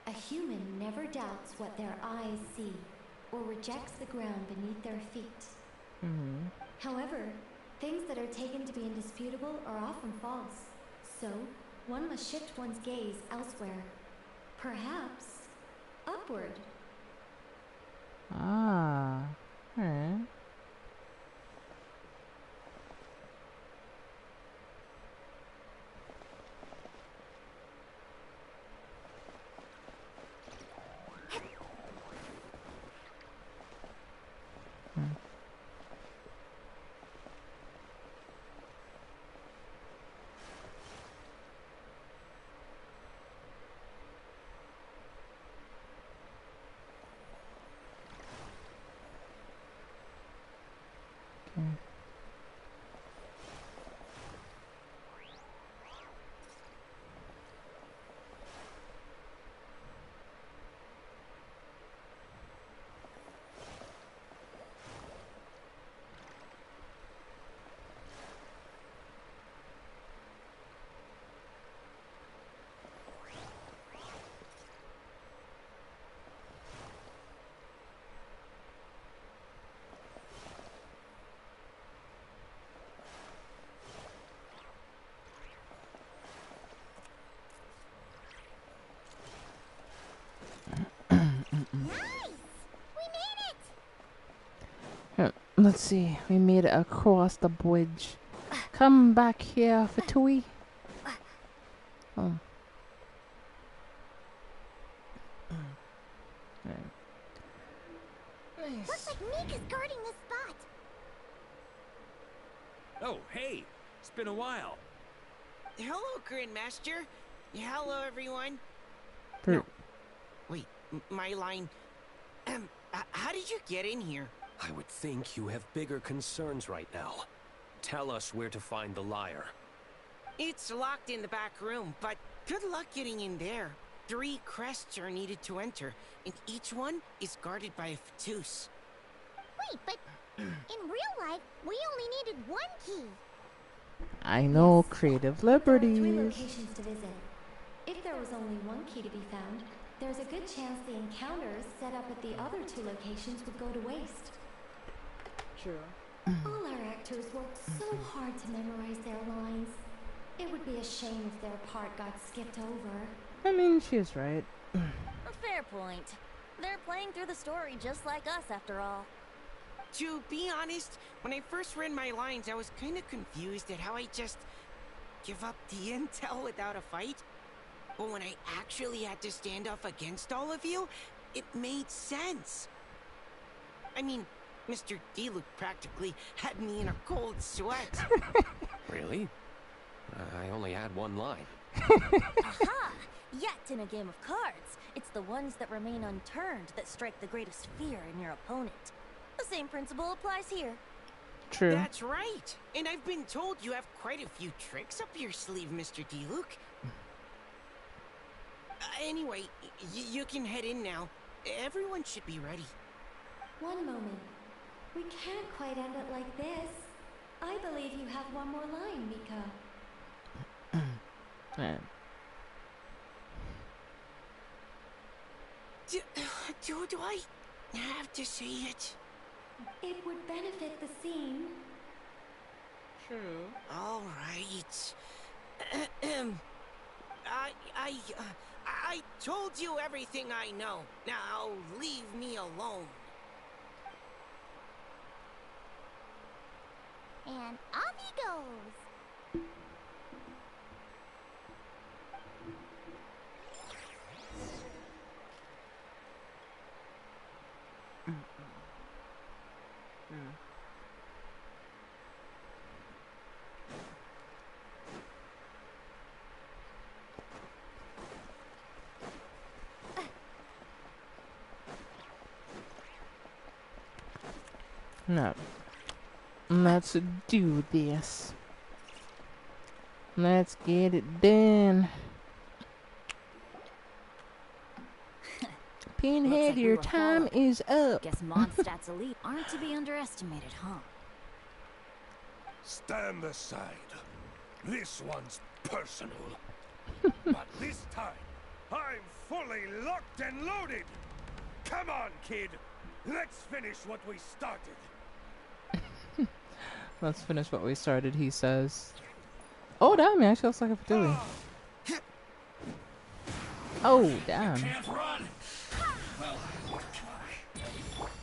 A human never doubts what their eyes see, or rejects the ground beneath their feet. However, things that are taken to be indisputable are often false. So, one must shift one's gaze elsewhere. Perhaps, upward. Ah, alright. Let's see. We made it across the bridge. Come back here, Fatui. Oh. Looks like Mika's guarding this spot. Oh, hey! It's been a while. Hello, Grandmaster. Hello, everyone. No. Wait, my line. How did you get in here? I would think you have bigger concerns right now. Tell us where to find the lyre. It's locked in the back room, but good luck getting in there. 3 crests are needed to enter, and each one is guarded by a Fatus. Wait, but in real life, we only needed 1 key. I know, creative There are 3 liberties. locations to visit. If there was only 1 key to be found, there's a good chance the encounters set up at the other 2 locations would go to waste. True. All our actors worked so hard to memorize their lines. It would be a shame if their part got skipped over. I mean, she's right. A fair point. They're playing through the story just like us, after all. To be honest, when I first read my lines, I was kind of confused at how I just give up the intel without a fight. But when I actually had to stand up against all of you, it made sense. I mean, Mr. D-Luke practically had me in a cold sweat. Really? I only had 1 line. Aha! Yet in a game of cards, it's the ones that remain unturned that strike the greatest fear in your opponent. The same principle applies here. True. That's right. And I've been told you have quite a few tricks up your sleeve, Mr. D-Luke. Anyway, you can head in now. Everyone should be ready. One moment. We can't quite end it like this. I believe you have 1 more line, Mika. Do I have to say it? It would benefit the scene. True. All right. I told you everything I know. Now leave me alone. And off he goes. No. Let's do this. Let's get it done. Pinhead, your time is up. Guess Mondstadt's elite aren't to be underestimated, huh? Stand aside. This one's personal. But this time, I'm fully locked and loaded. Come on, kid. Let's finish what we started. Let's finish what we started, he says. Oh, damn, he actually looks like a Fatui. Oh, damn. Can't run. Well,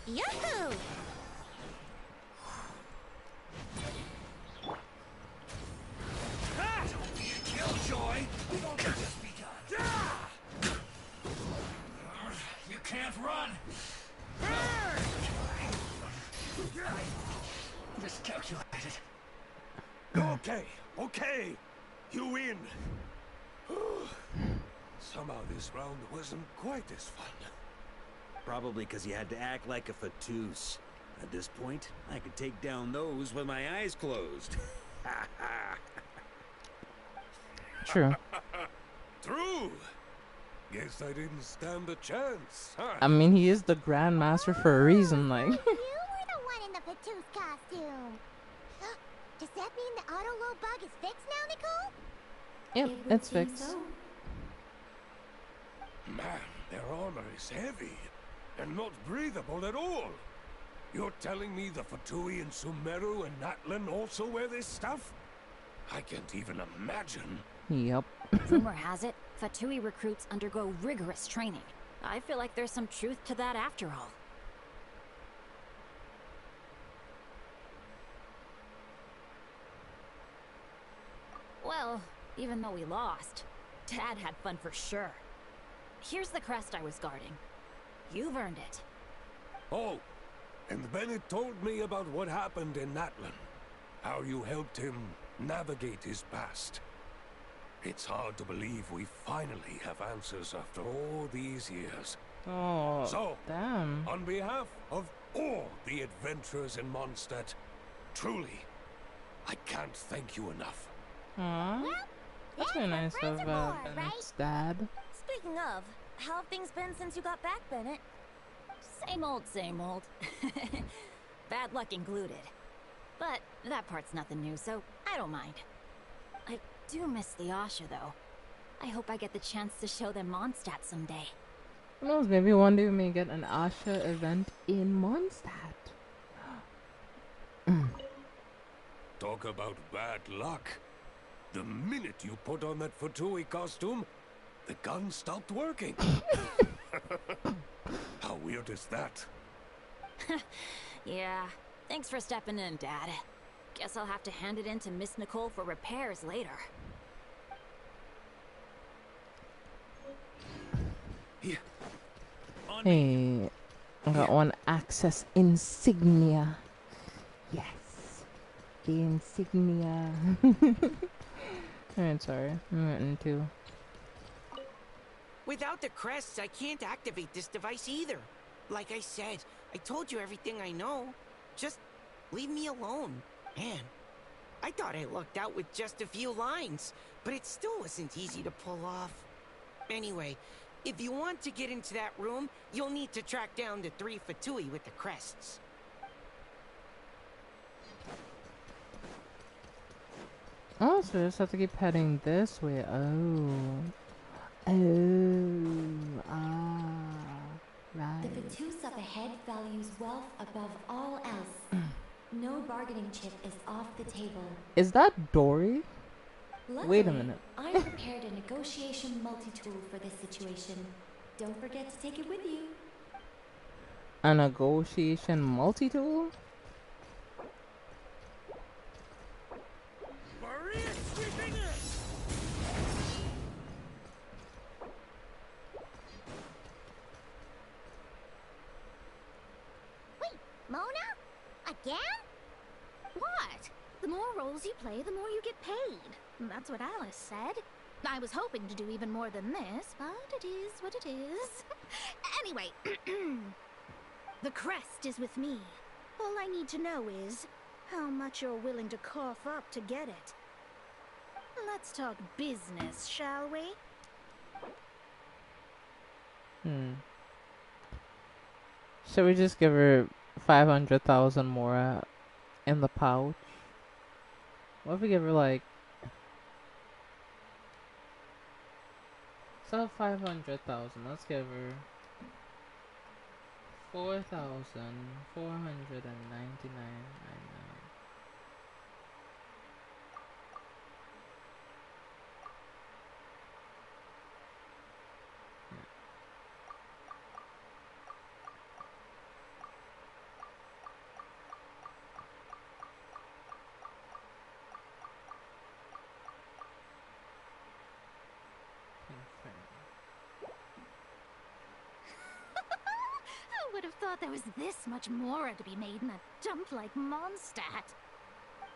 Yahoo! don't be a killjoy. We don't get this begun. You can't run. Miscalculated. Okay. You win. Somehow this round wasn't quite as fun. Probably because you had to act like a Fatus. At this point, I could take down those with my eyes closed. True. True. Guess I didn't stand a chance, huh? I mean, he is the Grandmaster for a reason, like. You were the one in the Fatus costume. Does that mean the auto-low bug is fixed now, Nicole? Yep, it's fixed. Man, their armor is heavy and not breathable at all. You're telling me the Fatui in Sumeru and Natlan also wear this stuff? I can't even imagine. Yep. Rumor has it, Fatui recruits undergo rigorous training. I feel like there's some truth to that after all. Even though we lost, Dad had fun for sure. Here's the crest I was guarding. You've earned it. Oh, and Bennett told me about what happened in Natlan. How you helped him navigate his past. It's hard to believe we finally have answers after all these years. Oh, so, damn. On behalf of all the adventurers in Mondstadt, truly, I can't thank you enough. Aww. That's really nice of Bennett's dad. Speaking of, how have things been since you got back, Bennett? Same old, same old. Bad luck included. But that part's nothing new, so I don't mind. I do miss the Asha, though. I hope I get the chance to show them Mondstadt someday. Who knows, maybe one day we may get an Asha event in Mondstadt. Talk about bad luck. The minute you put on that Fatui costume, the gun stopped working. How weird is that? Yeah, thanks for stepping in, Dad. Guess I'll have to hand it in to Miss Nicole for repairs later. Yeah. Hey, I got one access insignia. Yes. The insignia. Alright, sorry. I'm getting too. Without the crests, I can't activate this device either. Like I said, I told you everything I know. Just leave me alone. Man, I thought I lucked out with just a few lines, but it still wasn't easy to pull off. Anyway, if you want to get into that room, you'll need to track down the 3 Fatui with the crests. Oh, so I just have to keep heading this way. Oh. Right. The Fatus up ahead values wealth above all else. No bargaining chip is off the table. Is that Dory? Luckily, Wait a minute. I prepared a negotiation multi-tool for this situation. Don't forget to take it with you. A negotiation multi-tool? Mona? Again? What? The more roles you play, the more you get paid. That's what Alice said. I was hoping to do even more than this, but it is what it is. Anyway, the crest is with me. All I need to know is how much you're willing to cough up to get it. Let's talk business, shall we? Should we just give her 500,000 more in the pouch? What if we give her like... So 500,000. Let's give her 4,499.99. I would have thought there was this much more to be made in a dump like Mondstadt.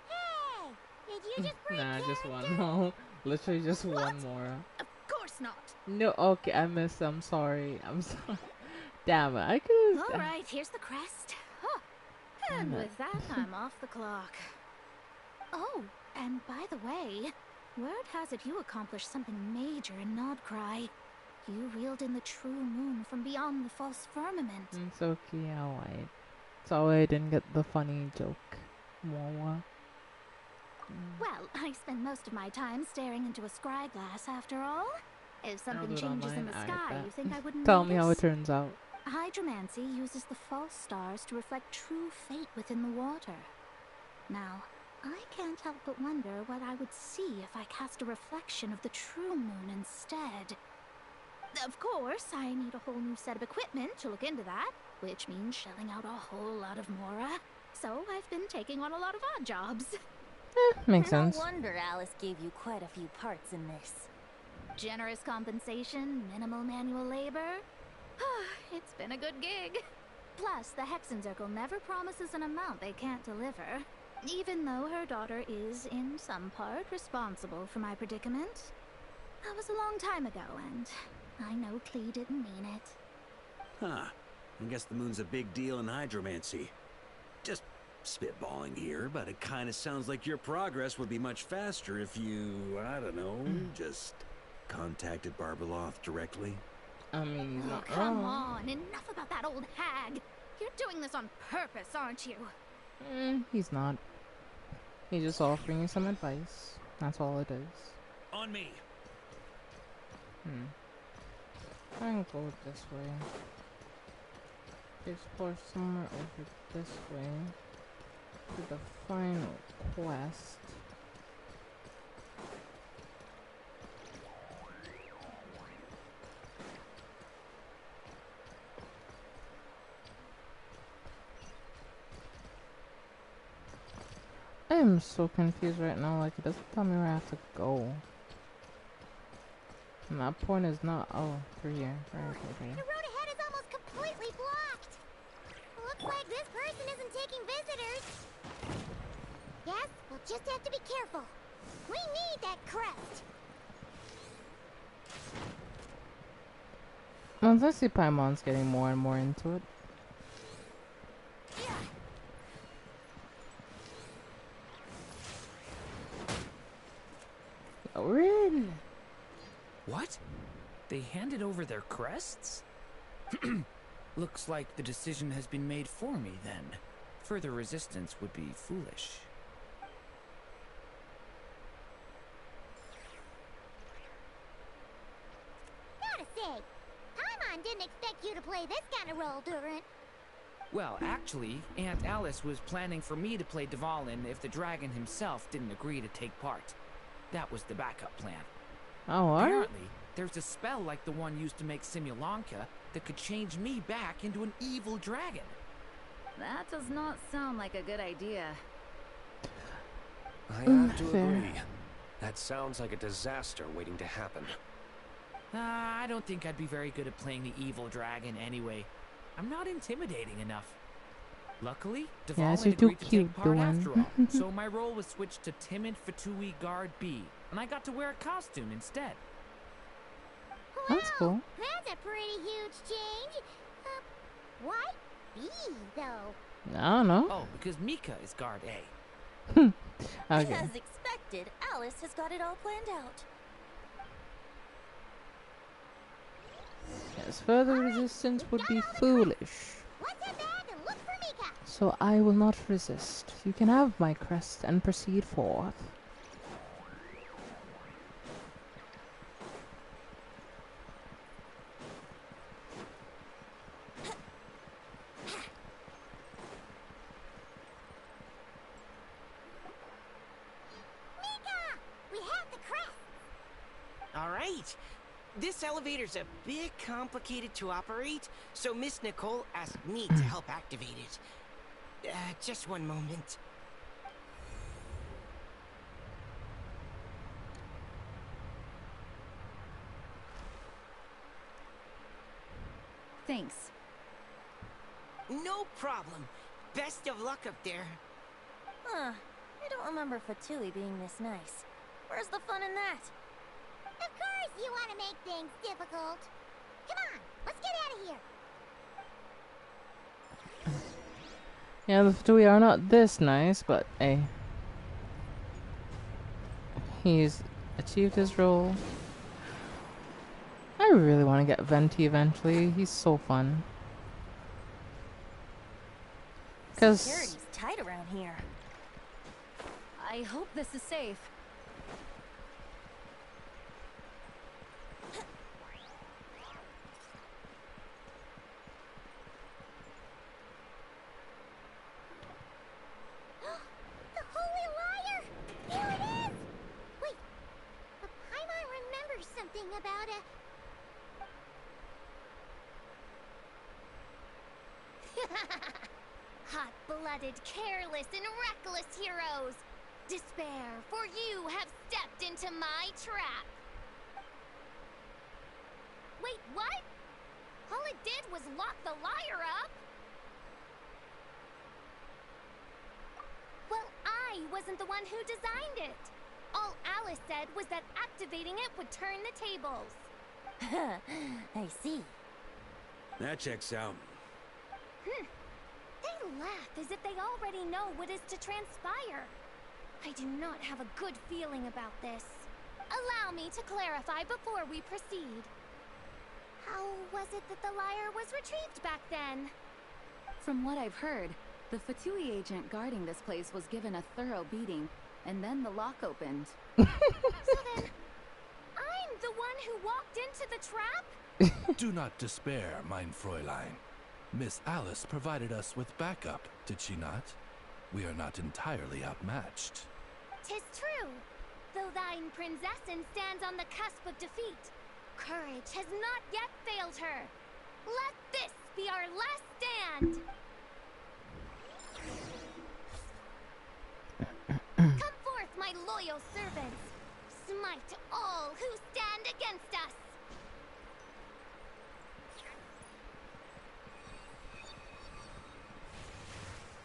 Hey! Did you just break Nah, just one more. Literally just one more. Of course not. No, okay, I missed. I'm sorry. I'm sorry. Damn it, I could've... Alright, here's the crest. Huh. And with that, I'm off the clock. Oh, and by the way, word has it you accomplished something major in Nodcry. You reeled in the true moon from beyond the false firmament. It's okay, alright. Sorry I didn't get the funny joke. Wawa. Well, I spend most of my time staring into a scry glass after all. If something changes in the sky, you think I wouldn't Tell me notice? how it turns out. Hydromancy uses the false stars to reflect true fate within the water. Now, I can't help but wonder what I would see if I cast a reflection of the true moon instead. Of course, I need a whole new set of equipment to look into that, which means shelling out a whole lot of mora. So I've been taking on a lot of odd jobs. Makes No sense. wonder Alice gave you quite a few parts in this. Generous compensation, minimal manual labor. It's been a good gig. Plus, the Hexen Circle never promises an amount they can't deliver. Even though her daughter is, in some part, responsible for my predicament. That was a long time ago, and I know Klee didn't mean it. Huh. I guess the moon's a big deal in hydromancy. Just spitballing here, but it kind of sounds like your progress would be much faster if you, I don't know, just contacted Barbeloth directly. I mean, he's not Come wrong. on, enough about that old hag. You're doing this on purpose, aren't you? He's not. He's just offering you some advice. That's all it is. On me. I can go this way. Explore somewhere over this way to the final quest. I am so confused right now, like it doesn't tell me where I have to go. And that point is not, oh, through here. Right, okay. The road ahead is almost completely blocked. Looks like this person isn't taking visitors. Yes, we'll just have to be careful. We need that crest. Once I see Paimon's getting more and more into it. Rin! What? They handed over their crests? Looks like the decision has been made for me, then. Further resistance would be foolish. Gotta say, Paimon didn't expect you to play this kind of role, Durant. Well, actually, Aunt Alice was planning for me to play Dvalin if the dragon himself didn't agree to take part. That was the backup plan. Oh, alright. Apparently, there's a spell like the one used to make Simulanka that could change me back into an evil dragon. That does not sound like a good idea. I have to agree. That sounds like a disaster waiting to happen. I don't think I'd be very good at playing the evil dragon anyway. I'm not intimidating enough. Luckily, Yes, Dvalin you're too agreed to cute, take part Dwayne. after all, so my role was switched to timid Fatui Guard B, and I got to wear a costume instead. That's cool. That's a pretty huge change. Why B, though? I don't know. Oh, because Mika is Guard A. Okay. As expected, Alice has got it all planned out. Yes, further resistance would be foolish. Let's head back and look for Mika. So I will not resist. You can have my crest and proceed forth. Mika! We have the crest. All right. This elevator's a bit complicated to operate, so Miss Nicole asked me to help activate it. Just one moment. Thanks. No problem. Best of luck up there. Huh. I don't remember Fatui being this nice. Where's the fun in that? Of course you want to make things difficult. Come on, let's get out of here. Yeah, the Fatui are not this nice, but hey. He's achieved his role. I really want to get Venti eventually. He's so fun. Because Security's tight around here. I hope this is safe. The Holy Liar! There it is! Wait, Paimon remembers something about a... Hot-blooded, careless, and reckless heroes! despair, for you have stepped into my trap. Wait, what? All it did was lock the liar up. Well, I wasn't the one who designed it. All Alice said was that activating it would turn the tables. I see. That checks out. They laugh as if they already know what is to transpire. I do not have a good feeling about this. Allow me to clarify before we proceed. How was it that the lyre was retrieved back then? From what I've heard, the Fatui agent guarding this place was given a thorough beating, and then the lock opened. So then, I'm the one who walked into the trap? Do not despair, mein Fräulein. Miss Alice provided us with backup, did she not? We are not entirely outmatched. 'Tis true. Though thine Prinzessin stands on the cusp of defeat, courage has not yet failed her. Let this be our last stand. Come forth, my loyal servants. Smite all who stand against us.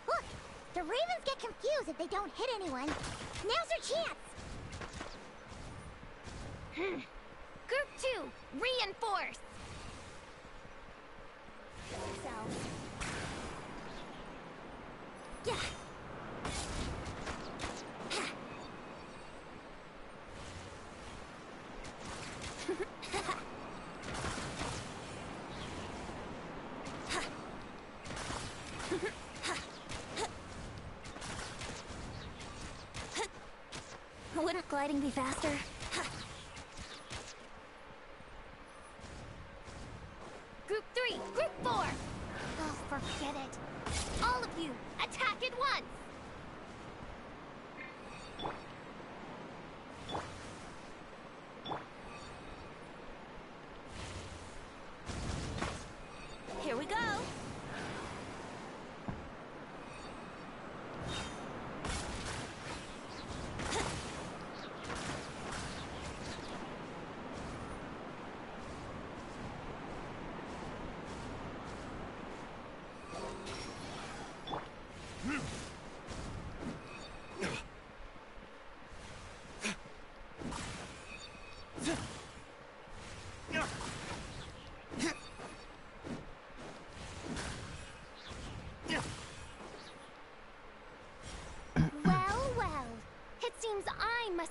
Look, the ravens get confused if they don't hit anyone. Now's your chance. Group 2, reinforce. Yourselves. Yeah. Wouldn't gliding be faster? Group 3, Group 4! Oh, forget it. All of you, attack at once! Here we go!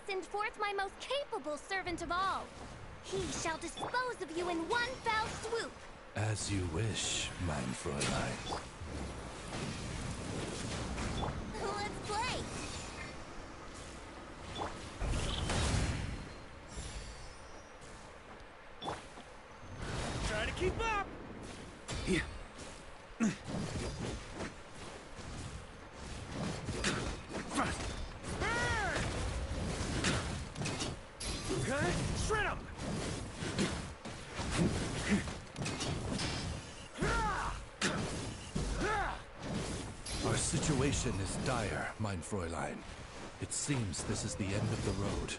Send forth my most capable servant of all. He shall dispose of you in one fell swoop. As you wish, mein Fräulein. Let's play. Try to keep up. Yeah. Shred him! Our situation is dire, mein Fräulein. It seems this is the end of the road.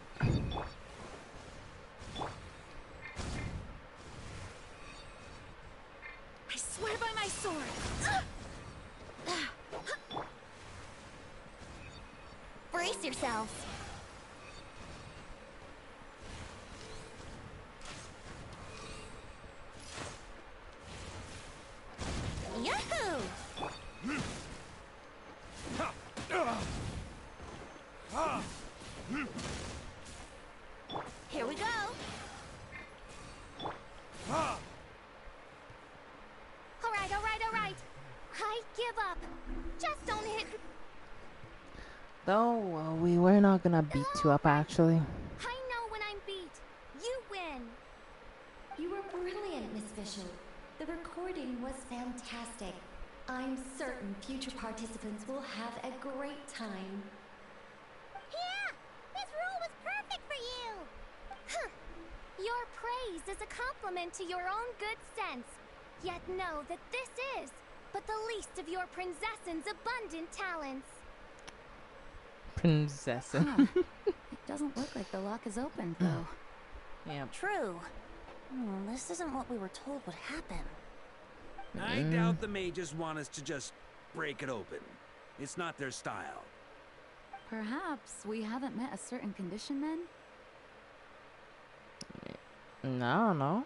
I swear by my sword! Brace yourselves. Yahoo! Here we go! Alright. I give up. Just don't hit... No, we were not gonna beat you up, actually. I know when I'm beat. You win. You were brilliant, Miss Fischl. The recording was fantastic. I'm certain future participants will have a great time. Yeah! This rule was perfect for you! Huh. Your praise is a compliment to your own good sense. Yet know that this is but the least of your Prinzessin's abundant talents. Princessin. Huh. It doesn't look like the lock is open, though. Yeah. True. This isn't what we were told would happen. I doubt the mages want us to just break it open. It's not their style. Perhaps we haven't met a certain condition then? No, no.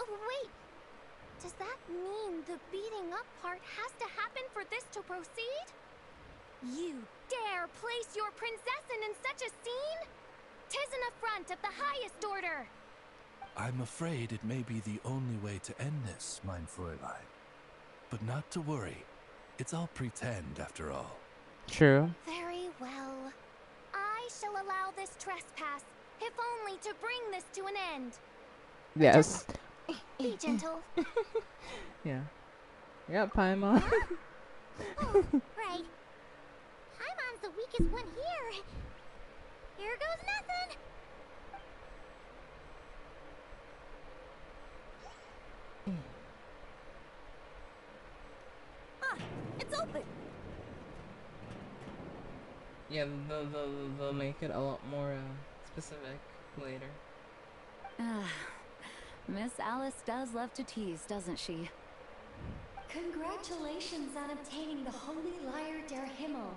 Oh, wait! Does that mean the beating up part has to happen for this to proceed? You dare place your princessin in such a scene? 'Tis an affront of the highest order! I'm afraid it may be the only way to end this, mein Fräulein. But not to worry. It's all pretend, after all. True. Very well. I shall allow this trespass, if only to bring this to an end. Yes. Be gentle. Yeah. Yeah, Paimon. Right. Paimon's the weakest one here. Here goes nothing. It's open. Yeah, they'll make it a lot more specific later. Miss Alice does love to tease, doesn't she? Congratulations on obtaining the Holy Lyre der Himmel.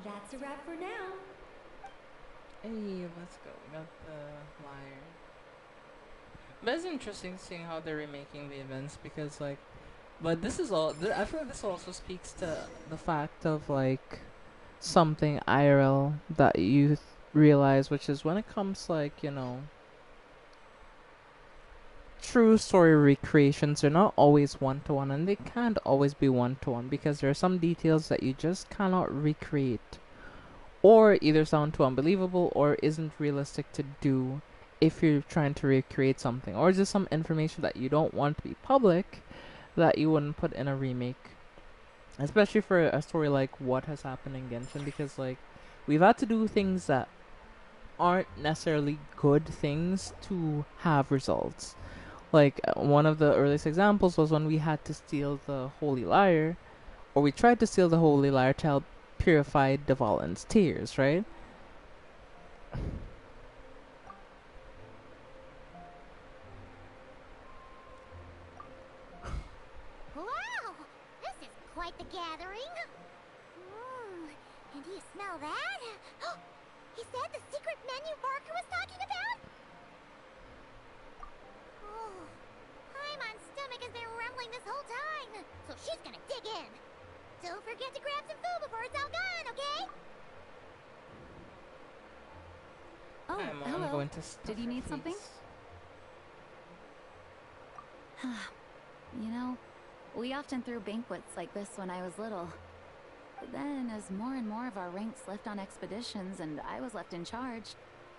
That's a wrap for now. Hey, let's go. We got the lyre. But it's interesting seeing how they're remaking the events because, like, but this is all. I feel like this also speaks to the fact of like something IRL that you realize, which is when it comes like true story recreations are not always one-to-one, and they can't always be one-to-one because there are some details that you just cannot recreate, or either sound too unbelievable or isn't realistic to do if you're trying to recreate something, or just some information that you don't want to be public that you wouldn't put in a remake, especially for a story like what has happened in Genshin, because like we've had to do things that aren't necessarily good things to have results. Like one of the earliest examples was when we had to steal the Holy Lyre, or we tried to steal the Holy Lyre to help purify Devalin's tears, right? Wow! This is quite the gathering. And do you smell that? Is that the secret menu Barker was talking about? Oh, Paimon's stomach has been rumbling this whole time, so she's gonna dig in. Don't forget to grab some food before it's all gone, okay? Oh, I'm hello. going to Did you need something? You know, we often threw banquets like this when I was little. But then, as more and more of our ranks left on expeditions and I was left in charge,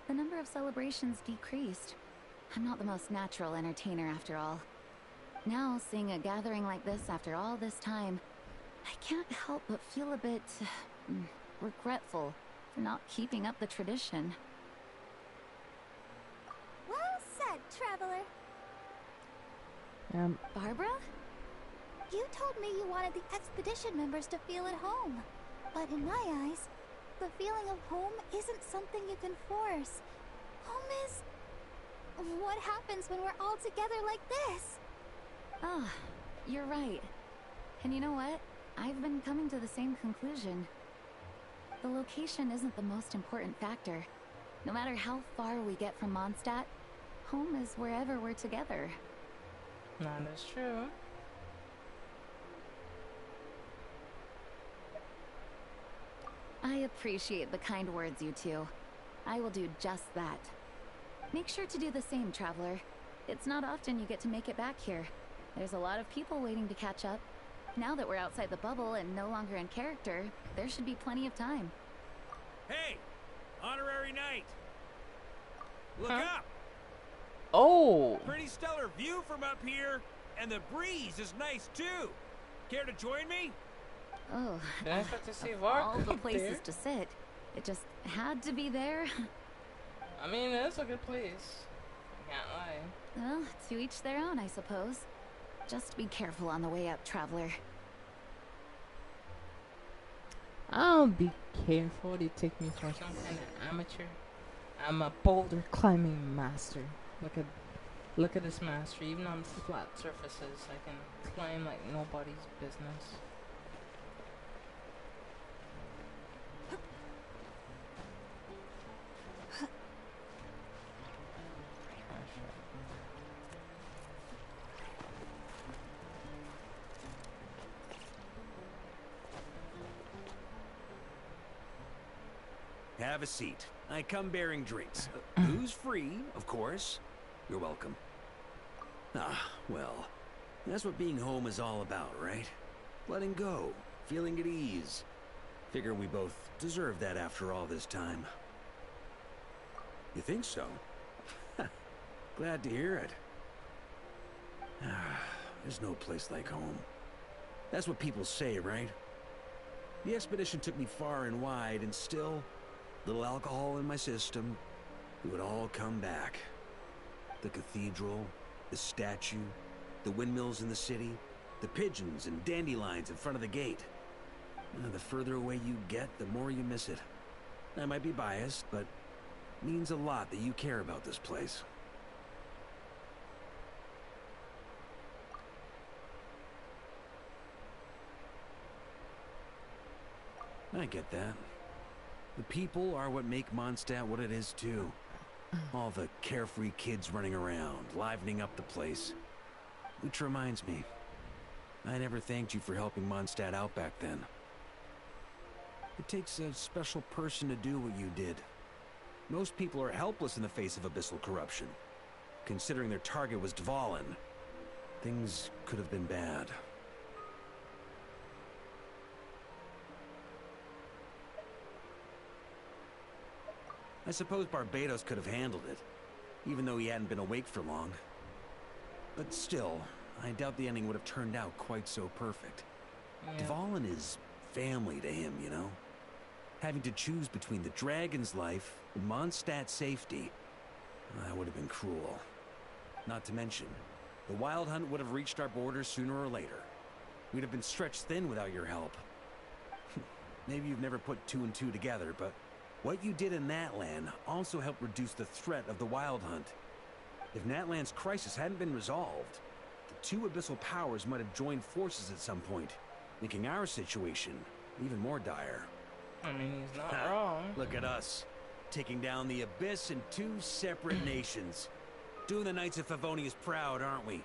the number of celebrations decreased. I'm not the most natural entertainer after all. Now, seeing a gathering like this after all this time, I can't help but feel a bit regretful for not keeping up the tradition. Well said, traveler. Barbara? You told me you wanted the expedition members to feel at home. But in my eyes, the feeling of home isn't something you can force. Home is what happens when we're all together like this. Ah, you're right. And you know what? I've been coming to the same conclusion. The location isn't the most important factor. No matter how far we get from Mondstadt, home is wherever we're together. That is true. I appreciate the kind words, you two. I will do just that. Make sure to do the same, traveler. It's not often you get to make it back here. There's a lot of people waiting to catch up. Now that we're outside the bubble and no longer in character, there should be plenty of time. Hey! Honorary knight! Look up! Oh! Pretty stellar view from up here, and the breeze is nice too. Care to join me? Oh, Did I expect to see Vark all the up places there? to sit. It just had to be there. I mean, it's a good place. Can't lie. Well, to each their own, I suppose. Just be careful on the way up, traveler. I'll be careful. You take me for some kind of amateur. I'm a boulder climbing master. Look at this master. Even on flat surfaces, I can climb like nobody's business. Have a seat. I come bearing drinks. Booze free, of course. You're welcome. Ah, well, that's what being home is all about, right? Letting go, feeling at ease. Figure we both deserve that after all this time. You think so? Glad to hear it. There's no place like home. That's what people say, right? The expedition took me far and wide, and still, little alcohol in my system, it would all come back. The cathedral, the statue, the windmills in the city, the pigeons and dandelions in front of the gate. The further away you get, the more you miss it. I might be biased, but it means a lot that you care about this place. I get that. The people are what make Mondstadt what it is, too. All the carefree kids running around, livening up the place. Which reminds me, I never thanked you for helping Mondstadt out back then. It takes a special person to do what you did. Most people are helpless in the face of abyssal corruption. Considering their target was Dvalin, things could have been bad. I suppose Barbados could have handled it, even though he hadn't been awake for long. But still, I doubt the ending would have turned out quite so perfect. Yeah. Dvalin is family to him, you know? Having to choose between the dragon's life and Mondstadt's safety, that would have been cruel. Not to mention, the Wild Hunt would have reached our borders sooner or later. We'd have been stretched thin without your help. Maybe you've never put two and two together, but what you did in Natlan also helped reduce the threat of the Wild Hunt. If Natlan's crisis hadn't been resolved, the two abyssal powers might have joined forces at some point, making our situation even more dire. I mean, he's not wrong. Look at us, taking down the Abyss in two separate nations. Doing the Knights of Favonius proud, aren't we?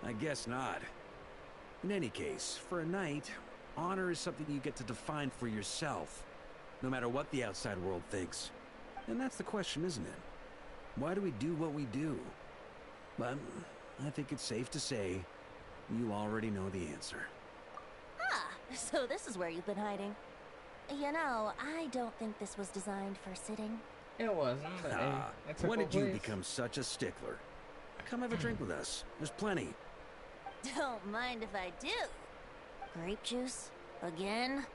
I guess not. In any case, for a knight, honor is something you get to define for yourself, no matter what the outside world thinks. And that's the question, isn't it? Why do we do what we do? But I think it's safe to say you already know the answer. Ah, so this is where you've been hiding. You know, I don't think this was designed for sitting. It wasn't, but when did you become such a stickler? Come have a drink with us. There's plenty. Don't mind if I do. Grape juice? Again?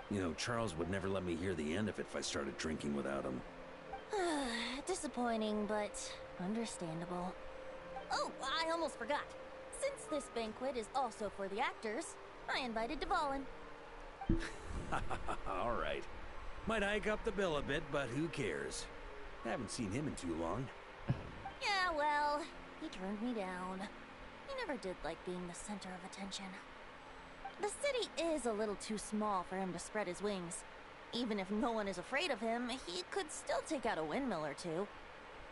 You know, Charles would never let me hear the end of it if I started drinking without him. Disappointing, but understandable. Oh, I almost forgot. Since this banquet is also for the actors, I invited Dvalin. All right. Might hike up the bill a bit, but who cares? Haven't seen him in too long. Yeah, well, he turned me down. He never did like being the center of attention. The city is a little too small for him to spread his wings. Even if no one is afraid of him, he could still take out a windmill or two.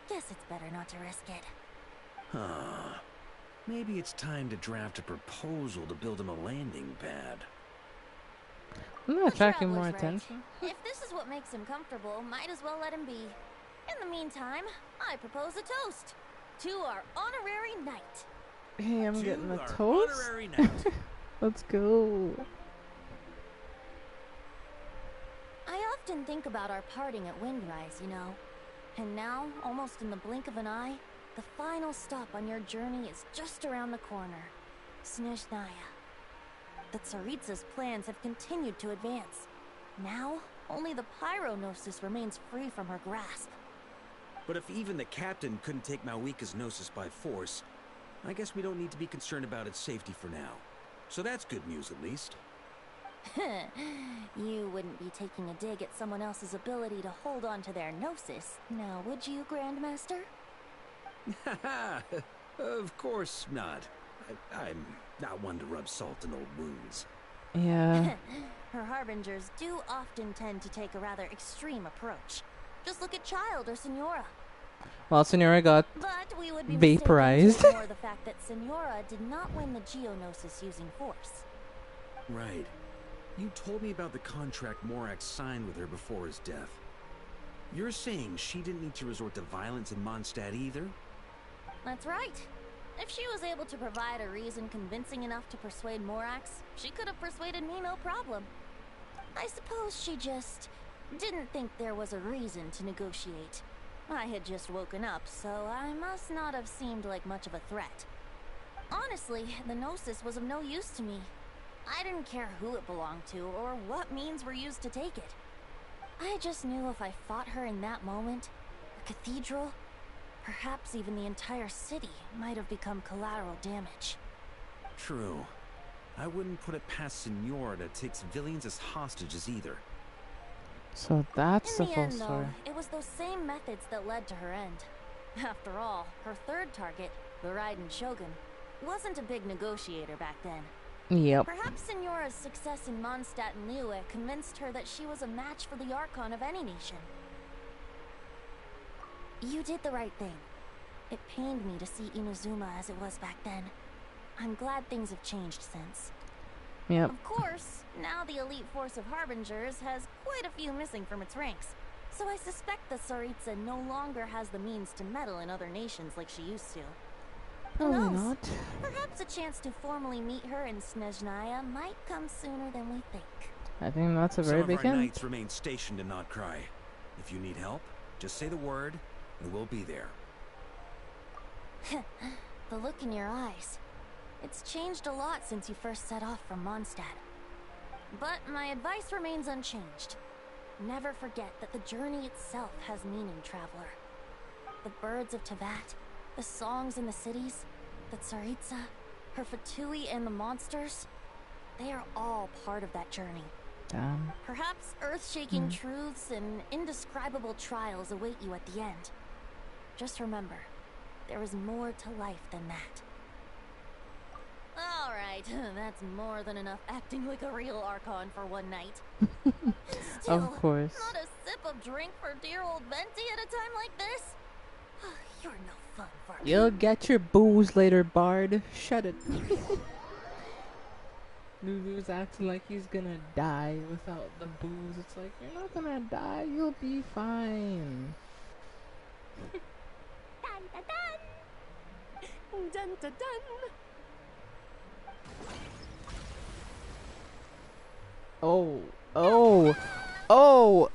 Guess it's better not to risk it. Huh. Maybe it's time to draft a proposal to build him a landing pad. I'm not attracting more Traveler's right. attention. If this is what makes him comfortable, might as well let him be. In the meantime, I propose a toast to our honorary knight. Hey, I'm To getting a our toast. honorary knight. Let's go. I often think about our parting at Windrise, you know. And now, almost in the blink of an eye, the final stop on your journey is just around the corner. Snezhnaya. The Tsaritsa's plans have continued to advance, Now, only the Pyronosis remains free from her grasp. But if even the captain couldn't take Mawika's Gnosis by force, I guess we don't need to be concerned about its safety for now. So that's good news, at least. You wouldn't be taking a dig at someone else's ability to hold on to their Gnosis, now would you, Grandmaster? Haha, of course not. I'm not one to rub salt in old wounds. Yeah. Her harbingers do often tend to take a rather extreme approach. Just look at Child or Senora. Well, Senora got But we would be vaporized. mistaken to ignore the fact that Senora did not win the Geonosis using force. Right. You told me about the contract Morax signed with her before his death. You're saying she didn't need to resort to violence in Mondstadt either? That's right. If she was able to provide a reason convincing enough to persuade Morax, she could have persuaded me no problem. I suppose she just didn't think there was a reason to negotiate. I had just woken up, so I must not have seemed like much of a threat. Honestly, the Gnosis was of no use to me. I didn't care who it belonged to or what means were used to take it. I just knew if I fought her in that moment, the cathedral, perhaps even the entire city, might have become collateral damage. True. I wouldn't put it past Senora to take civilians as hostages either. So that's the In the full end, story. though, it was those same methods that led to her end. After all, her third target, the Raiden Shogun, wasn't a big negotiator back then. Yep. Perhaps Senora's success in Mondstadt and Liyue convinced her that she was a match for the Archon of any nation. You did the right thing. It pained me to see Inazuma as it was back then. I'm glad things have changed since. Yep. Of course, now the elite force of Harbingers has quite a few missing from its ranks, so I suspect that Tsaritsa no longer has the means to meddle in other nations like she used to. Who Probably knows? not. Perhaps a chance to formally meet her in Snezhnaya might come sooner than we think. I think that's a very Some big of our hint. knights remain stationed in Not Cry. If you need help, just say the word, and we'll be there. The look in your eyes. It's changed a lot since you first set off from Mondstadt. But my advice remains unchanged. Never forget that the journey itself has meaning, traveler. The birds of Teyvat, the songs in the cities, the Tsaritsa, her Fatui and the monsters, they are all part of that journey. Damn. Perhaps earth-shaking truths and indescribable trials await you at the end. Just remember, there is more to life than that. Alright, that's more than enough acting like a real Archon for one night. Still, Of course. not a sip of drink for dear old Venti at a time like this? You're no fun for me. You'll get your booze later, Bard. Shut it. Lulu's acting like he's gonna die without the booze. It's like, you're not gonna die. You'll be fine. Dun dun dun! Dun dun dun! Oh. Oh. Oh.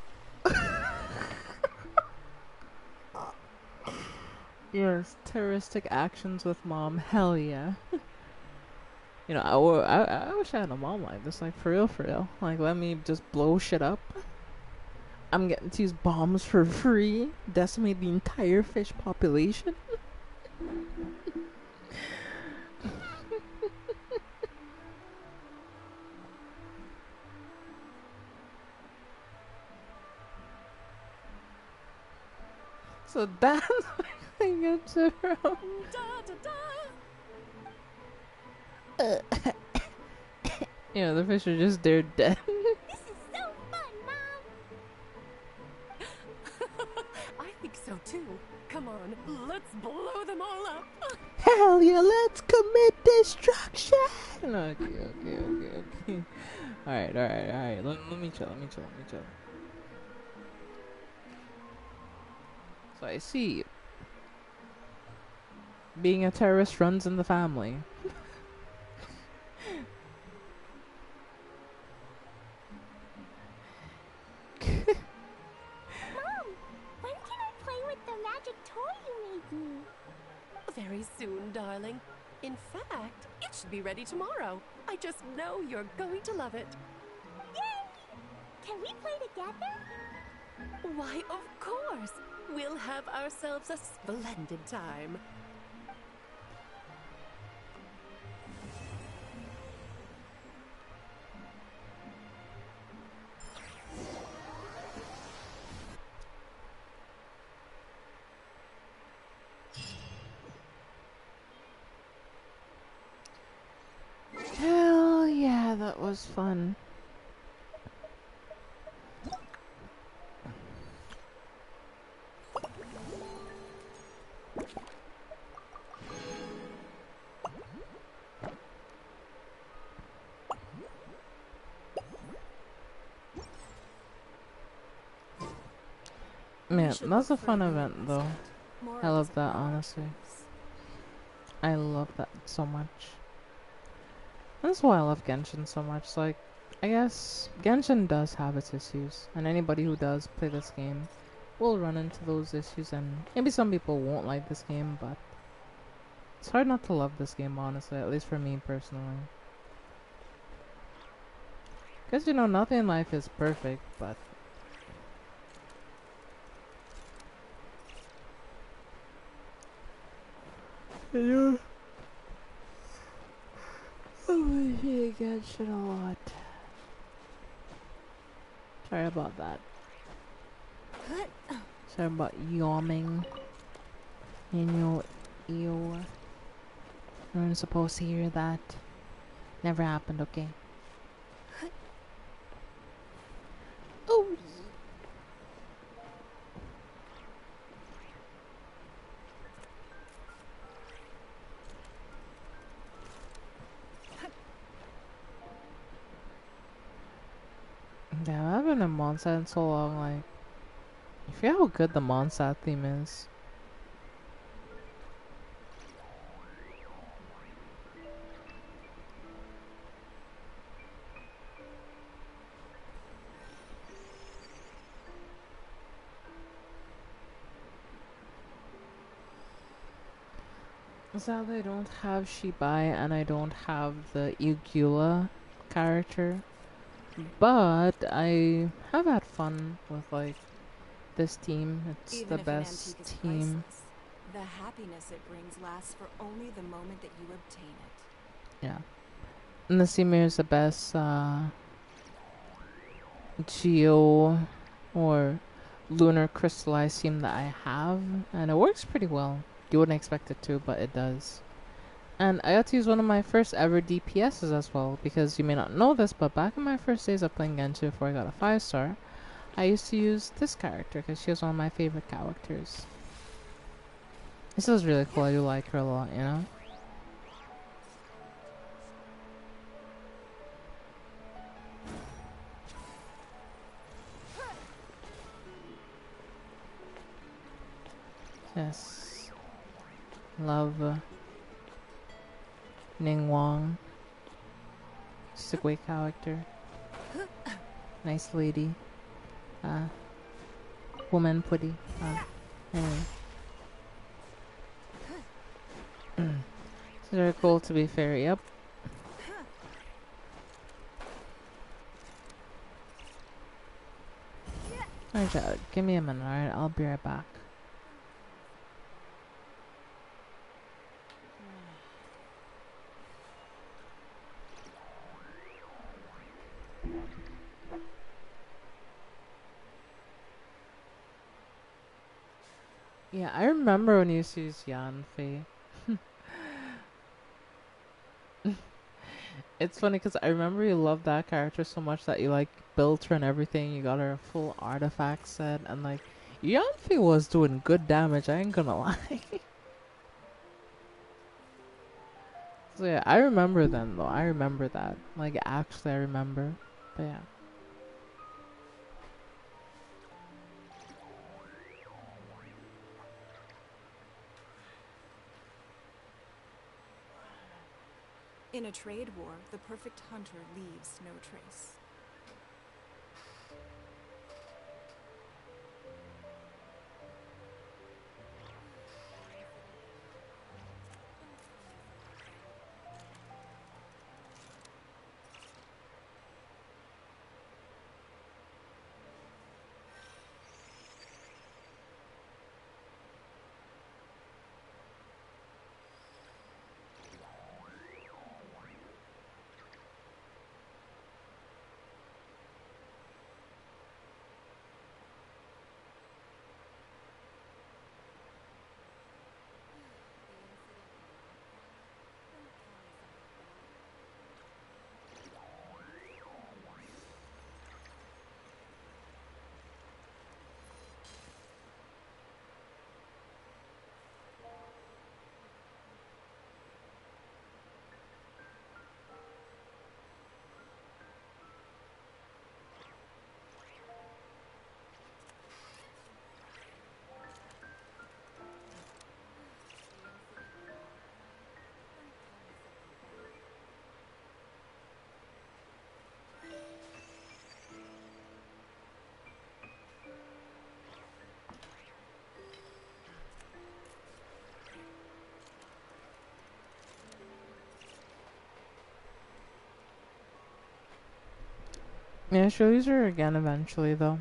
Yes, terroristic actions with mom. Hell yeah. You know, I wish I had a mom like this. Like, for real, for real. Like, let me just blow shit up. I'm getting to use bombs for free. Decimate the entire fish population. So that's why I get to from. You know, the fish are just there dead. This is so fun, Mom! I think so too. Come on, let's blow them all up. Hell yeah, let's commit destruction! Okay. Alright. Let me chill. So I see. Being a terrorist runs in the family. Mom, when can I play with the magic toy you made me? Very soon, darling. In fact, it should be ready tomorrow. I just know you're going to love it. Yay! Can we play together? Why, of course. We'll have ourselves a splendid time. Hell yeah, that was fun. Man, that's a fun event though. I love that, honestly. I love that so much. That's why I love Genshin so much. Like, I guess Genshin does have its issues, and anybody who does play this game will run into those issues, and maybe some people won't like this game, but it's hard not to love this game, honestly, at least for me personally. Because, you know, nothing in life is perfect, but yeah. I'm appreciate Genshin a lot. Sorry about that. Sorry about yawning in your ear. No one's supposed to hear that. Never happened, okay? Oh. Yeah, I've been in Mondstadt in so long, like, you forget how good the Mondstadt theme is. Sadly, I don't have Shibai and I don't have the Yugula character, but I have had fun with like this team. It's Even the if an best antique is team. priceless, the happiness it brings lasts for only the moment that you obtain it. Yeah, and the Simir is the best geo or lunar crystallized team that I have, and it works pretty well. You wouldn't expect it to, but it does. And I got to use one of my first ever DPSs as well, because you may not know this, but back in my first days of playing Genshin before I got a 5-star, I used to use this character because she was one of my favorite characters. This is really cool. I do like her a lot, you know? Yes. Love Ning Wong. She's a great character. Nice lady. Woman pretty. Anyway. It's very cool to be fair, yep. Alright, give me a minute, alright? I'll be right back. Yeah, I remember when you used to use Yanfei. It's funny because I remember you loved that character so much that you like built her and everything. You got her a full artifact set, and like Yanfei was doing good damage. I ain't gonna lie. So yeah, I remember then though. I remember that. Like actually, I remember. But yeah. In a trade war, the perfect hunter leaves no trace. Yeah, she'll use her again eventually, though.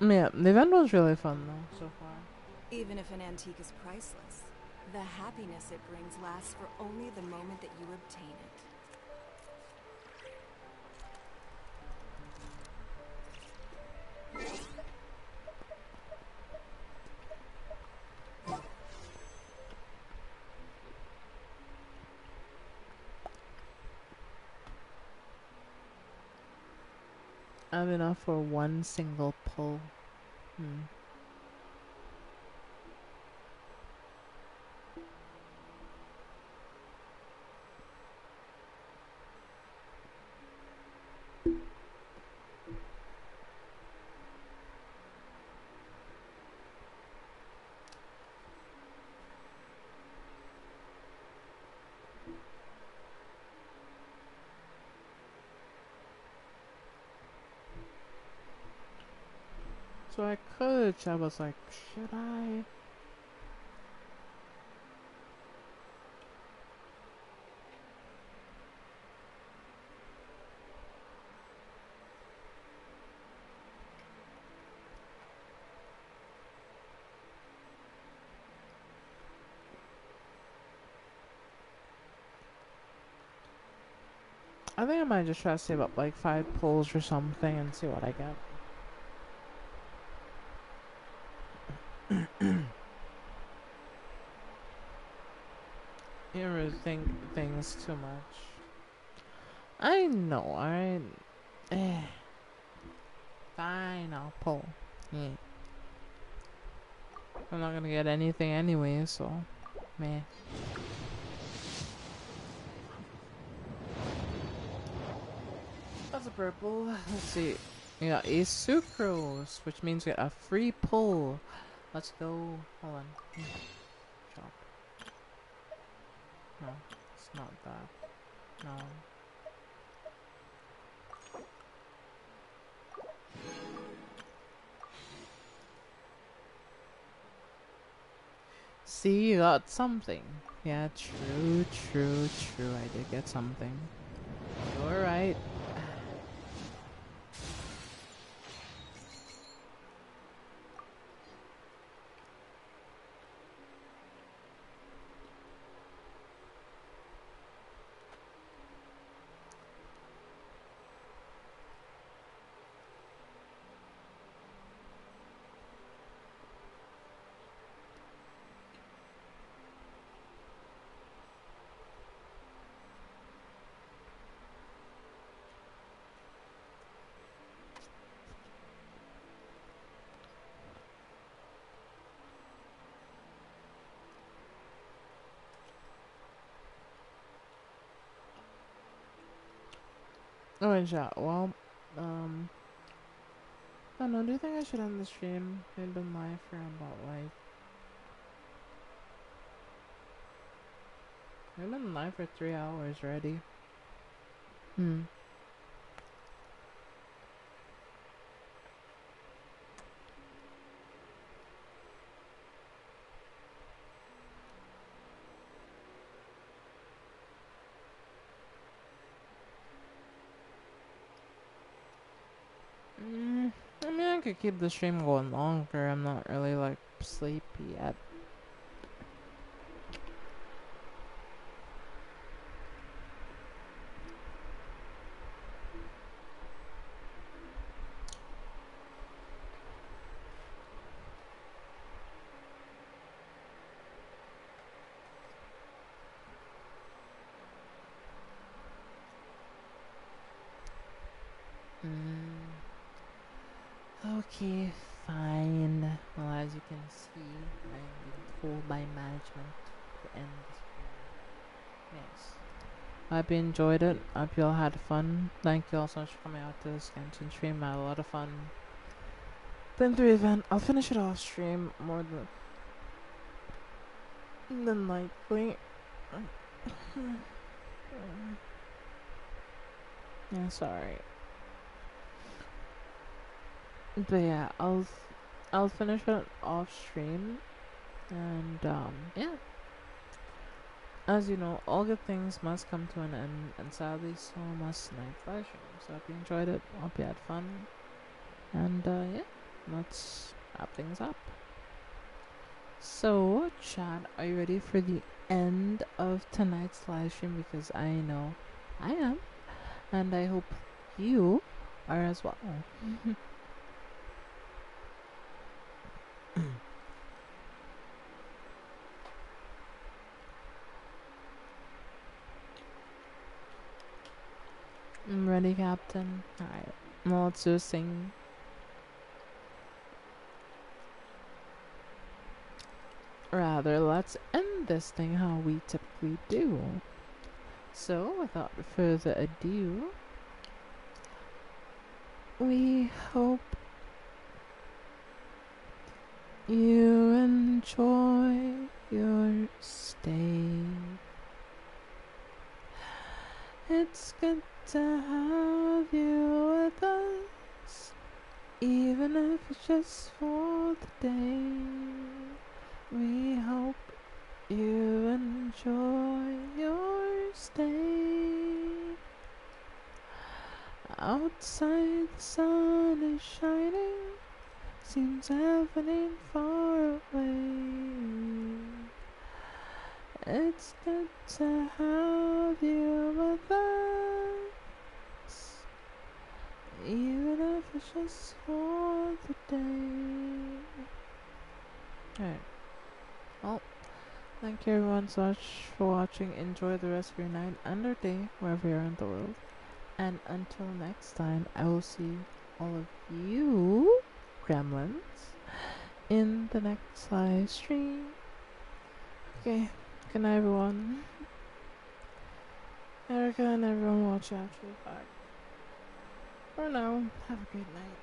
Yeah, the event was really fun though, so far. Even if an antique is priceless, the happiness it brings lasts for only the moment that you obtain it. I have enough for one single pull. So I could, I was like, should I? I think I might just try to save up like 5 pulls or something and see what I get. You really think things too much. I know, alright. Fine, I'll pull. Yeah. I'm not gonna get anything anyway, so meh. That's a purple. Let's see. We got a sucrose, which means we got a free pull. Let's go. Hold on. Chop. No, it's not that. No. See, you got something. Yeah, true. I did get something. You're right. Oh, and chat. Well, I don't know. Do you think I should end the stream? We've been live for about like. We've been live for 3 hours already. I mean, I could keep the stream going longer. I'm not really like sleepy yet. Okay, fine. Well, as you can see, I'm being told by management to end the stream. Yes. I hope you enjoyed it. I hope you all had fun. Thank you all so much for coming out to this Genshin stream. I had a lot of fun. Been through the event. I'll finish it off stream more than likely. Yeah, sorry. But yeah, I'll finish it off stream, and yeah. As you know, all good things must come to an end, and sadly, so must tonight's live stream. So I hope you enjoyed it. Hope you had fun, and yeah, let's wrap things up. So, chat, are you ready for the end of tonight's live stream? Because I know I am, and I hope you are as well. I'm ready, Captain. Alright, well, let's do a sing. Rather, let's end this thing how we typically do. So, without further ado, we hope you enjoy your stay. It's good to have you with us, even if it's just for the day. We hope you enjoy your stay. Outside the sun is shining, seems heaven ain't far away. It's good to have you with us, even if it's just for the day. Alright. Well, thank you everyone so much for watching. Enjoy the rest of your night and or day, wherever you are in the world. And until next time, I will see all of you gremlins in the next live stream. Okay, good night everyone. Erica and everyone watch after the fact. For now, have a great night.